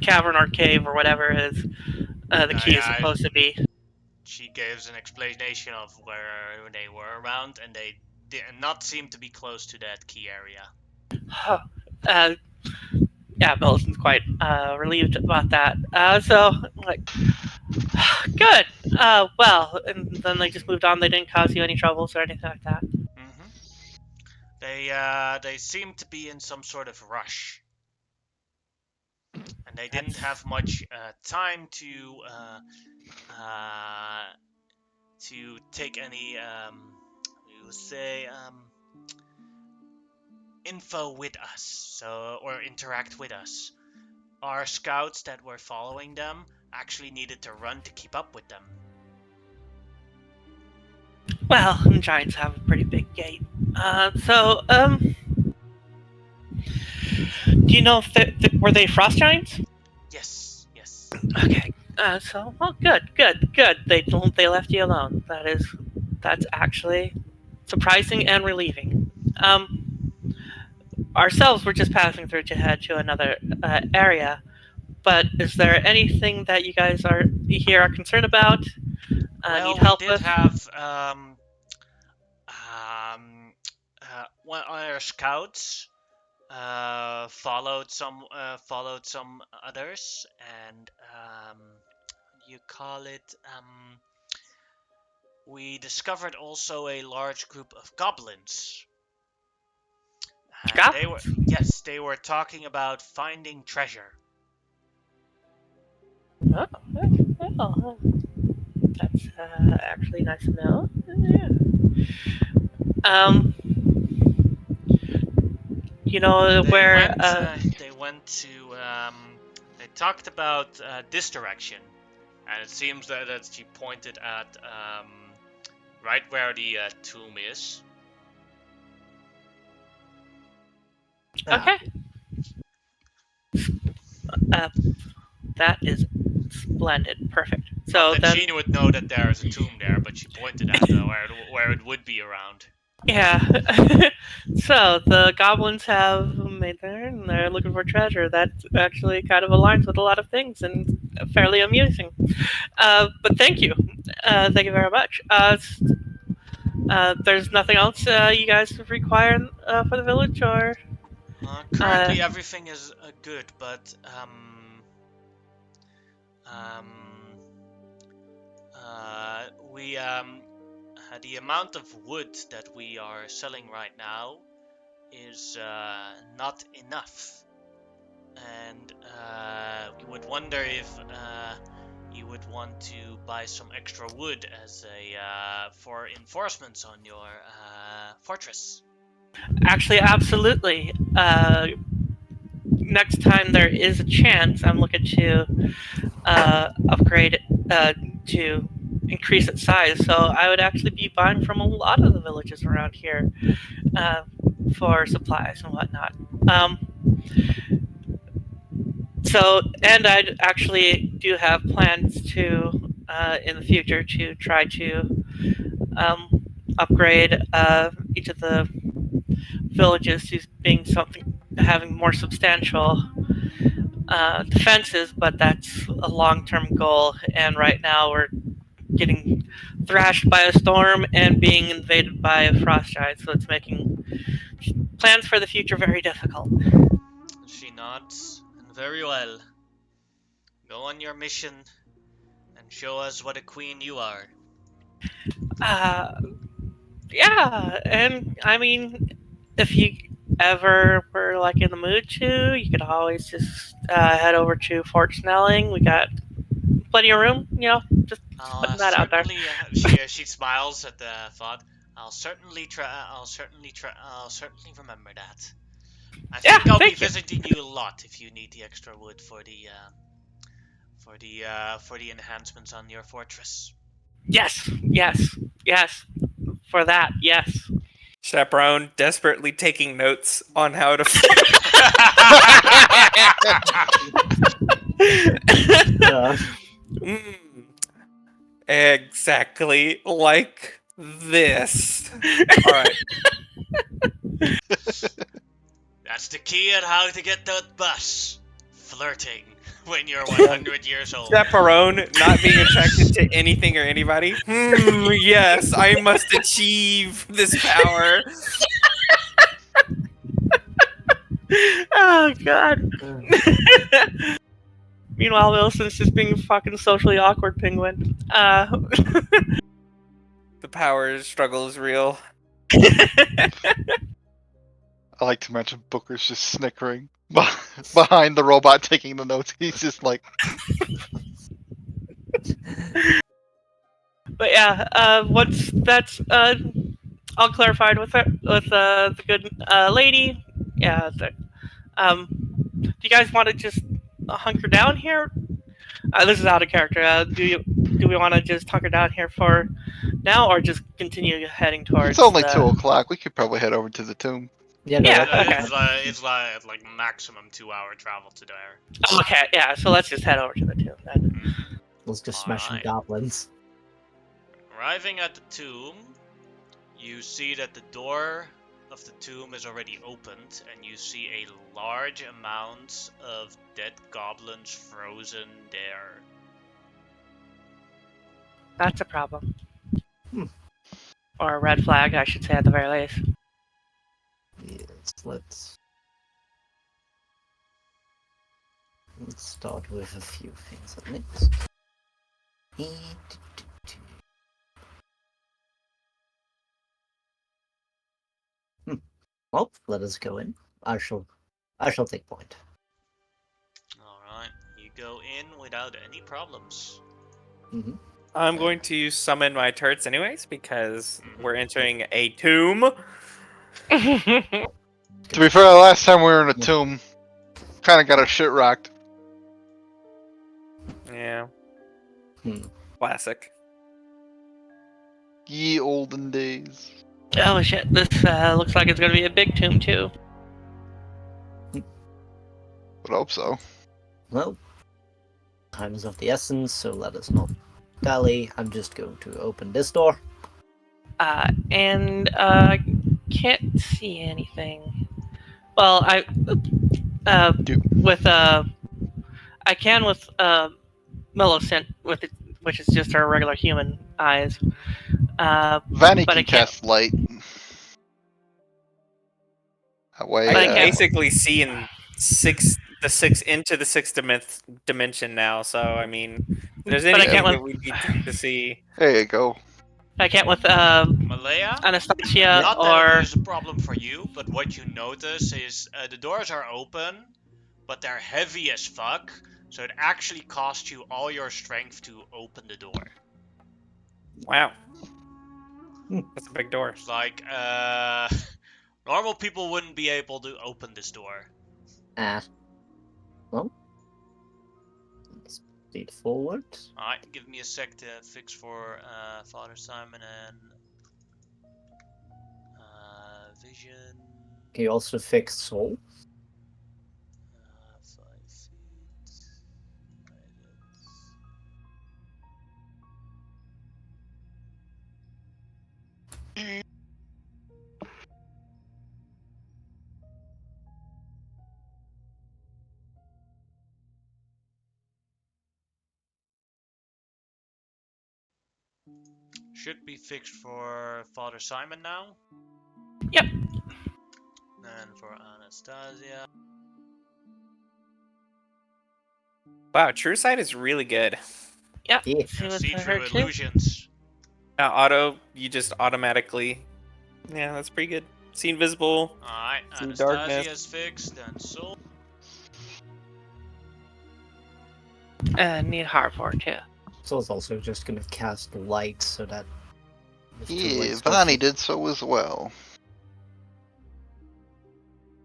cavern or cave or whatever is the key is supposed to be. She gives an explanation of where they were around, and they did not seem to be close to that key area. Yeah, Millicent's quite relieved about that. So, like, good. Well, and then they just moved on. They didn't cause you any troubles or anything like that. Mm-hmm. They seemed to be in some sort of rush, and they didn't have much time to take any info with us, or interact with us. Our scouts that were following them actually needed to run to keep up with them. Well, giants have a pretty big gate. Do you know if were they frost giants? Yes. Okay. Well, good. They left you alone. That's actually surprising and relieving. Ourselves, we're just passing through to head to another area. But is there anything that you guys are concerned about? Need help we did with? have one of our scouts followed some others, and we discovered also a large group of goblins. Goblins? They were talking about finding treasure. Oh, well, that's actually nice to know. Yeah. You know where? They went to. They talked about this direction, and it seems that she pointed at right where the tomb is. Ah, Okay. That is splendid. Perfect. Not So that then, Sheena would know that there is a tomb there, but she pointed at where it would be around. yeah. So the goblins have made there, and they're looking for treasure. That actually kind of aligns with a lot of things and fairly amusing. But thank you. Thank you very much. There's nothing else you guys require for the village, or Currently, everything is good, but um, we the amount of wood that we are selling right now is not enough, and we would wonder if you would want to buy some extra wood as a for enforcements on your fortress. actually, absolutely. Next time there is a chance, I'm looking to upgrade it to increase its size. So I would actually be buying from a lot of the villages around here uh, for supplies and whatnot. Um, and I actually do have plans to, in the future, to try to upgrade each of the villages to being something having more substantial defenses, but that's a long-term goal. And right now we're getting thrashed by a storm and being invaded by a frost giant, so it's making plans for the future very difficult. She nods, and very well. Go on your mission and show us what a queen you are. Uh, yeah, and I mean, if you ever were like in the mood to, you could always just head over to Fort Snelling. We got plenty of room, just putting that out there. Certainly, she smiles at the thought. I'll certainly try. I'll certainly remember that. I Yeah, think I'll be thank you. visiting you a lot if you need the extra wood for the enhancements on your fortress. Yes, yes, yes. For that, yes. Chaperone desperately taking notes on how to. uh, Mm, exactly like this. All right. That's the key on how to get that bus. Flirting when you're 100 years old. Chaperone not being attracted to anything or anybody. Yes, I must achieve this power. Oh god. Meanwhile, Wilson's just being a fucking socially awkward penguin. The power struggle is real. I like to mention Booker's just snickering behind the robot taking the notes. He's just like, But yeah, once that's all clarified with the good lady, yeah. Do you guys want to just hunker down here? This is out of character. Do we want to just hunker down here for now, or just continue heading towards? it's only the... 2 o'clock. We could probably head over to the tomb. yeah, no, Yeah, that's okay. It's like maximum 2-hour travel to there. Okay, yeah. So let's just head over to the tomb then. let's just smash some Alright. goblins. Arriving at the tomb, you see that the door of the tomb is already opened, and you see a large amount of dead goblins frozen there. That's a problem. Hmm. Or a red flag, I should say, at the very least. Yes, let's start with a few things at least. Well, let us go in. I shall take point. Alright, you go in without any problems. Mm-hmm. I'm going to summon my turrets anyways because we're entering a tomb. To be fair, the last time we were in a tomb, kind of got our shit rocked. Yeah. Hmm. Classic. Ye olden days. Oh shit, this looks like it's gonna be a big tomb too. Would hope so. Well, time is of the essence, so let us not dally. I'm just going to open this door. And can't see anything. Well, I can with Millicent with it, which is just our regular human eyes. Vanny But can I can't- cast light. That way, I But I can can't- basically see in into the sixth dimension now. So I mean, if there's But I anything can't that with- we need to see. there you go. I can't with Malaya? Anastasia Not that or it is a problem for you, but what you notice is the doors are open, but they're heavy as fuck, so it actually costs you all your strength to open the door. Wow, Hmm. that's a big door. It's like, normal people wouldn't be able to open this door. Well, let's speed forward. Alright, give me a sec to fix for Father Simon and Vision. Can you also fix Soul? 5 feet. Should be fixed for Father Simon now. Yep. And for Anastasia. Wow, True Sight is really good. yeah. Yeah. See with See her through too. illusions. You just automatically. Yeah, that's pretty good. See invisible. Alright, See Anastasia's fixed, and Soul. Need Harvard too. Soul's also just gonna cast light so that. if two Yeah, lights go Vanny through- did so as well.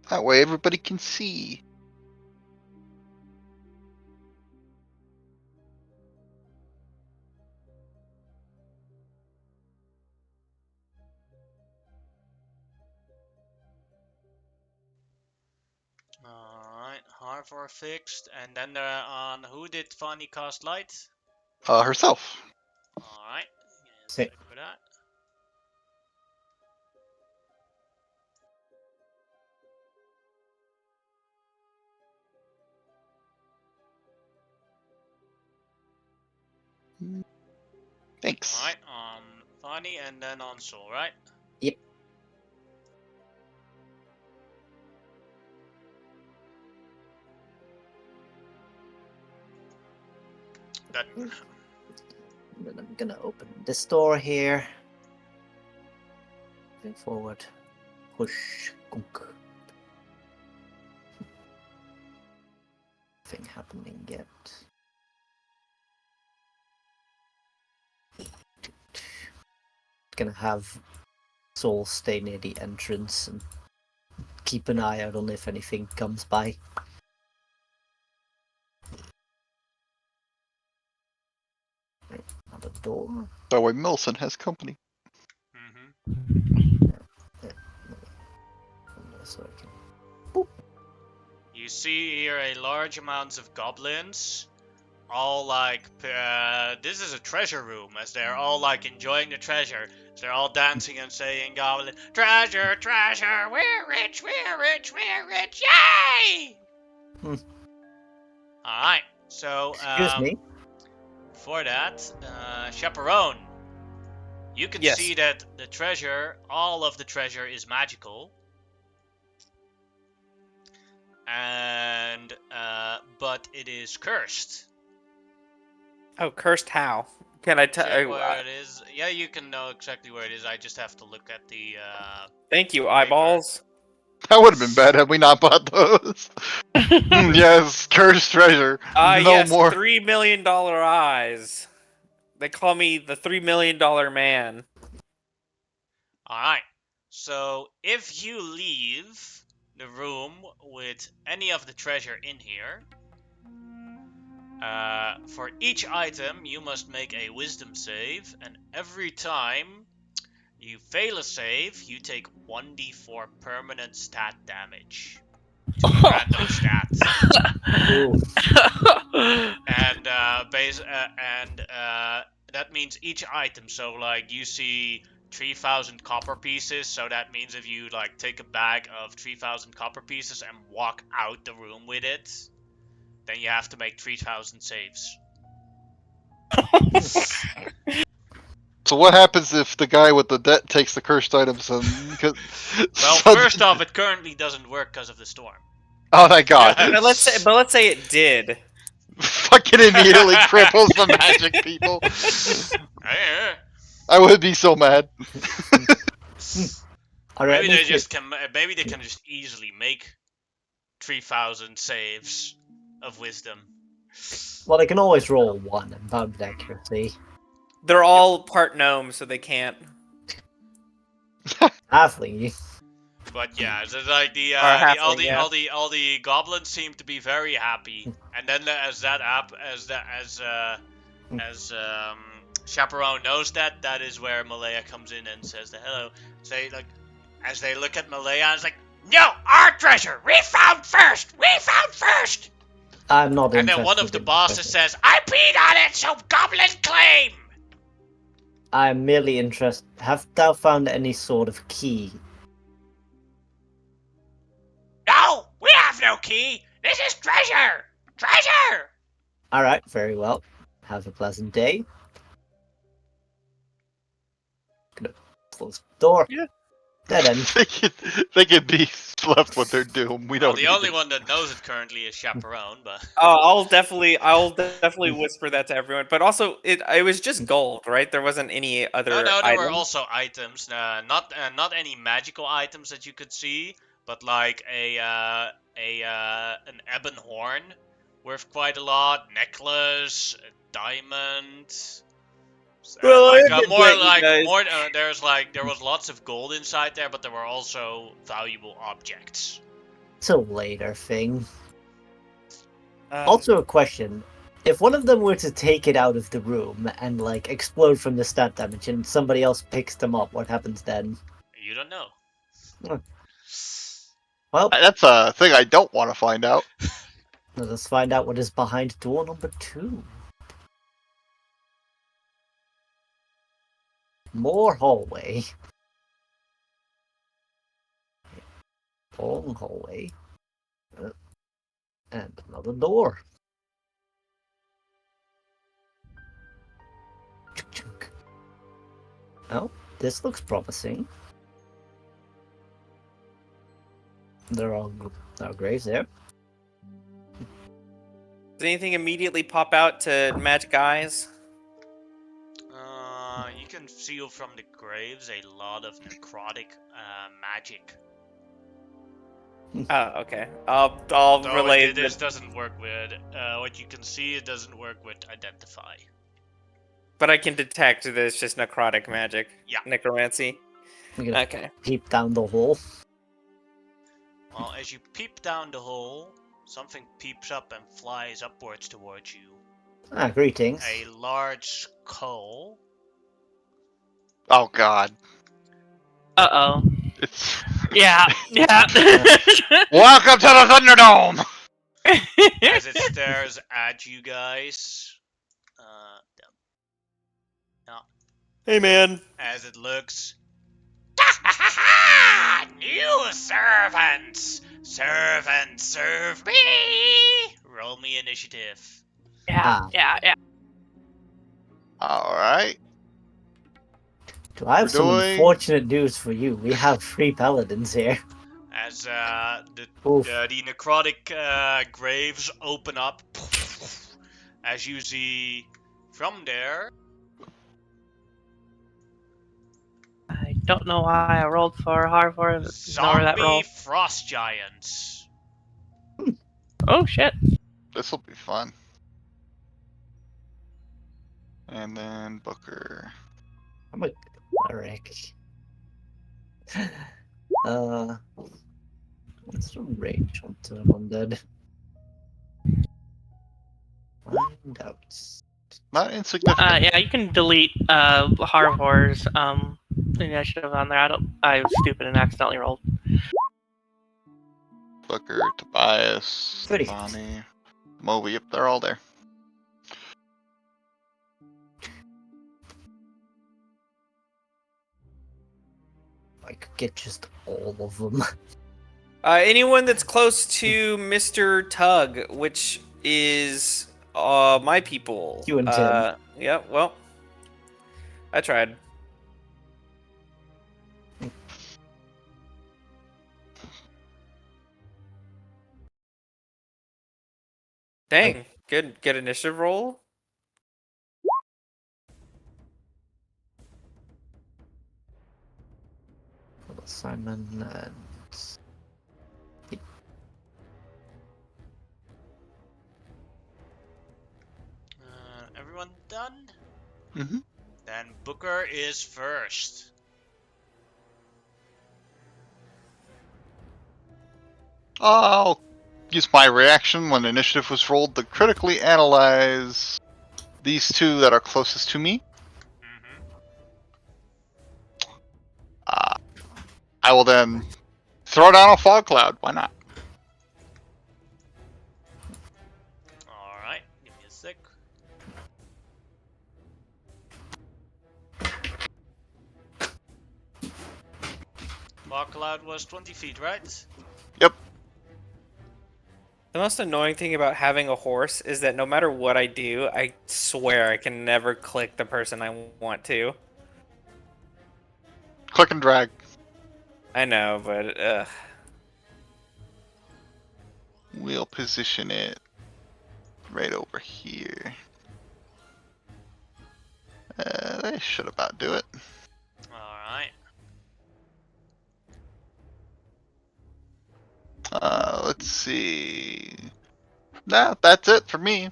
That way everybody can see. Alright, Harvard fixed, and then on who did Fanny cast light? Herself. Alright, Say- check for that. Thanks. Alright, on Fanny and then on Soul, right? Yep. That Then I'm gonna open this door here. Moving forward. Push. Gunk. Nothing happening yet. Gonna have Soul stay near the entrance and keep an eye out on if anything comes by. Another door. That way Milson has company. So I can... You see here a large amounts of goblins, all like, this is a treasure room, as they're all like enjoying the treasure. So they're all dancing and saying, "Goblin, treasure, treasure, we're rich, we're rich, we're rich, yay!" Hmm. Alright, so, Excuse me. for that, Chaperone, you can Yes. see that the treasure, all of the treasure is magical. And, but it is cursed. Oh, cursed how? Can I tell? Check where it is. Yeah, you can know exactly where it is. I just have to look at the. Thank you, eyeballs. That would have been bad had we not bought those. Yes, cursed treasure. No Yes, more. $3 million eyes. They call me the $3 million man. All right. So if you leave the room with any of the treasure in here, for each item you must make a wisdom save, and every time you fail a save, you take 1d4 permanent stat damage to random stats. Ooh. And that means each item. So like you see 3,000 copper pieces. So that means if you like take a bag of 3,000 copper pieces and walk out the room with it, then you have to make 3,000 saves. So what happens if the guy with the debt takes the cursed items and... Well, first off, it currently doesn't work because of the storm. Oh my god. But let's say it did. Fucking immediately cripples the magic people. Eh, I would be so mad. Alright, Maybe they let's just can. Maybe they can just easily make 3,000 saves of wisdom. well, they can always roll 1 and bound accuracy. They're all part gnome, so they can't. Halfling. But yeah, so like halfling, yeah. all the goblins seem to be very happy, and then as Chaperone knows that is where Malaya comes in and says the hello. Say like as they look at Malaya, it's like, no, our treasure, we found first. I'm not And interested then one of the in bosses treasure. says, I peed on it, so goblin claim. I'm merely interested. Have thou found any sort of key? No, we have no key. This is treasure. Treasure. Alright, very well. Have a pleasant day. Gonna close the door. Yeah. Dead end. they could be left with their doom. We Well, don't. the only one that knows it currently is Chaperone, but I'll definitely whisper that to everyone. But also, it was just gold, right? There wasn't any other. no, there were items? also items. Not any magical items that you could see, but like an ebon horn worth quite a lot, necklace, a diamond. Well, I did More let you like guys- more. There was lots of gold inside there, but there were also valuable objects. It's a later thing. Um, Also, a question. If one of them were to take it out of the room and, like, explode from the stat damage and somebody else picks them up, what happens then? You don't know. Well, That's a thing I don't want to find out. let us find out what is behind door number 2. More hallway. Long hallway. And another door. Chunk. Oh, this looks promising. There are graves there. Does anything immediately pop out to magic eyes? You can feel from the graves a lot of necrotic magic. Oh, okay. I'll Though relay this that. doesn't work with what you can see. It doesn't work with identify. But I can detect that it's just necrotic magic. Yeah. Necromancy. We're gonna Okay. peep down the hole. Well, as you peep down the hole, something peeps up and flies upwards towards you. Ah, greetings. A large skull. Oh god. Uh-oh. It's... Yeah, yeah. Welcome to the Thunderdome! As it stares at you guys. Hey, man. As it looks. New servants! Servants, serve me! Roll me initiative. Yeah, yeah. Alright. Do I have We're some doing- unfortunate news for you? We have 3 paladins here. As the Oof. the necrotic graves open up. As you see from there. I don't know why I rolled for Harvard. Ignore that roll. Zombie frost giants. Oh shit. This'll be fun. And then Booker. I'm a cleric. What's the range onto an undead? Find out. Not insignificant. Yeah, you can delete Harvor's initiative on there. I was stupid and accidentally rolled. Booker, Tobias, Pretty. Bonnie, Moby. Yep, they're all there. I could get just all of them. Anyone that's close to Mr. Tug, which is my people. You and Tim. Yeah, well, I tried. Dang, good initiative roll. Simon and Everyone done? Mm-hmm. Then Booker is first. I'll use my reaction when initiative was rolled to critically analyze these two that are closest to me. I will then throw down a fog cloud. Why not? Alright, give me a sec. Fog cloud was 20 feet, right? Yep. The most annoying thing about having a horse is that no matter what I do, I swear I can never click the person I want to. Click and drag. I know, but We'll position it right over here. They should about do it. Alright. Let's see. Nah, that's it for me.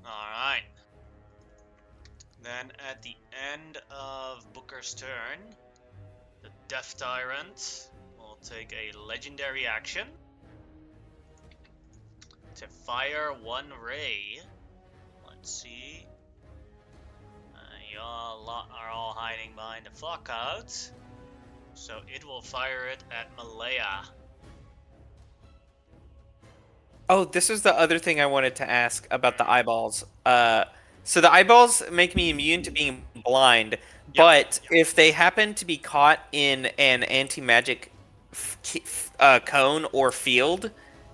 Alright. Then at the end of Booker's turn, the Death Tyrant will take a legendary action to fire one ray. Let's see. Y'all are all hiding behind the fog clouds, so it will fire it at Malaya. oh, this was the other thing I wanted to ask about the eyeballs. So the eyeballs make me immune to being blind, but if they happen to be caught in an anti-magic cone or field,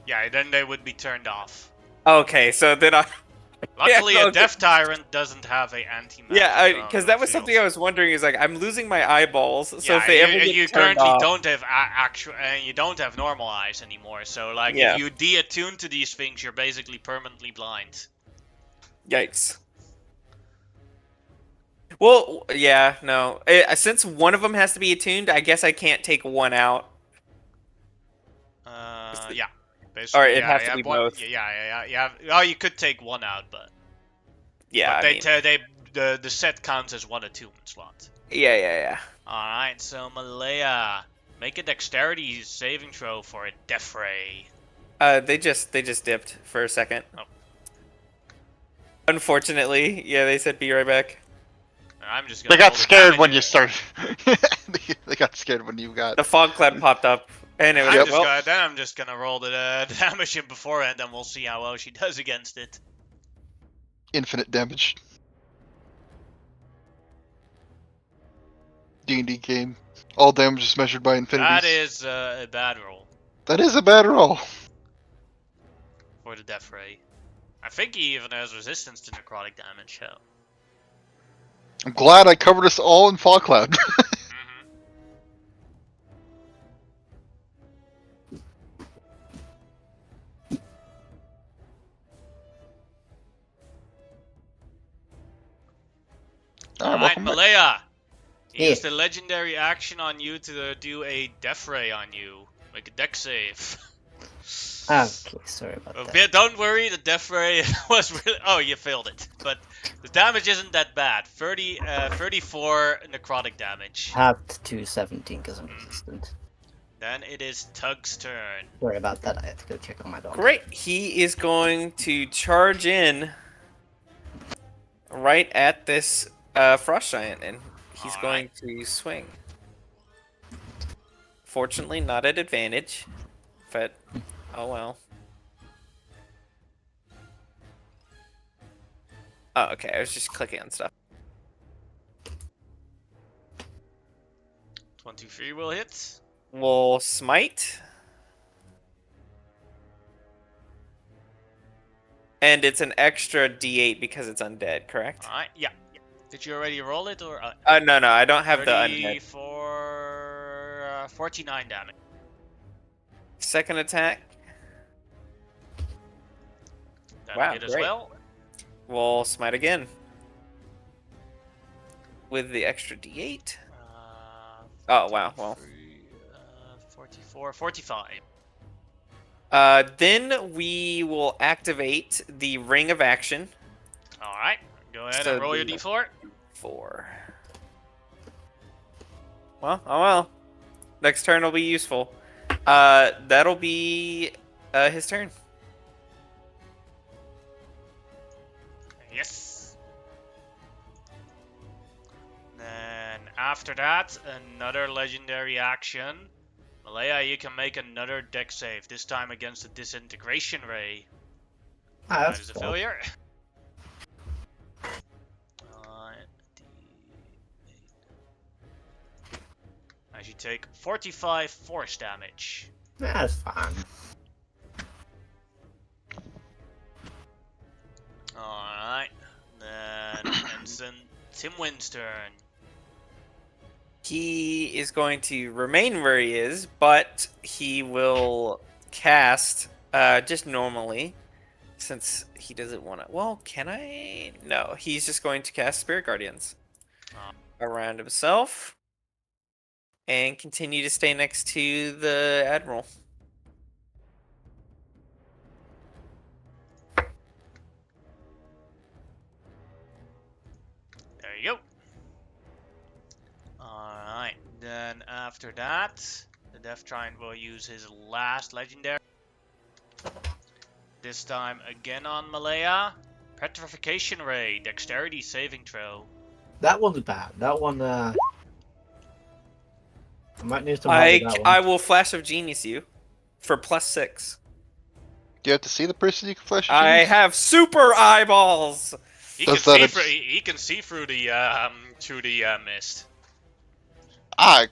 Yeah, then they would be turned off. okay, so then I. Luckily, Yeah, a okay. Death Tyrant doesn't have a anti-magic. Yeah, because that was something I was wondering. Is like I'm losing my eyeballs, so Yeah, if they ever get you turned currently off, don't have actual, you don't have normal eyes anymore. So like, Yeah. if you de-attune to these things, you're basically permanently blind. yikes. Well, yeah, no. Since one of them has to be attuned, I guess I can't take one out. Yeah. Basically, Or it yeah, has you to have be one, both. Yeah. You have. Oh, you could take one out, but Yeah, but I mean, the set counts as one attunement slot. yeah. All right, so Malaya, make a dexterity saving throw for a Death Ray. They just dipped for a second. Oh. Unfortunately, yeah, they said be right back. I'm just They gonna got roll the scared damage when you here. started. They got scared when you got. The fog cloud popped up, and it was I'm just gonna roll the damage in beforehand, and we'll see how well she does against it. Infinite damage. D&D game. All damage is measured by infinities. That is a bad roll That is a bad roll. for the Death Ray. I think he even has resistance to necrotic damage, so. I'm glad I covered us all in Fog Cloud. Mhm. Alright, welcome back. Malaya! Yeah. Use the legendary action on you to do a Death Ray on you. Make a dex save. Okay, sorry about that. Yeah, don't worry, the Death Ray was really... Oh, you failed it. But the damage isn't that bad. 34 necrotic damage. Halved to 17 because I'm resistant. Then it is Tug's turn. Sorry about that. I have to go check on my dog. great. He is going to charge in right at this frost giant, and he's All going to swing. Fortunately, not at advantage. But, oh well. Oh, okay. I was just clicking on stuff. 23 will hit. We'll smite. And it's an extra D8 because it's undead, correct? Alright, yeah. Did you already roll it or? No, I don't have the undead. 34, 49 damage. Second attack. That'll Wow, hit as great. well. We'll smite again. With the extra D8. Oh, wow, well. 44, 45. Then we will activate the Ring of Action. Alright, go ahead So and roll your the- d4. 4. Well, oh well. Next turn will be useful. That'll be his turn. Yes. Then after that, another legendary action. Malaya, you can make another deck save, this time against the Disintegration Ray. That That's is a cool. failure. As you take 45 force damage. That's fine. Alright. Then Ensign Timwin's turn. He is going to remain where he is, but he will cast just normally, since he doesn't want to. Well, can I? No, he's just going to cast Spirit Guardians around himself and continue to stay next to the Admiral. There you go. Alright, then after that, the Death Giant will use his last legendary. This time again on Malaya. Petrification Ray, Dexterity saving throw. That one's bad. That one, I might need to model that I one. will Flash of Genius you for +6. Do you have to see the person you can flash? your I genius? have super eyeballs. He can Does that see ex- through. He can see through the mist. Ah,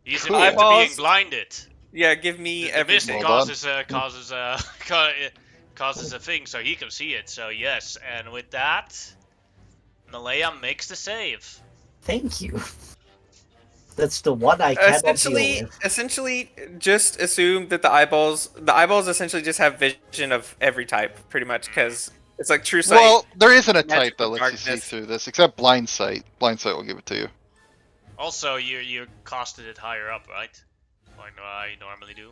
He's Cool. immune to being Eyeballs. blinded. Yeah, give me The mist everything. Well done. causes a thing, so he can see it. So yes, and with that, Malaya makes the save. Thank you. That's the one I cannot deal with. Essentially, just assume that the eyeballs essentially just have vision of every type, pretty much, because it's like true sight. well, there isn't a type Magic that of lets you see darkness. through this, except blind sight. Blind sight will give it to you. Also, you costed it higher up, right? Like I normally do.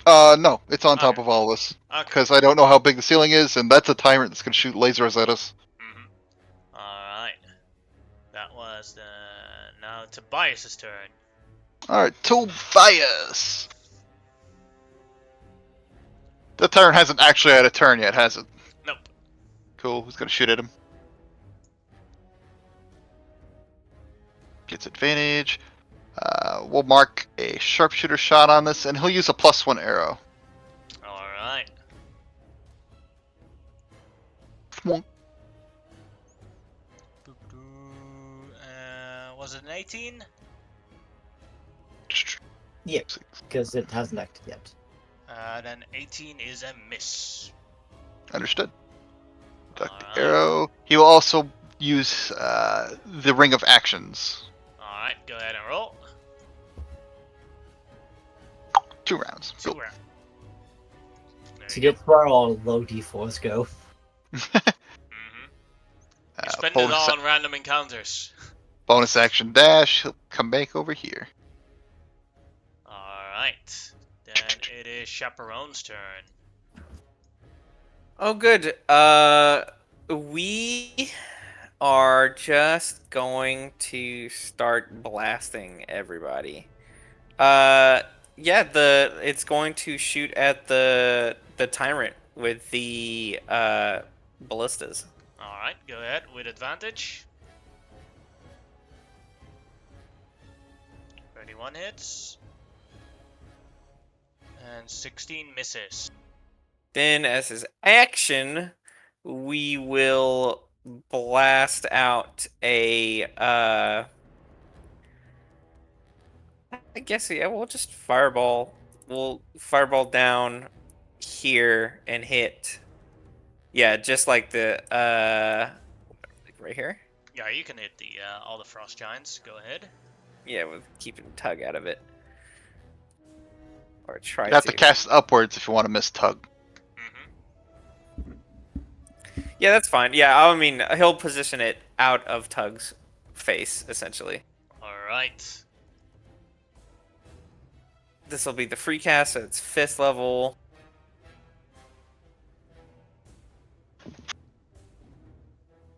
No, it's on top Okay. of all of us. Okay. Because I don't know how big the ceiling is, and that's a tyrant that's going to shoot lasers at us. Alright. That was the... Now Tobias' turn. Alright, Tobias! The tyrant hasn't actually had a turn yet, has it? Nope. Cool, who's going to shoot at him? Gets advantage. We'll mark a sharpshooter shot on this, and he'll use a +1 arrow. Alright. Was it an 18? Yeah, because it hasn't acted yet. Then 18 is a miss. Understood. Duck Alright. the arrow. He will also use the ring of actions. Alright, go ahead and roll. 2 rounds. Two Go. rounds. There So you you get where all low d4s go. go. Mhm. You spend it bonus, all on random encounters. bonus action dash. He'll come back over here. Alright. Then it is Chaperone's turn. Oh, good. We are just going to start blasting everybody. Yeah, it's going to shoot at the tyrant with the ballistas. Alright, go ahead with advantage. 31 hits. And 16 misses. Then, as his action, we will blast out a. I guess yeah. We'll just fireball. We'll fireball down here and hit. Yeah, just like the right here. Yeah, you can hit the all the frost giants. Go ahead. Yeah, with keeping tug out of it. Or try You have to to. cast it upwards if you want to miss tug. Yeah, that's fine. Yeah, I mean, he'll position it out of Tug's face, essentially. Alright. This will be the free cast, so it's 5th level.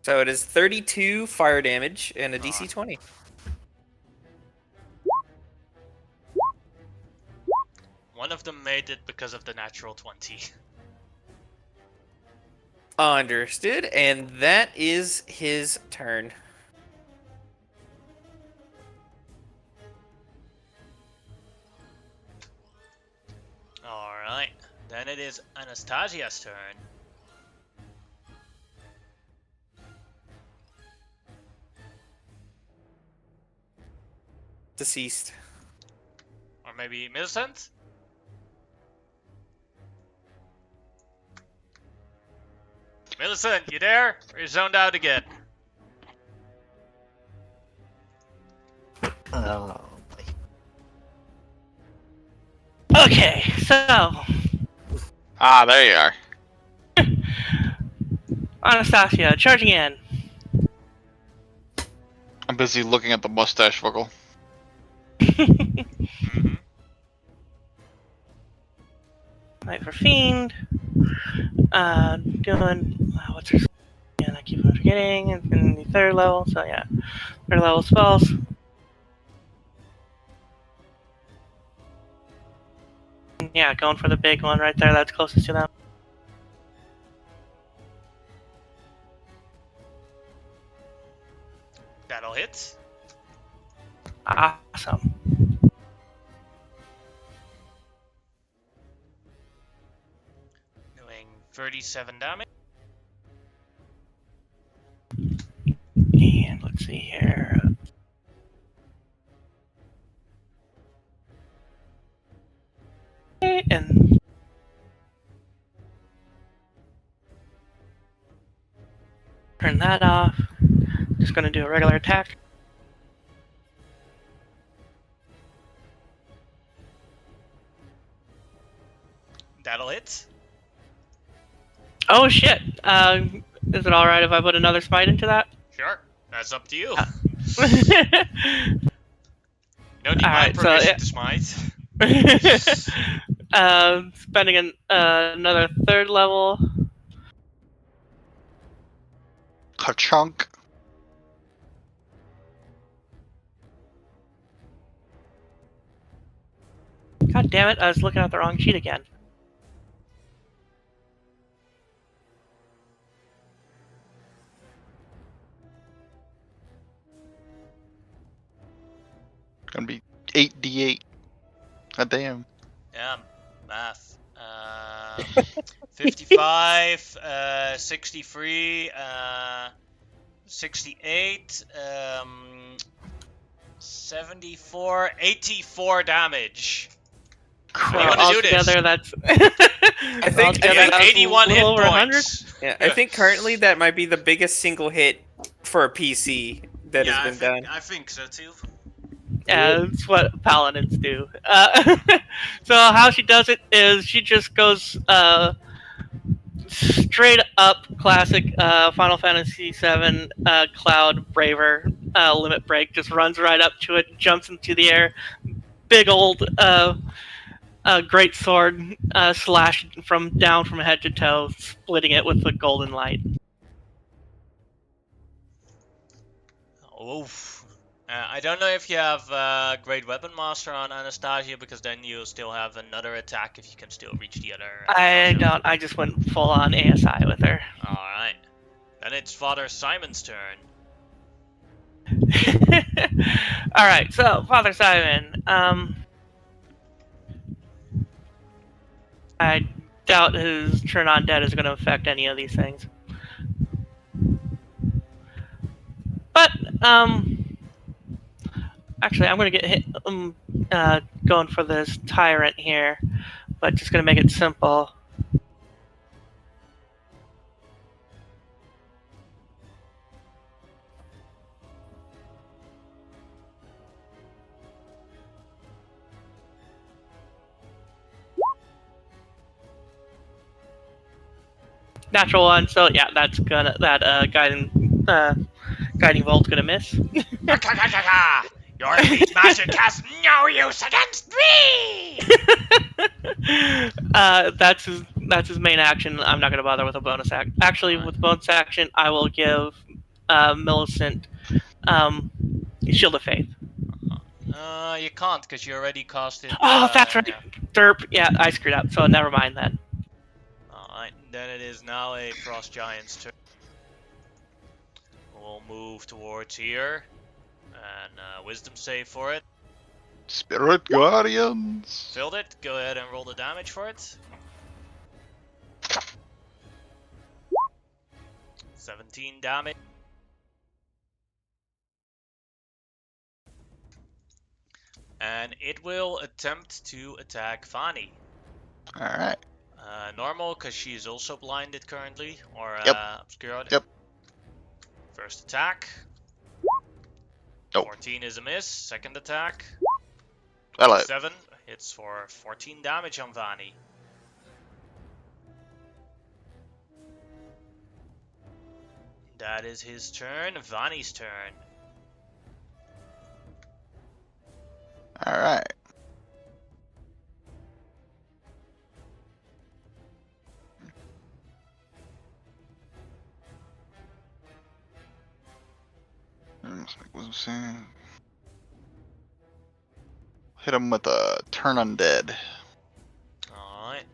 So it is 32 fire damage and a DC 20. One of them made it because of the natural 20. Understood, and that is his turn. Alright. Then it is Anastasia's turn. Deceased. Or maybe Millicent? Millicent, you there? Or you zoned out again? Oh, Okay, so Ah, there you are. Anastasia charging in. I'm busy looking at the mustache wiggle. Mm-hmm. Night for Fiend. Doing what's her? And I keep on forgetting. It's in the 3rd level, so yeah, 3rd level spells. Yeah, going for the big one right there. That's closest to them. That'll hit. Awesome. Doing 37 damage. And let's see here. Okay, and turn that off. Just gonna do a regular attack. That'll hit. Oh shit! Is it alright if I put another smite into that? Sure. That's up to you. Uh, No need my Alright, so permission yeah. to smite. Spending another 3rd level. Ka-chunk. God damn it! I was looking at the wrong sheet again. Gonna be 8d8. God damn. Yeah, math. 55, 63, 68, 74, 84 damage. So You wanna do this? altogether, that's. I think altogether, Yeah, that's 81 a little hit over 100. points. Yeah, I think currently that might be the biggest single hit for a PC that Yeah, has been done. I think so too. Yeah, that's what paladins do. So how she does it is she just goes straight up classic Final Fantasy VII Cloud Braver limit break. Just runs right up to it, jumps into the air, big old great sword slash from down from head to toe, splitting it with the golden light. Oof. I don't know if you have Great Weapon Master on Anastasia, because then you still have another attack if you can still reach the other. I version. don't. I just went full on ASI with her. Alright. Then it's Father Simon's turn. All right, so Father Simon, I doubt his turn on dead is going to affect any of these things. But actually, I'm going to get hit. Going for this tyrant here, but just going to make it simple. Natural one, so yeah, that's gonna guiding bolt's gonna miss. Your elite magic has no use against me! That's his main action. I'm not gonna bother with a bonus act. Actually, with bonus action, I will give Millicent Shield of Faith. You can't, because you already cast it. Oh, that's right. Yeah. Derp. Yeah, I screwed up. So never mind then. Alright, then it is now a Frost Giant's turn. We'll move towards here. And wisdom save for it. Spirit Guardians. Filled it. Go ahead and roll the damage for it. 17 damage. And it will attempt to attack Vani. Alright. Normal, because she is also blinded currently, or Yep. obscured. Yep. First attack. Nope. 14 is a miss. Second attack. Hello. 7 hits for 14 damage on Vani. That is his turn. Vani's turn. Alright. What was I saying? Hit him with a turn undead. Alright.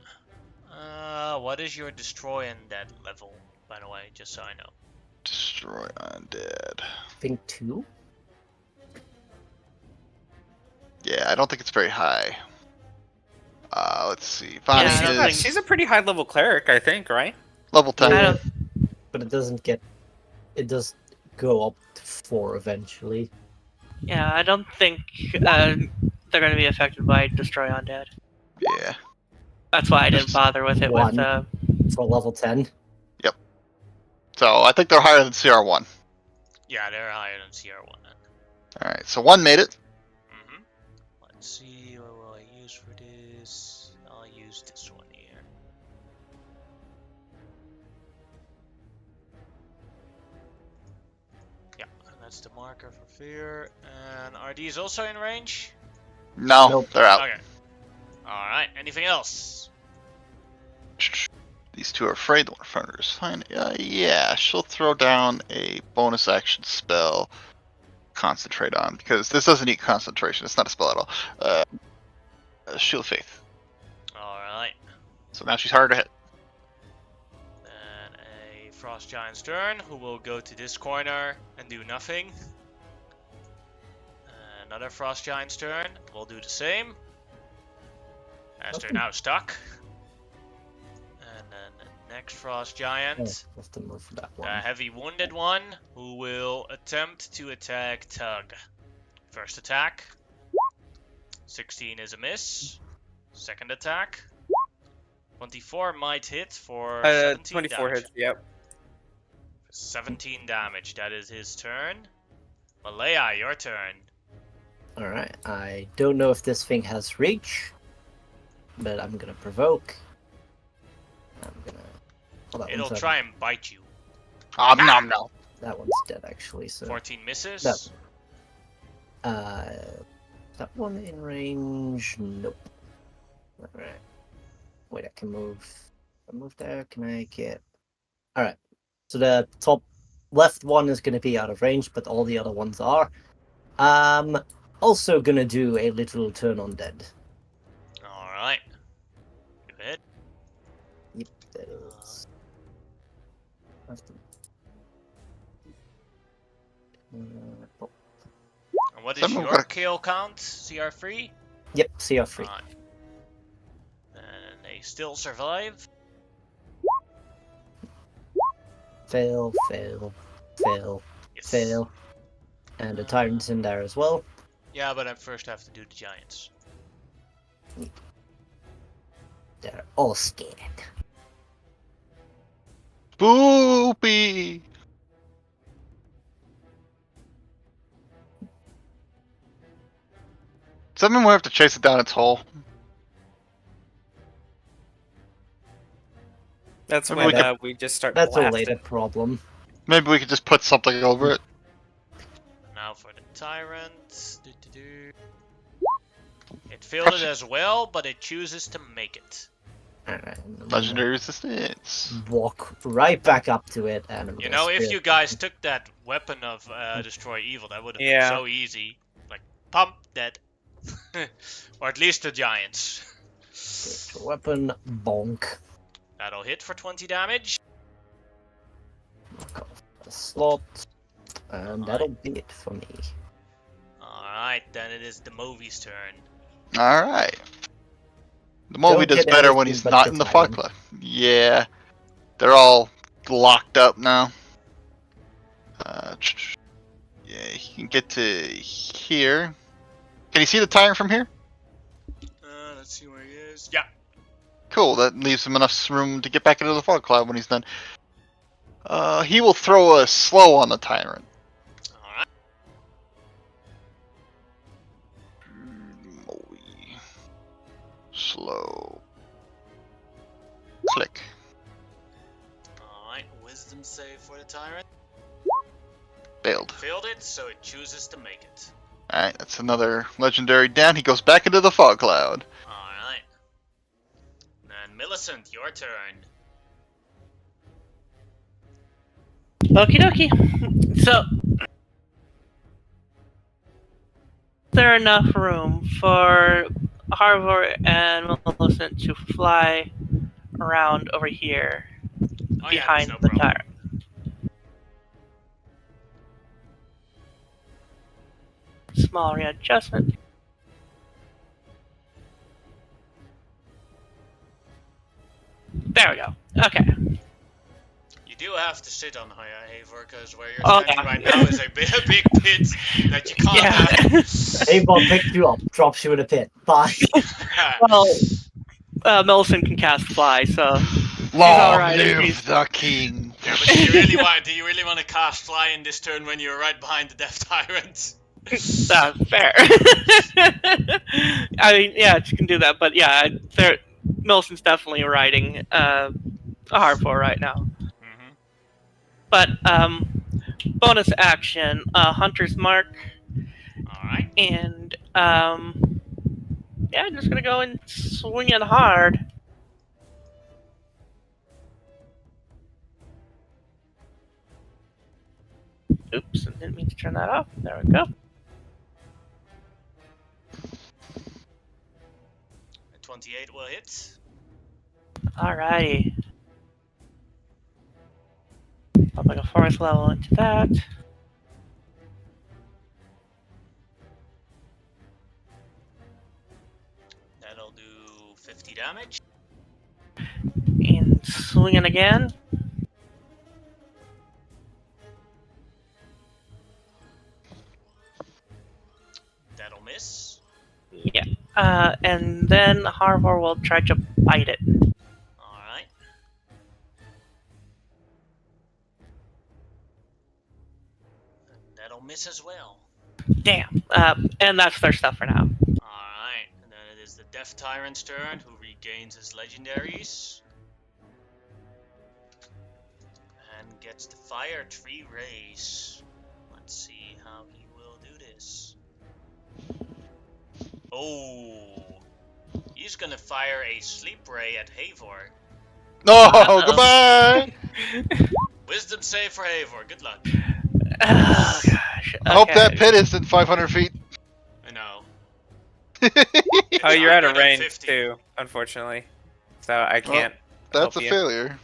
What is your destroy undead level, by the way, just so I know? Destroy undead. I think 2? Yeah, I don't think it's very high. Let's see. Vani Yeah, I don't is She's a pretty high level cleric, I think, right? level 10. I don't- But it doesn't get. It does go up to 4 eventually. Yeah, I don't think they're going to be affected by Destroy Undead. Yeah. That's why I didn't bother with it. One. With For level 10. So I think they're higher than CR1. Yeah, they're higher than CR1 then. Alright, so 1 made it. Mm-hmm. Let's see, what will I use for this? I'll use this one here. Yeah, and that's the marker for fear. And are these also in range? No, Nope. they're out. Okay. Alright, anything else? These two are afraid the one in front of her is fine. Yeah, she'll throw down a bonus action spell. Concentrate on, because this doesn't need concentration. It's not a spell at all. Shield of Faith. Alright. So now she's harder to hit. Then a Frost Giant's turn, who will go to this corner and do nothing. Another Frost Giant's turn, will do the same. As they're now stuck. And then the next Frost Oh, Giant, have to move that the one. heavy wounded one, who will attempt to attack Tug. First attack. 16 is a miss. Second attack. 24 might hit for 17 24 damage. hits, yep. 17 damage, that is his turn. Malaya, your turn. Alright, I don't know if this thing has reach, but I'm gonna provoke. I'm gonna. Oh, that It'll one's try and bite you. Nom nom. That one's dead actually. So 14 misses. That- that one in range. Nope. Alright. Wait, I can move. I move there. Can I get? Alright. So the top left one is gonna be out of range, but all the other ones are. Also gonna do a little turn on dead. Alright. Go ahead. Yep, that is. Have to And what is Someone your gotta- kill count? CR3? Yep, CR3. Alright. And they still survive. Fail, fail, fail, Yes. fail. And the tyrant's in there as well. Yeah, but I first have to do the giants. They're all scared. Boopy. Someone will have to chase it down its hole. That's Maybe when we could- we just start That's a blasting. later problem. Maybe we could just put something over it. Now for the tyrant. It failed it as well, but it chooses to make it. And Legendary resistance. walk right back up to it and You know, if you guys took that weapon of destroy evil, that would have Yeah. been so easy. Like, pump dead. Or at least the giants. weapon bonk. That'll hit for 20 damage. Knock off the slot. And that'll be it for me. Alright, then it is the movie's turn. Alright. The movie Don't does get better when anything he's but not the in the fog tyrant. club. Yeah. They're all locked up now. Yeah, he can get to here. Can you see the tyrant from here? Let's see where he is. Yeah. Cool, that leaves him enough room to get back into the fog cloud when he's done. He will throw a slow on the tyrant. Alright. Slow. Click. Alright, wisdom save for the tyrant. Failed. Failed it, so it chooses to make it. Alright, that's another legendary down. He goes back into the fog cloud. Alright. Then Millicent, your turn. Okie dokie. So, is there enough room for Harvor and Millicent to fly around over here Oh, yeah, behind there's the no problem. tyrant? Small readjustment. There we go. Okay. You do have to sit on Havor, because where you're Oh, standing yeah. right now is a big pit that you can't Yeah. have. Avon picks you up, drops you in a pit. Bye. Well, Millicent can cast fly, so Long alright, live he's- the king! Yeah, but do you really want to cast fly in this turn when you're right behind the Death Tyrant? fair. I mean, yeah, she can do that, but yeah, Millicent's definitely riding a Harpo right now. Mm-hmm. But bonus action, Hunter's Mark, Alright. and yeah, just gonna go and swing it hard. Oops, I didn't mean to turn that off. There we go. 28 will hit. Alrighty. I'll make a forest level into that. That'll do 50 damage. And swinging again. That'll miss. Yeah. And then Harvor will try to bite it. Alright. That'll miss as well. Damn. And that's their stuff for now. Alright. And then it is the Death Tyrant's turn, who regains his legendaries. And gets to fire 3 rays. Let's see how he will do this. Oh. He's gonna fire a sleep ray at Havor. No, Uh-oh. goodbye! Wisdom save for Havor. Good luck. Oh gosh. I hope that Okay. pit isn't 500 feet. I know. Oh, you're out of 150. range too, unfortunately. So I can't. That's a help you. failure.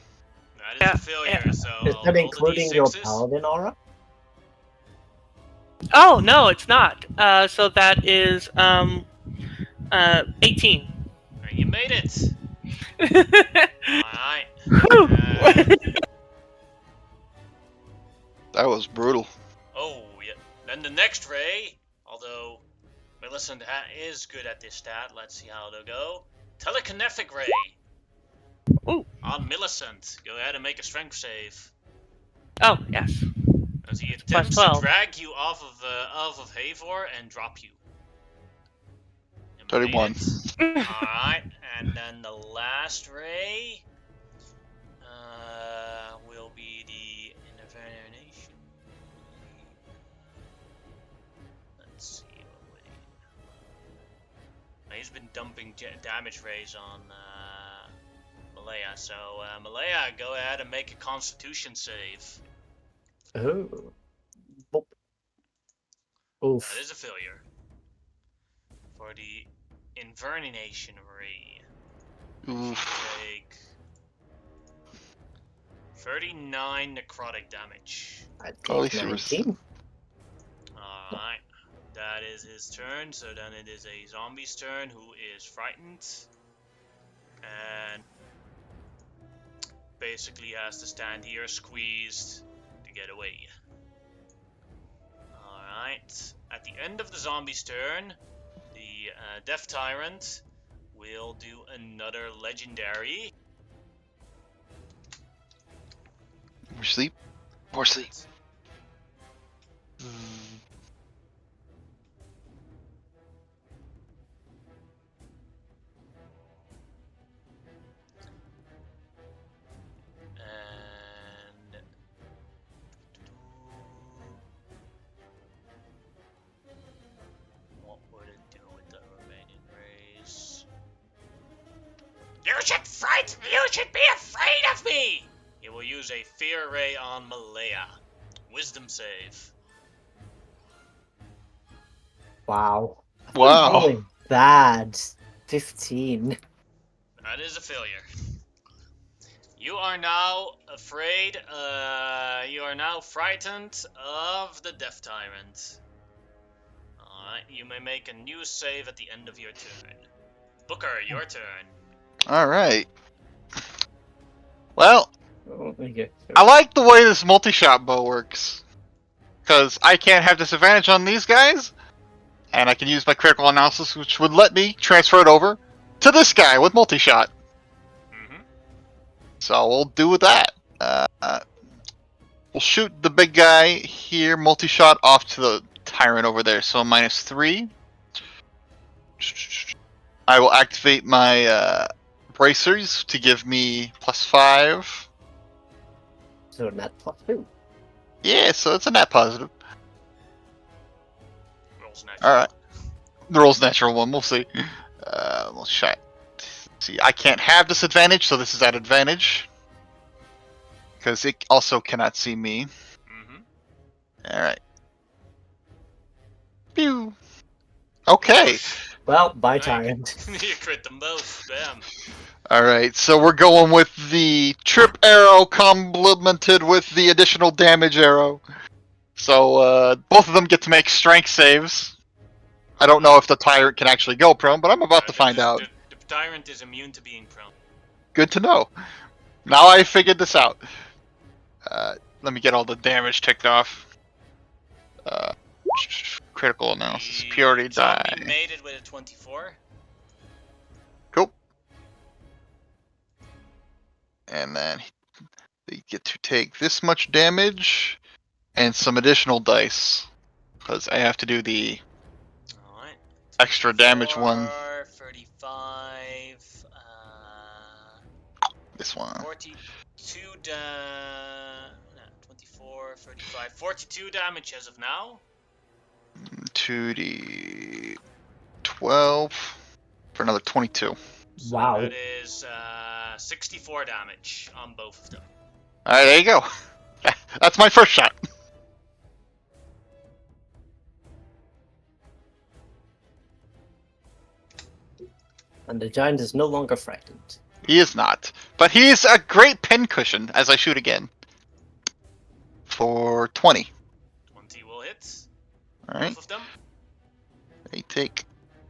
That is Yeah, a failure, so Is I'll that roll the including your D6s. paladin aura? Oh no, it's not. So that is 18. You made it. Alright. Whew. That was brutal. Oh, yeah. Then the next ray, although Millicent is good at this stat, let's see how it'll go. Telekinetic ray. Ooh. On Millicent. Go ahead and make a strength save. Oh yes. As he plus attempts to 12. drag you off of Havor and drop you. You made 31. it. Alright, and then the last ray will be the Innovation. Let's see. He's been dumping damage rays on Malaya, so Malaya, go ahead and make a Constitution save. Oh. Boop. Oof. That is a failure. For the Invernation ray, Oof. take 39 necrotic damage. I Well, at take least it was- 19. Alright, that is his turn, so then it is a zombie's turn who is frightened. And basically has to stand here squeezed to get away. Alright, at the end of the zombie's turn, the Death Tyrant will do another legendary. More sleep. More sleep. And what would it do with the remaining rays? You should be afraid of me! He will use a fear ray on Malaya. Wisdom save. Wow. Wow. Rolling bad. 15. That is a failure. You are now afraid, you are now frightened of the Death Tyrant. Alright, you may make a new save at the end of your turn. Booker, your turn. Alright. Well, Oh, okay. I like the way this multi-shot bow works. Because I can't have disadvantage on these guys. And I can use my critical analysis, which would let me transfer it over to this guy with multi-shot. Mm-hmm. So we'll do with that. We'll shoot the big guy here, multi-shot off to the tyrant over there. So -3. I will activate my bracers to give me +5. So net +2. Yeah, so it's a net positive. Rolls natural. Alright. The roll's natural one, we'll see. We'll shot. See, I can't have disadvantage, so this is at advantage. Because it also cannot see me. Mm-hmm. Alright. Pew! Okay. Well, bye, Right. Tyrant. You crit them both. Bam. Alright, so we're going with the trip arrow complemented with the additional damage arrow. So, both of them get to make strength saves. I don't know if the tyrant can actually go prone, but I'm about to find out. The tyrant is immune to being prone. Good to know. Now I figured this out. Let me get all the damage ticked off. Critical analysis, The purity zombie die. made it with a 24. Cool. And then they get to take this much damage and some additional dice. Because I have to do the Alright. extra damage one. 35. This one. 42 24, 35, 42 damage as of now. 2d 12 for another 22. So Wow. that is 64 damage on both of them. Alright, there you go. That's my first shot. And the giant is no longer frightened. He is not. But he's a great pincushion as I shoot again. For 20. 20 will hit. Alright. Both of them. They take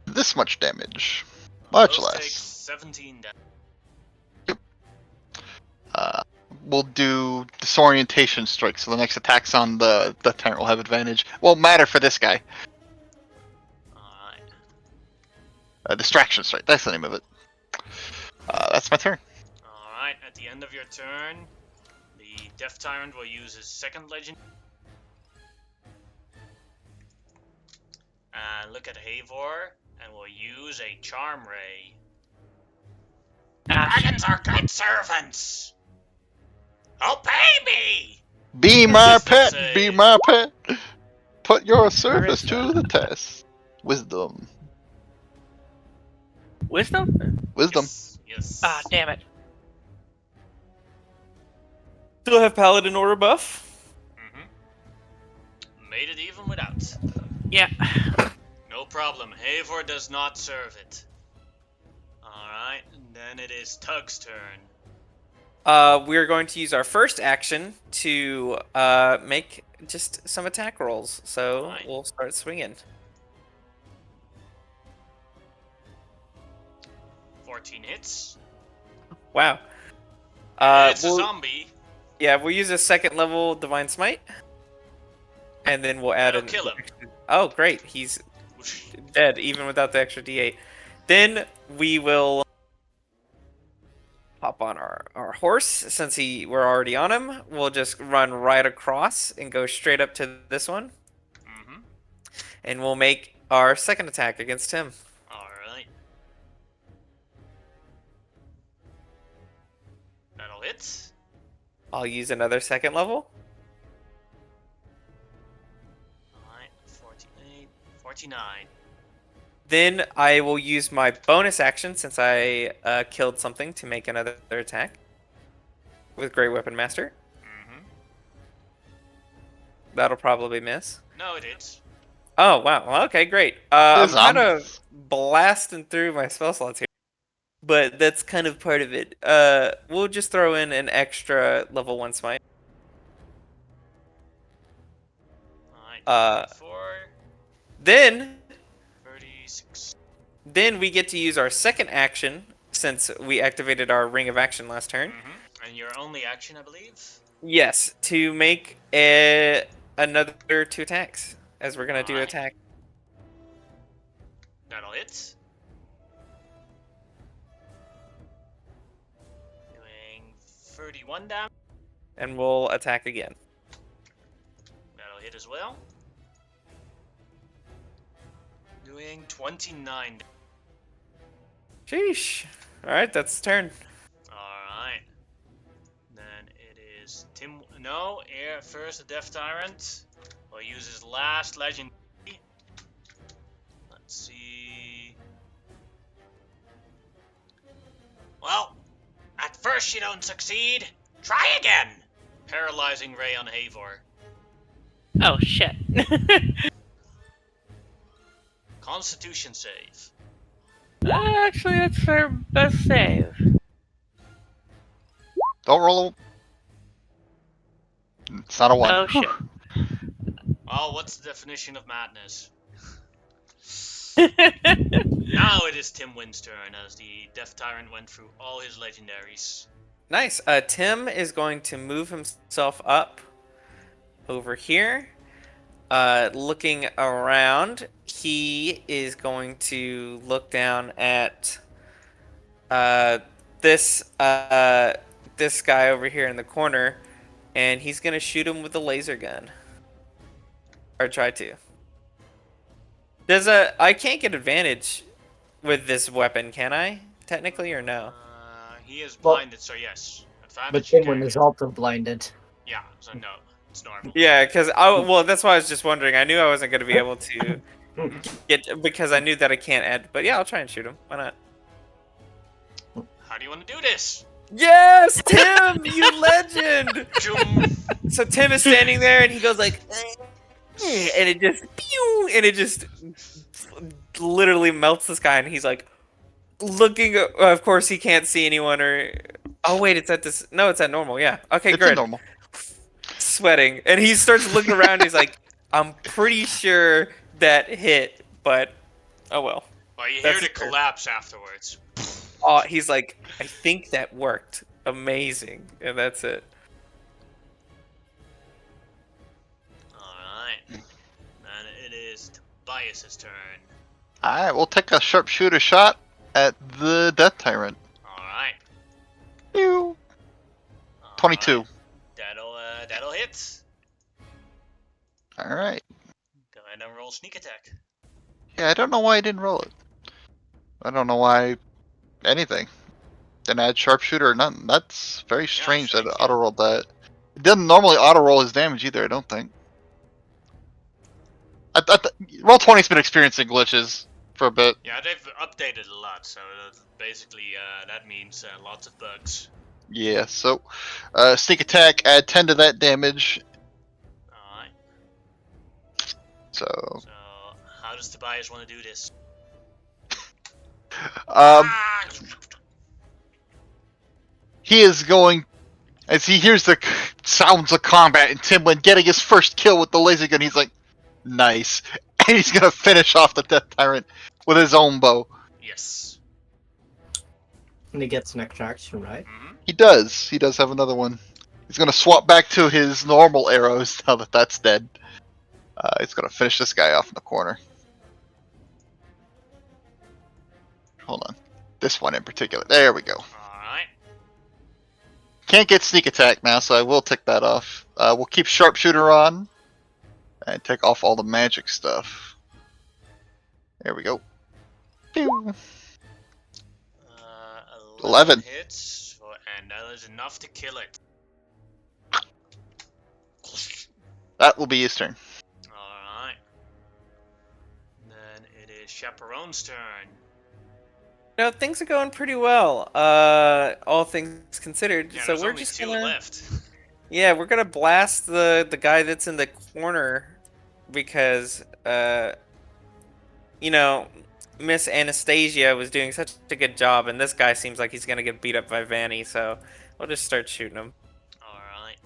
this much damage. Much Those take less. 17 damage. We'll do disorientation strike, so the next attack's on the tyrant will have advantage. Won't matter for this guy. Alright. Distraction strike, that's the name of it. That's my turn. Alright, at the end of your turn, the Death Tyrant will use his second legend. And look at Havor, and will use a Charm Ray. Ah, Dragons are good servants! Obey me! Be my pet, Say- be my pet. Put your service to the test. Wisdom. Wisdom? Wisdom. Yes. Ah, damn it. Still have Paladin Order buff. Made it even without. Yeah. No problem. Havor does not serve it. Alright, and then it is Tug's turn. We're going to use our first action to make just some attack rolls. So Fine. we'll start swinging. 14 hits. Wow. It's a We'll- zombie. Yeah, we'll use a second level Divine Smite. And then we'll add That'll kill him. Oh, great. He's Whoosh. dead, even without the extra D8. Then we will hop on our horse. Since we're already on him, we'll just run right across and go straight up to this one. Mm-hmm. And we'll make our second attack against him. Alright. That'll hit. I'll use another second level. Alright, 48, 49. Then I will use my bonus action since I killed something to make another attack with Great Weapon Master. Mm-hmm. That'll probably miss. No, it is. Oh, wow. Well, okay, great. I'm There's kind zombies. of blasting through my spell slots here. But that's kind of part of it. We'll just throw in an extra level 1 smite. Alright, 4, Then 36. we get to use our second action since we activated our Ring of Action last turn. Mm-hmm. And your only action, I believe? Yes, to make another 2 attacks as we're going to do Alright. attack. That'll hit. Doing 31 damage. And we'll attack again. That'll hit as well. Doing 29. Sheesh. Alright, that's the turn. Alright. Then it is Tim. No, first the Death Tyrant will use his last legend. Let's see. Well, at first you don't succeed. Try again! Paralyzing Ray on Havor. Oh, shit. Constitution save. Actually, that's our best save. Don't roll a... It's not a 1. Oh, shit. Oh, what's the definition of madness? Now it is Tim Wynn's turn as the Death Tyrant went through all his legendaries. Nice. Tim is going to move himself up over here. Looking around, he is going to look down at this guy over here in the corner, and he's gonna shoot him with a laser gun, or try to. I can't get advantage with this weapon, can I? Technically, or no? He is Well- blinded, so yes. Advantage But you Timwin can is get. also blinded. Yeah, so no. It's normal. Yeah, because well, that's why I was just wondering. I knew I wasn't gonna be able to get because I knew that I can't add. But yeah, I'll try and shoot him. Why not? How do you want to do this? Yes, Tim, you legend. Zoom. So Tim is standing there, and he goes like, and it just, pew, and it just literally melts this guy, and he's like looking. Of course, he can't see anyone. Or oh wait, it's at this. No, it's at normal. Yeah. Okay, It's a good. normal. Sweating, and he starts looking around. He's like, I'm pretty sure that hit, but oh well. Well, you That's hear the fair. collapse afterwards. Oh, he's like, I think that worked. Amazing, and that's it. Alright. Then it is Tobias's turn. Alright, we'll take a sharpshooter shot at the Death Tyrant. Alright. Pew. 22. That'll hit. Alright. Go ahead and roll sneak attack. Yeah, I don't know why I didn't roll it. I don't know why anything. Didn't add sharpshooter or nothing. That's very strange that it strange, yeah. auto rolled that. It doesn't normally auto roll his damage either, I don't think. Roll20's been experiencing glitches for a bit. Yeah, they've updated a lot, so basically that means lots of bugs. Yeah, so sneak attack, add 10 to that damage. Alright. So So, how does Tobias want to do this? Ah! He is going, as he hears the sounds of combat and Timlin getting his first kill with the laser gun, he's like, nice. And he's gonna finish off the Death Tyrant with his own bow. Yes. And he gets an extra action, right? Mm-hmm. He does. He does have another one. He's gonna swap back to his normal arrows now that that's dead. He's gonna finish this guy off in the corner. Hold on. This one in particular. There we go. Alright. Can't get sneak attack now, so I will take that off. We'll keep sharpshooter on. And take off all the magic stuff. There we go. Pew. 11. Hits, and that is enough to kill it. That will be his turn. Alright. Then it is Chaperone's turn. No, things are going pretty well. All things considered. Yeah, So there's we're only just 2 gonna, left. yeah, we're gonna blast the guy that's in the corner because you know, Miss Anastasia was doing such a good job, and this guy seems like he's gonna get beat up by Vanny. So we'll just start shooting him. Alright.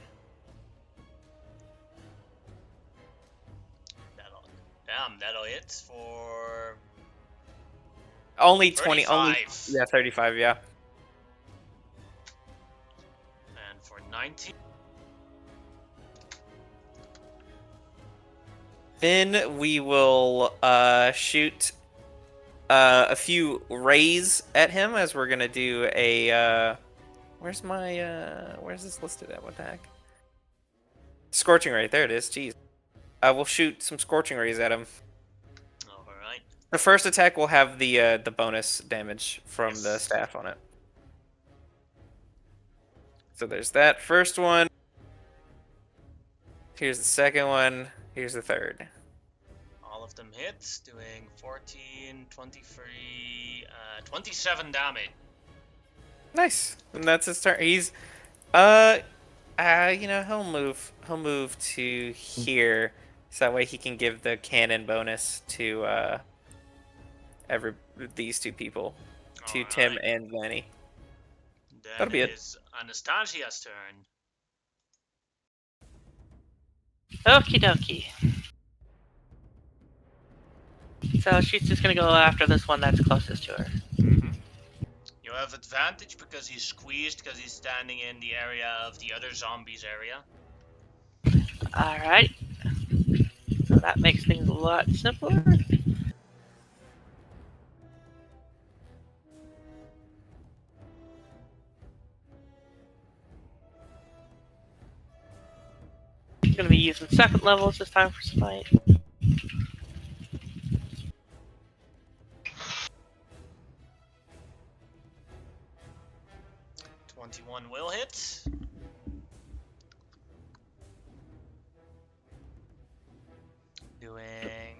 That'll hit for Only 20. Only 35. yeah, 35. Yeah. And for 19. Then we will shoot a few rays at him as we're gonna do a where's this listed at? What the heck? Scorching ray. There it is. Jeez. We'll shoot some scorching rays at him. Alright. The first attack will have the bonus damage from the Yes. staff on it. So there's that first one. Here's the second one. Here's the third. All of them hit, doing 14, 23, 27 damage. Nice. And that's his turn. He's you know, he'll move to here so that way he can give the cannon bonus to these two people, to Tim Alright. and Vanny. Then That'll be it. is Anastasia's turn. Okie dokie. So she's just gonna go after this one that's closest to her. You have advantage because he's squeezed, because he's standing in the area of the other zombies area. Alright. So that makes things a lot simpler. She's gonna be using second levels this time for smite. One will hit. Doing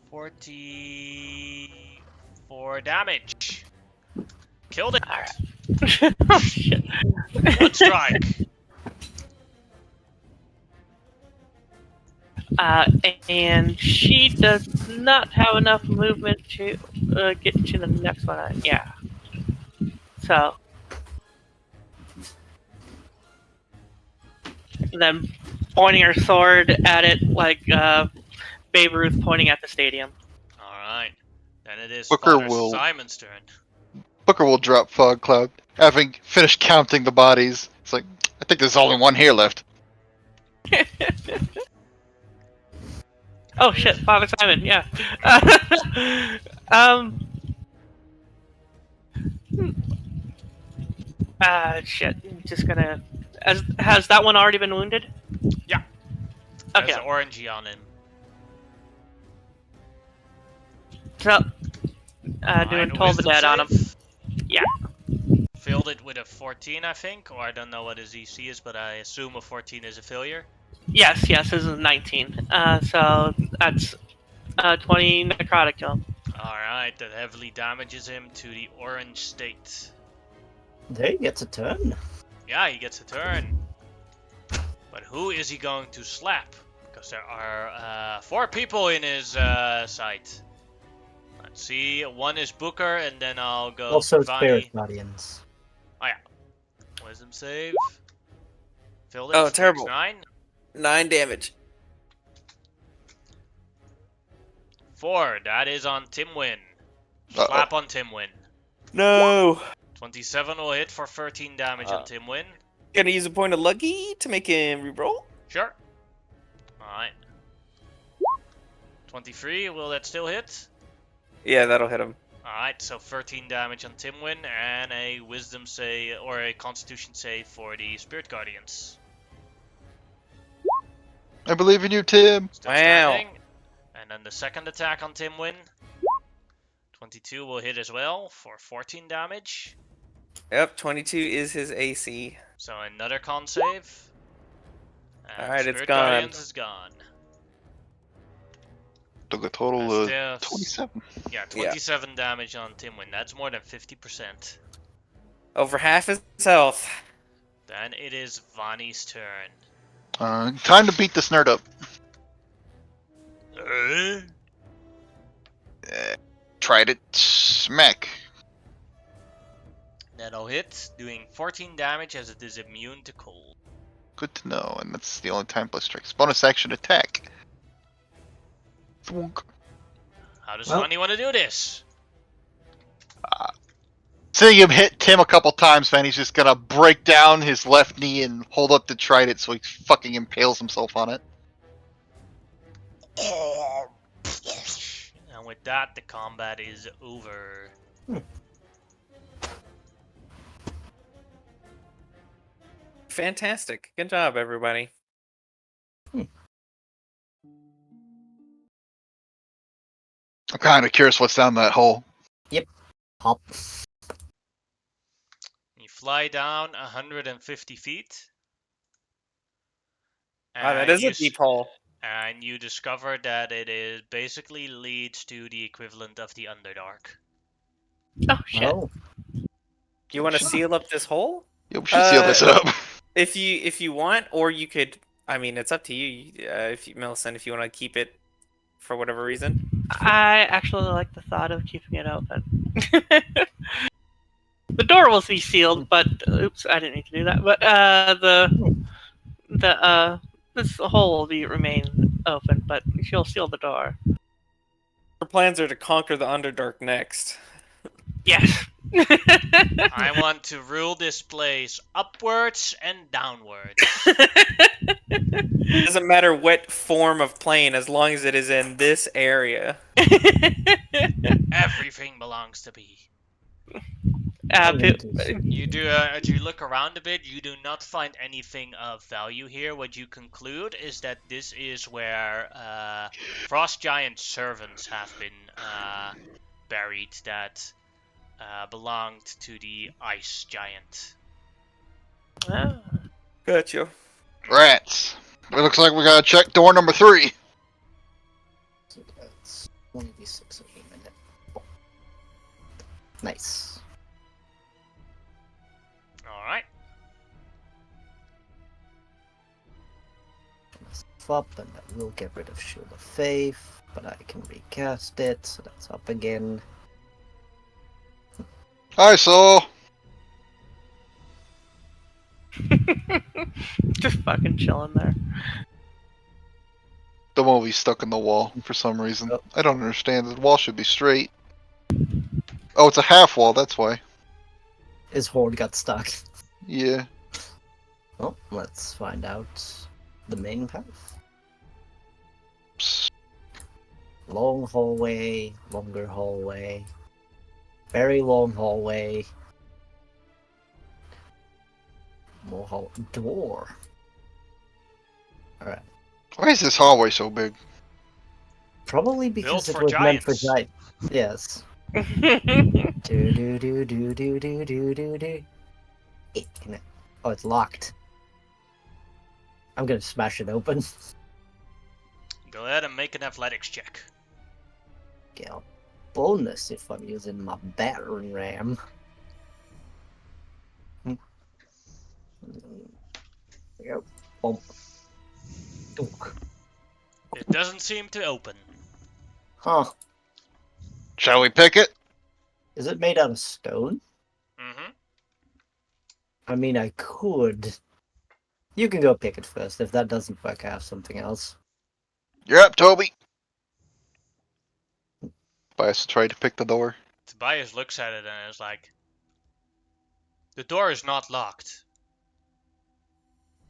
44 damage. Killed it. Alright. Oh, shit. One strike. And she does not have enough movement to get to the next one. Yeah. So. And then pointing her sword at it like Babe Ruth pointing at the stadium. Alright. Then it is Booker Father will- Simon's turn. Booker will drop Fog Cloud, having finished counting the bodies. It's like, I think there's only one here left. Oh shit, Father Simon, yeah. Shit. Just gonna. Has that one already been wounded? Yeah. Okay. There's orangey on him. So, Alright, doing Toll the wisdom Dead on him. save. Yeah. Failed it with a 14, I think, or I don't know what his EC is, but I assume a 14 is a failure. Yes, this is 19. So that's 20 necrotic to him. Alright, that heavily damages him to the orange state. There he gets a turn. Yeah, he gets a turn. But who is he going to slap? Because there are 4 people in his sight. Let's see, one is Booker, and then I'll go Also, Vani. Spirit Guardians. Wisdom save. Failed it. Oh, so takes terrible. 9. 9 damage. 4, that is on Timwin. Uh-oh. Slap on Timwin. No. 27 will hit for 13 damage on Timwin. Gonna use a point of lucky to make him reroll. Sure. Alright. 23, will that still hit? Yeah, that'll hit him. Alright, so 13 damage on Timwin and a wisdom save or a constitution save for the Spirit Guardians. I believe in you, Tim. Still Wow. standing. And then the second attack on Timwin. 22 will hit as well for 14 damage. Yep, 22 is his AC. So another con save. And Alright, it's Spirit gone. Guardians is gone. Took a total That's of the- 27. Yeah, 27 damage on Timwin. That's more than 50%. Over half his health. Then it is Vani's turn. Time to beat this nerd up. Tried it. Smack. That'll hit, doing 14 damage as it is immune to cold. Good to know, and that's the only time plus strikes. Bonus action attack. Thwunk. How does Well- Vani want to do this? Seeing him hit Tim a couple times, man, he's just gonna break down his left knee and hold up the trident so he fucking impales himself on it. And with that, the combat is over. Fantastic. Good job, everybody. I'm kind of curious what's down that hole. Hop. You fly down 150 feet. Wow, that and is you a deep hole. And you discover that it is basically leads to the equivalent of the Underdark. Oh shit. Oh, You want to seal up this hole? Yeah, we should seal this up. If you want, or you could. I mean, it's up to you. If you, Millicent, if you want to keep it for whatever reason. I actually like the thought of keeping it open. The door will be sealed, but oops, I didn't need to do that. But this hole will remain open, but she'll seal the door. Her plans are to conquer the Underdark next. Yes. I want to rule this place upwards and downwards. It doesn't matter what form of plane, as long as it is in this area. Everything belongs to me. You do as you look around a bit, you do not find anything of value here. What you conclude is that this is where Frost Giant servants have been buried that belonged to the Ice Giant. Ah. Gotcha. Rats. It looks like we gotta check door number 3. so that's 1d6 a minute. Nice. Alright. Up, and that will get rid of Shield of Faith, but I can recast it, so that's up again. Hi, Saul. Just fucking chilling there. The movie's stuck in the wall for some reason. Oh. I don't understand. The wall should be straight. Oh, it's a half wall. That's why. His horde got stuck. Yeah. Well, let's find out the main path. Psst. Long hallway, longer hallway, very long hallway. More hall door. Alright. Why is this hallway so big? Probably because Built it for was meant for giants. giants. Yes. Do do do do do do do do do. Oh, it's locked. I'm gonna smash it open. Go ahead and make an athletics check. Get a bonus if I'm using my battering ram. There we go. Bump. Dunk. It doesn't seem to open. Huh. Shall we pick it? Is it made out of stone? Mm-hmm. I mean, I could. You can go pick it first. If that doesn't work, I have something else. You're up, Toby. Bias tried to pick the door. Tobias looks at it and is like, the door is not locked.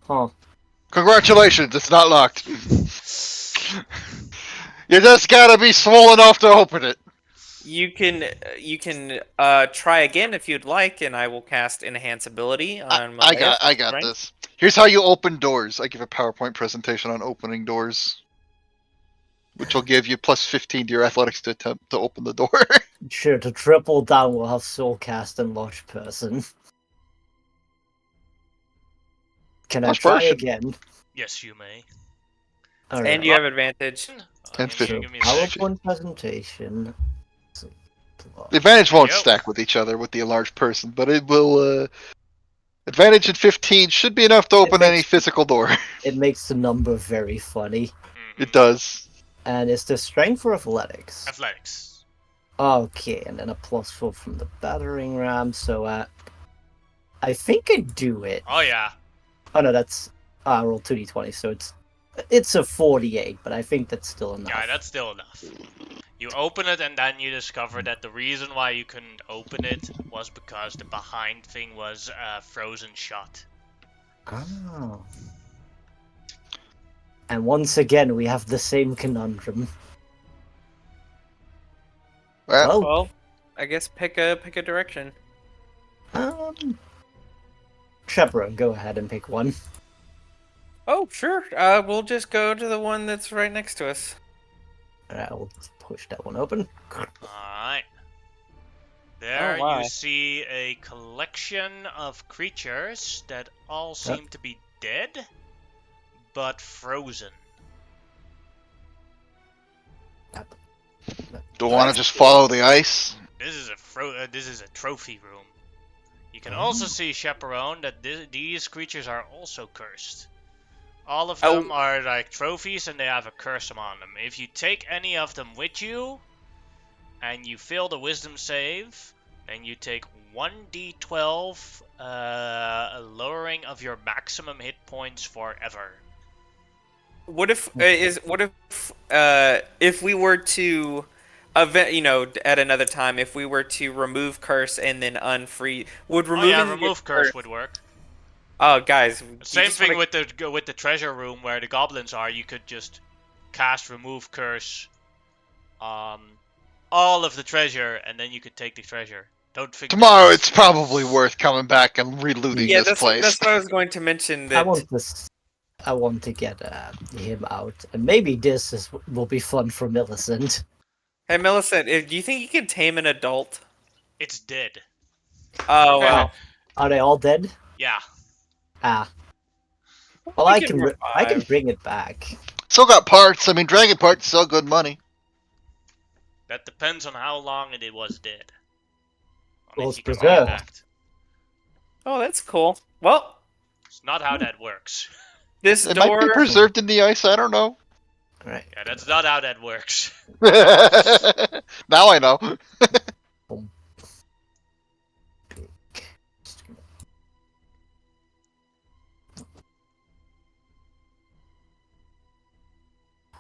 Huh. Congratulations, it's not locked. You just gotta be swole enough to open it. You can try again if you'd like, and I will cast Enhance Ability on I got right? this. Here's how you open doors. I give a PowerPoint presentation on opening doors, which will give you plus 15 to your athletics to attempt to open the door. Sure, to triple down, we'll have Soulcast and Lush Person. Can I Lush try Person. again? Yes, you may. And Alright. you have advantage. And Give So, me a sec. PowerPoint presentation. The advantage won't Yep. stack with each other with the enlarged person, but it will. Advantage in 15 should be enough to open any makes- physical door. It makes the number very funny. Mhm. It does. And is this strength or athletics? Athletics. Okay, and then a +4 from the battering ram, so I think I do it. Oh yeah. Oh no, that's I rolled 2d20, so it's a 48, but I think that's still enough. Yeah, that's still enough. You open it and then you discover that the reason why you couldn't open it was because the behind thing was frozen shut. Oh. And once again, we have the same conundrum. Well, Well, Well, I guess pick a direction. Chaperone, go ahead and pick one. Oh, sure. We'll just go to the one that's right next to us. Alright, I'll push that one open. Alright. There wow. you see a collection of creatures that all seem to be dead, but frozen. don't want to just follow the ice. This is a trophy room. You can also see, Chaperone, that these creatures are also cursed. All of them are like trophies and they have a curse on them. If you take any of them with you and you fail the wisdom save, then you take 1d12 lowering of your maximum hit points forever. What if if we were to at another time, if we were to remove curse and then unfree, would removing remove curse would work. Oh, guys, Same thing with the treasure room where the goblins are. You could just cast remove curse on all of the treasure, and then you could take the treasure. Don't think Tomorrow, it's probably worth coming back and relooting Yeah, this place. that's what I was going to mention. That I want to get him out, and maybe will be fun for Millicent. Hey, Millicent, do you think you can tame an adult? it's dead. Oh wow. Are they all dead? Yeah. Ah. Well, We I can can revive. bring it back. Still got parts. I mean, dragon parts sell good money. That depends on how long it was dead. Well, Unless it's you can preserved. react. Oh, that's cool. Well, It's not how that works. this It might door. be preserved in the ice. I don't know. Right. Yeah, that's not how that works. Now I know.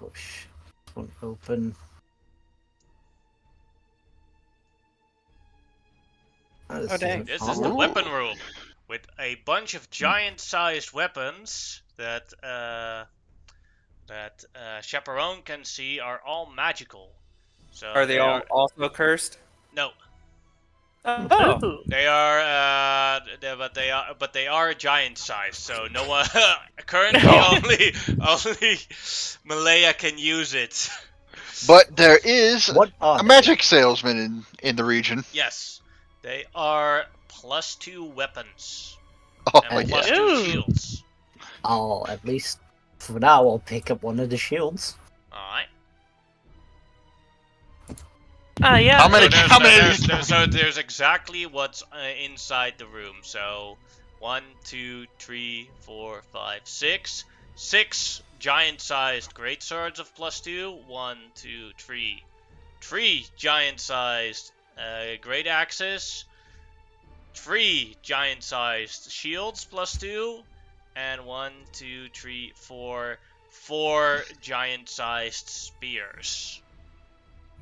push this one open. Oh, dang. This is the Ooh. weapon room with a bunch of giant-sized weapons that Chaperone can see are all magical. So Are they all also cursed? No, Oh, Ooh. they are. But they are giant-sized. So no one currently only Malaya can use it. But there is What are a they? magic salesman in the region. Yes, they are +2 weapons Oh, and yeah. +2 Ooh. shields. I'll at least for now. I'll pick up one of the shields. All right. Yeah. How many- So how many- so there's exactly what's inside the room. So 1, 2, 3, 4, 5, 6. 6 giant-sized great swords of +2. 1, 2, 3. 3 giant-sized great axes. 3 giant-sized shields +2. And 1, 2, 3, 4. 4 giant-sized spears.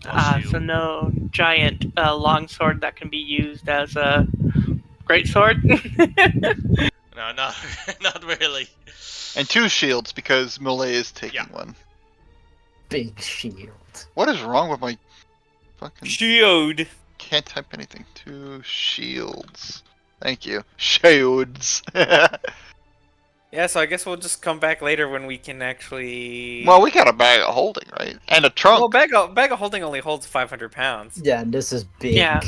+2. So no giant longsword that can be used as a great sword. No, not not really. And 2 shields because Malay is taking Yeah. one. Big shield. What is wrong with my fucking... shield. Can't type anything. 2 shields. Thank you. Shields. Yeah, so I guess we'll just come back later when we can actually. Well, we got a bag of holding, right? And a trunk. Well, bag of holding only holds 500 pounds. Yeah, and this is big. Yeah.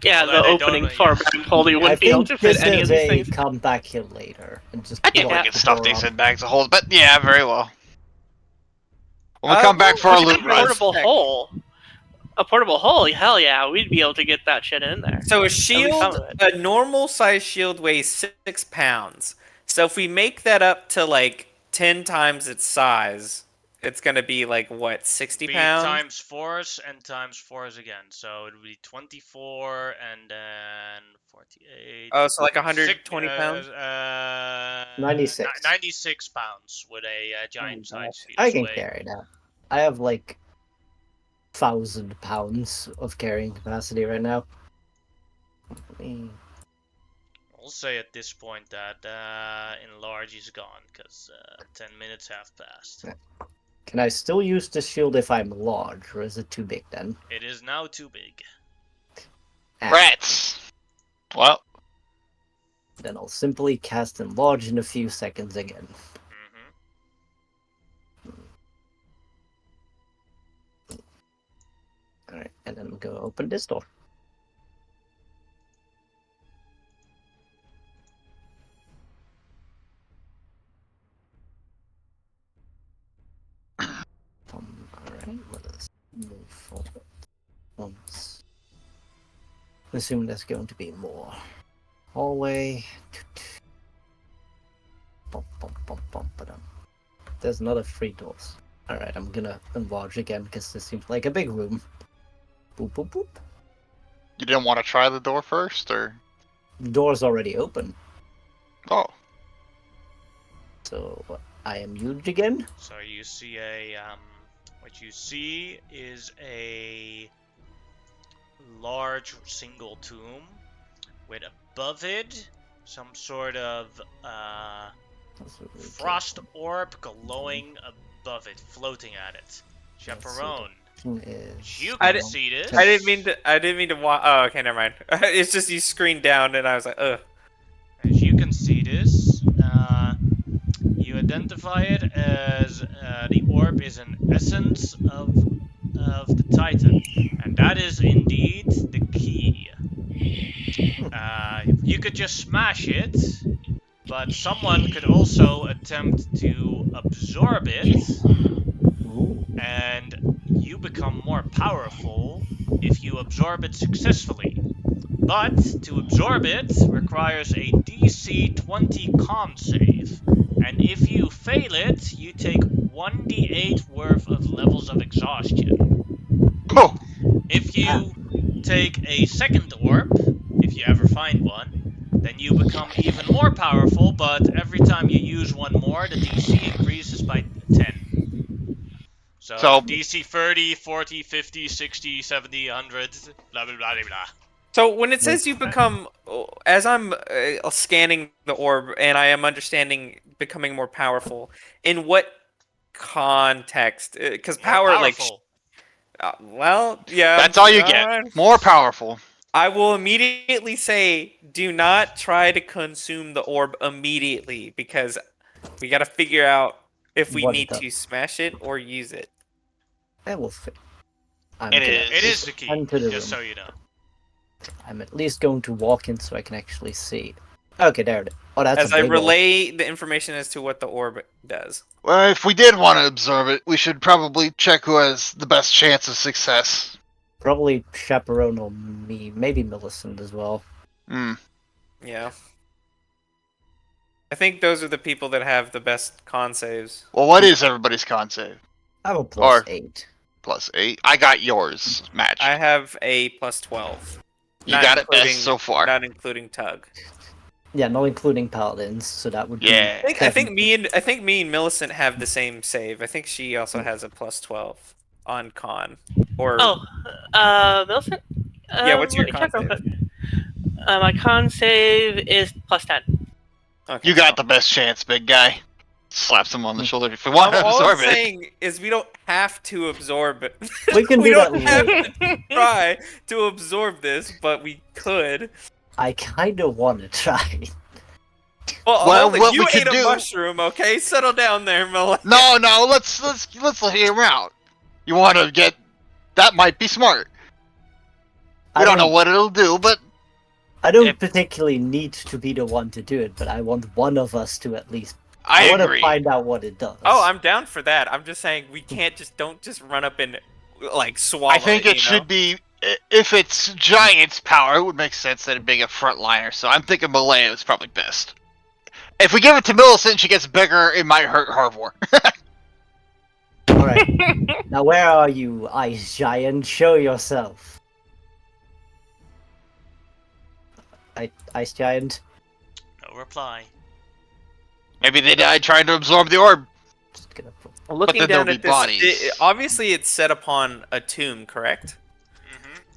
Yeah, Although the they don't- opening yeah. for bag holding I wouldn't be able think to fit this any of is these a things. come back here later and just. I think block we We the can stuff door these up. in bags of holding, but yeah, very well. When we come back for We our should loot have a run. portable hole. A portable hole, hell yeah, we'd be able to get that shit in there. So a least some shield, of it. a normal size shield weighs 6 pounds. So if we make that up to like 10 times its size, it's gonna be like what, 60 Be pounds? times 4s and times 4s again. So it would be 24 and then 48. Oh, so like 120 pounds. 96. 96 pounds would a giant sized shield I can weigh. carry that. I have like 1,000 pounds of carrying capacity right now. We'll say at this point that Enlarge is gone because 10 minutes have passed. Can I still use the shield if I'm large, or is it too big then? It is now too big. Rats! Well, Then I'll simply cast enlarge in a few seconds again. Hmm. Alright, and then I'm gonna open this door. Alright, let us move forward once. Assume there's going to be more. Hallway. Bum, bum, bum, bum, ba-dum. There's another 3 doors. Alright, I'm gonna enlarge again because this seems like a big room. Boop, boop, boop. you didn't want to try the door first, or? The door's already open, Oh. so I am huge again. So you see what you see is a large single tomb with above it some sort of That's what we frost orb glowing above it, floating at it. Chaperone, is you I can di- see this. I didn't mean to oh, okay, never mind. It's just you screened down and I was like, ugh. As you can see this, you identify it as the orb is an essence of the Titan, and that is indeed the key. You could just smash it, but someone could also attempt to absorb it, Ooh. and you become more powerful if you absorb it successfully. But to absorb it requires a DC 20 con save, and if you fail it, you take 1d8 worth of levels of exhaustion. Oh! If you take a second orb, if you ever find one, then you become even more powerful, but every time you use one more, the DC increases by 10. So, So- DC 30, 40, 50, 60, 70, 100, blah blah blah blah blah. So when it says you become, as I'm scanning the orb and I am understanding becoming more powerful, in what context? Because More power, powerful. well, yeah. That's all you alright. get. More powerful. I will immediately say, do not try to consume the orb immediately because we got to figure out if we What it need does. to smash it or use it. I will fit. I'm It gonna is. It is the key, enter the just room. so you know. I'm at least going to walk in so I can actually see. Okay, there it is. Oh, that's As a I big relay the information as to what the orb does. Well, if we did want to absorb it, we should probably check who has the best chance of success. Probably Chaperone or me, maybe Millicent as well. Hmm. Yeah. I think those are the people that have the best con saves. Well, what is everybody's con save? I have a plus Or- 8. +8. I got yours matched. I have a plus 12. You not got it including- best so far. Not including Tug. Yeah, not including Paladins, so that would Yeah. I think me and Millicent have the same save. I think she also has a plus 12 on con. Or Oh, Millicent? Yeah, what's your let me check con real quick. My con save is +10. okay, You got so- the best chance, big guy. Slaps him on the shoulder. If we want to All absorb I'm it. saying is we don't have to absorb it. We can we do don't that have later. to try to absorb this, but we could. I kinda wanna try. Well, Well, hold it, what you we could ate a do- mushroom, okay? Settle down there, Mel. No, let's hear him out. You want to get? That might be smart. We don't know what it'll do, but I don't if- particularly need to be the one to do it, but I want one of us to at least. I want to agree. find out what it does. Oh, I'm down for that. I'm just saying we can't don't just run up and like swallow I think it you should know? be. If it's Giant's power, it would make sense that it being a frontliner. So I'm thinking Malaya is probably best. If we give it to Millicent, she gets bigger. It might hurt Harvor. All right. Now, where are you, Ice Giant? Show yourself. Ice Giant. No reply. Maybe they died trying to absorb the orb. Just gonna put. Looking then down there'll at be this, bodies. obviously it's set upon a tomb, correct?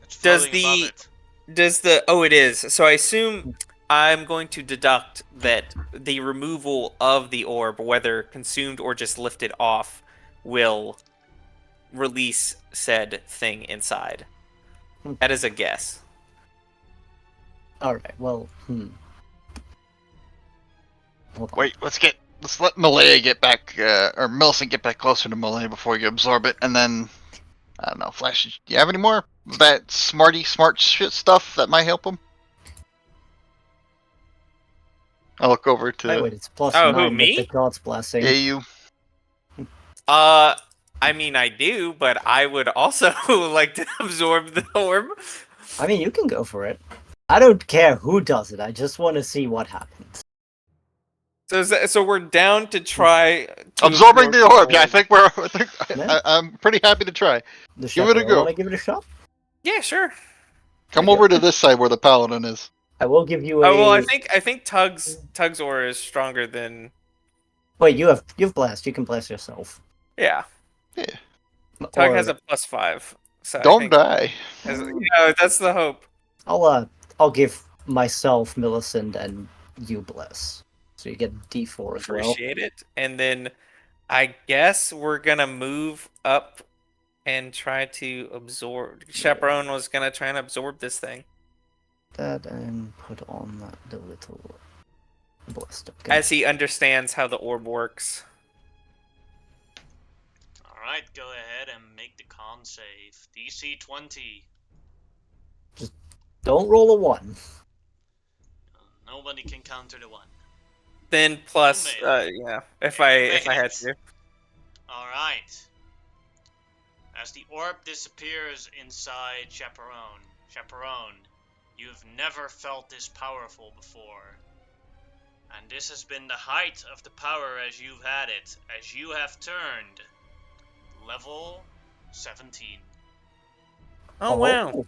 It's Does floating above the- it. Does the it is. So I assume I'm going to deduct that the removal of the orb, whether consumed or just lifted off, will release said thing inside. That is a guess. All right. Well, Hold on. Wait, let's let Malaya get back, or Millicent get back closer to Malaya before you absorb it, and then I don't know, Flash. Do you have any more of that smart shit stuff that might help him? I'll look over to Wait, it's plus Oh, 9 who, with me? the God's blessing. yeah, you. I mean I do, but I would also like to absorb the orb. I mean, you can go for it. I don't care who does it. I just want to see what happens. So we're down to try to Absorbing the orb. Yeah, I think Yeah. I'm pretty happy to try. The Give it a Chaperone, go. Want to give it a shot? Yeah, sure. Come over to this side where the paladin is. I will give you a. Oh well, I think Tug's aura is stronger than Wait, you've blast. You can blast yourself. yeah. Yeah. Tug Or- has a +5. So I Don't think die. that's the hope. I'll give myself Millicent and you bless. So you get D4 as well. Appreciate it. And then I guess we're gonna move up and try to absorb. Chaperone was gonna try and absorb this thing That and put on the little blast. as he understands how the orb works. Alright, go ahead and make the con save. DC 20. Don't roll a 1. Nobody can counter the 1. Then plus, made yeah, if I made had it. to. Alright. As the orb disappears inside Chaperone, you've never felt this powerful before. And this has been the height of the power as you've had it, as you have turned level 17. Oh wow!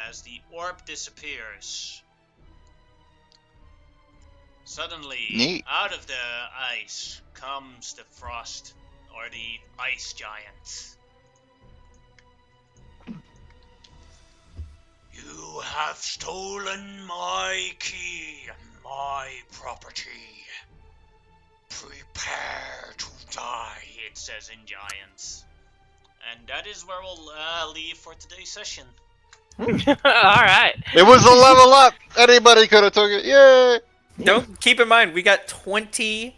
As the orb disappears, suddenly, Neat. out of the ice comes the frost or the ice giant. You have stolen my key and my property. Prepare to die, it says in Giants. And that is where we'll leave for today's session. All right. It was a level up. Anybody could have took it. Yay! Don't keep in mind we got 20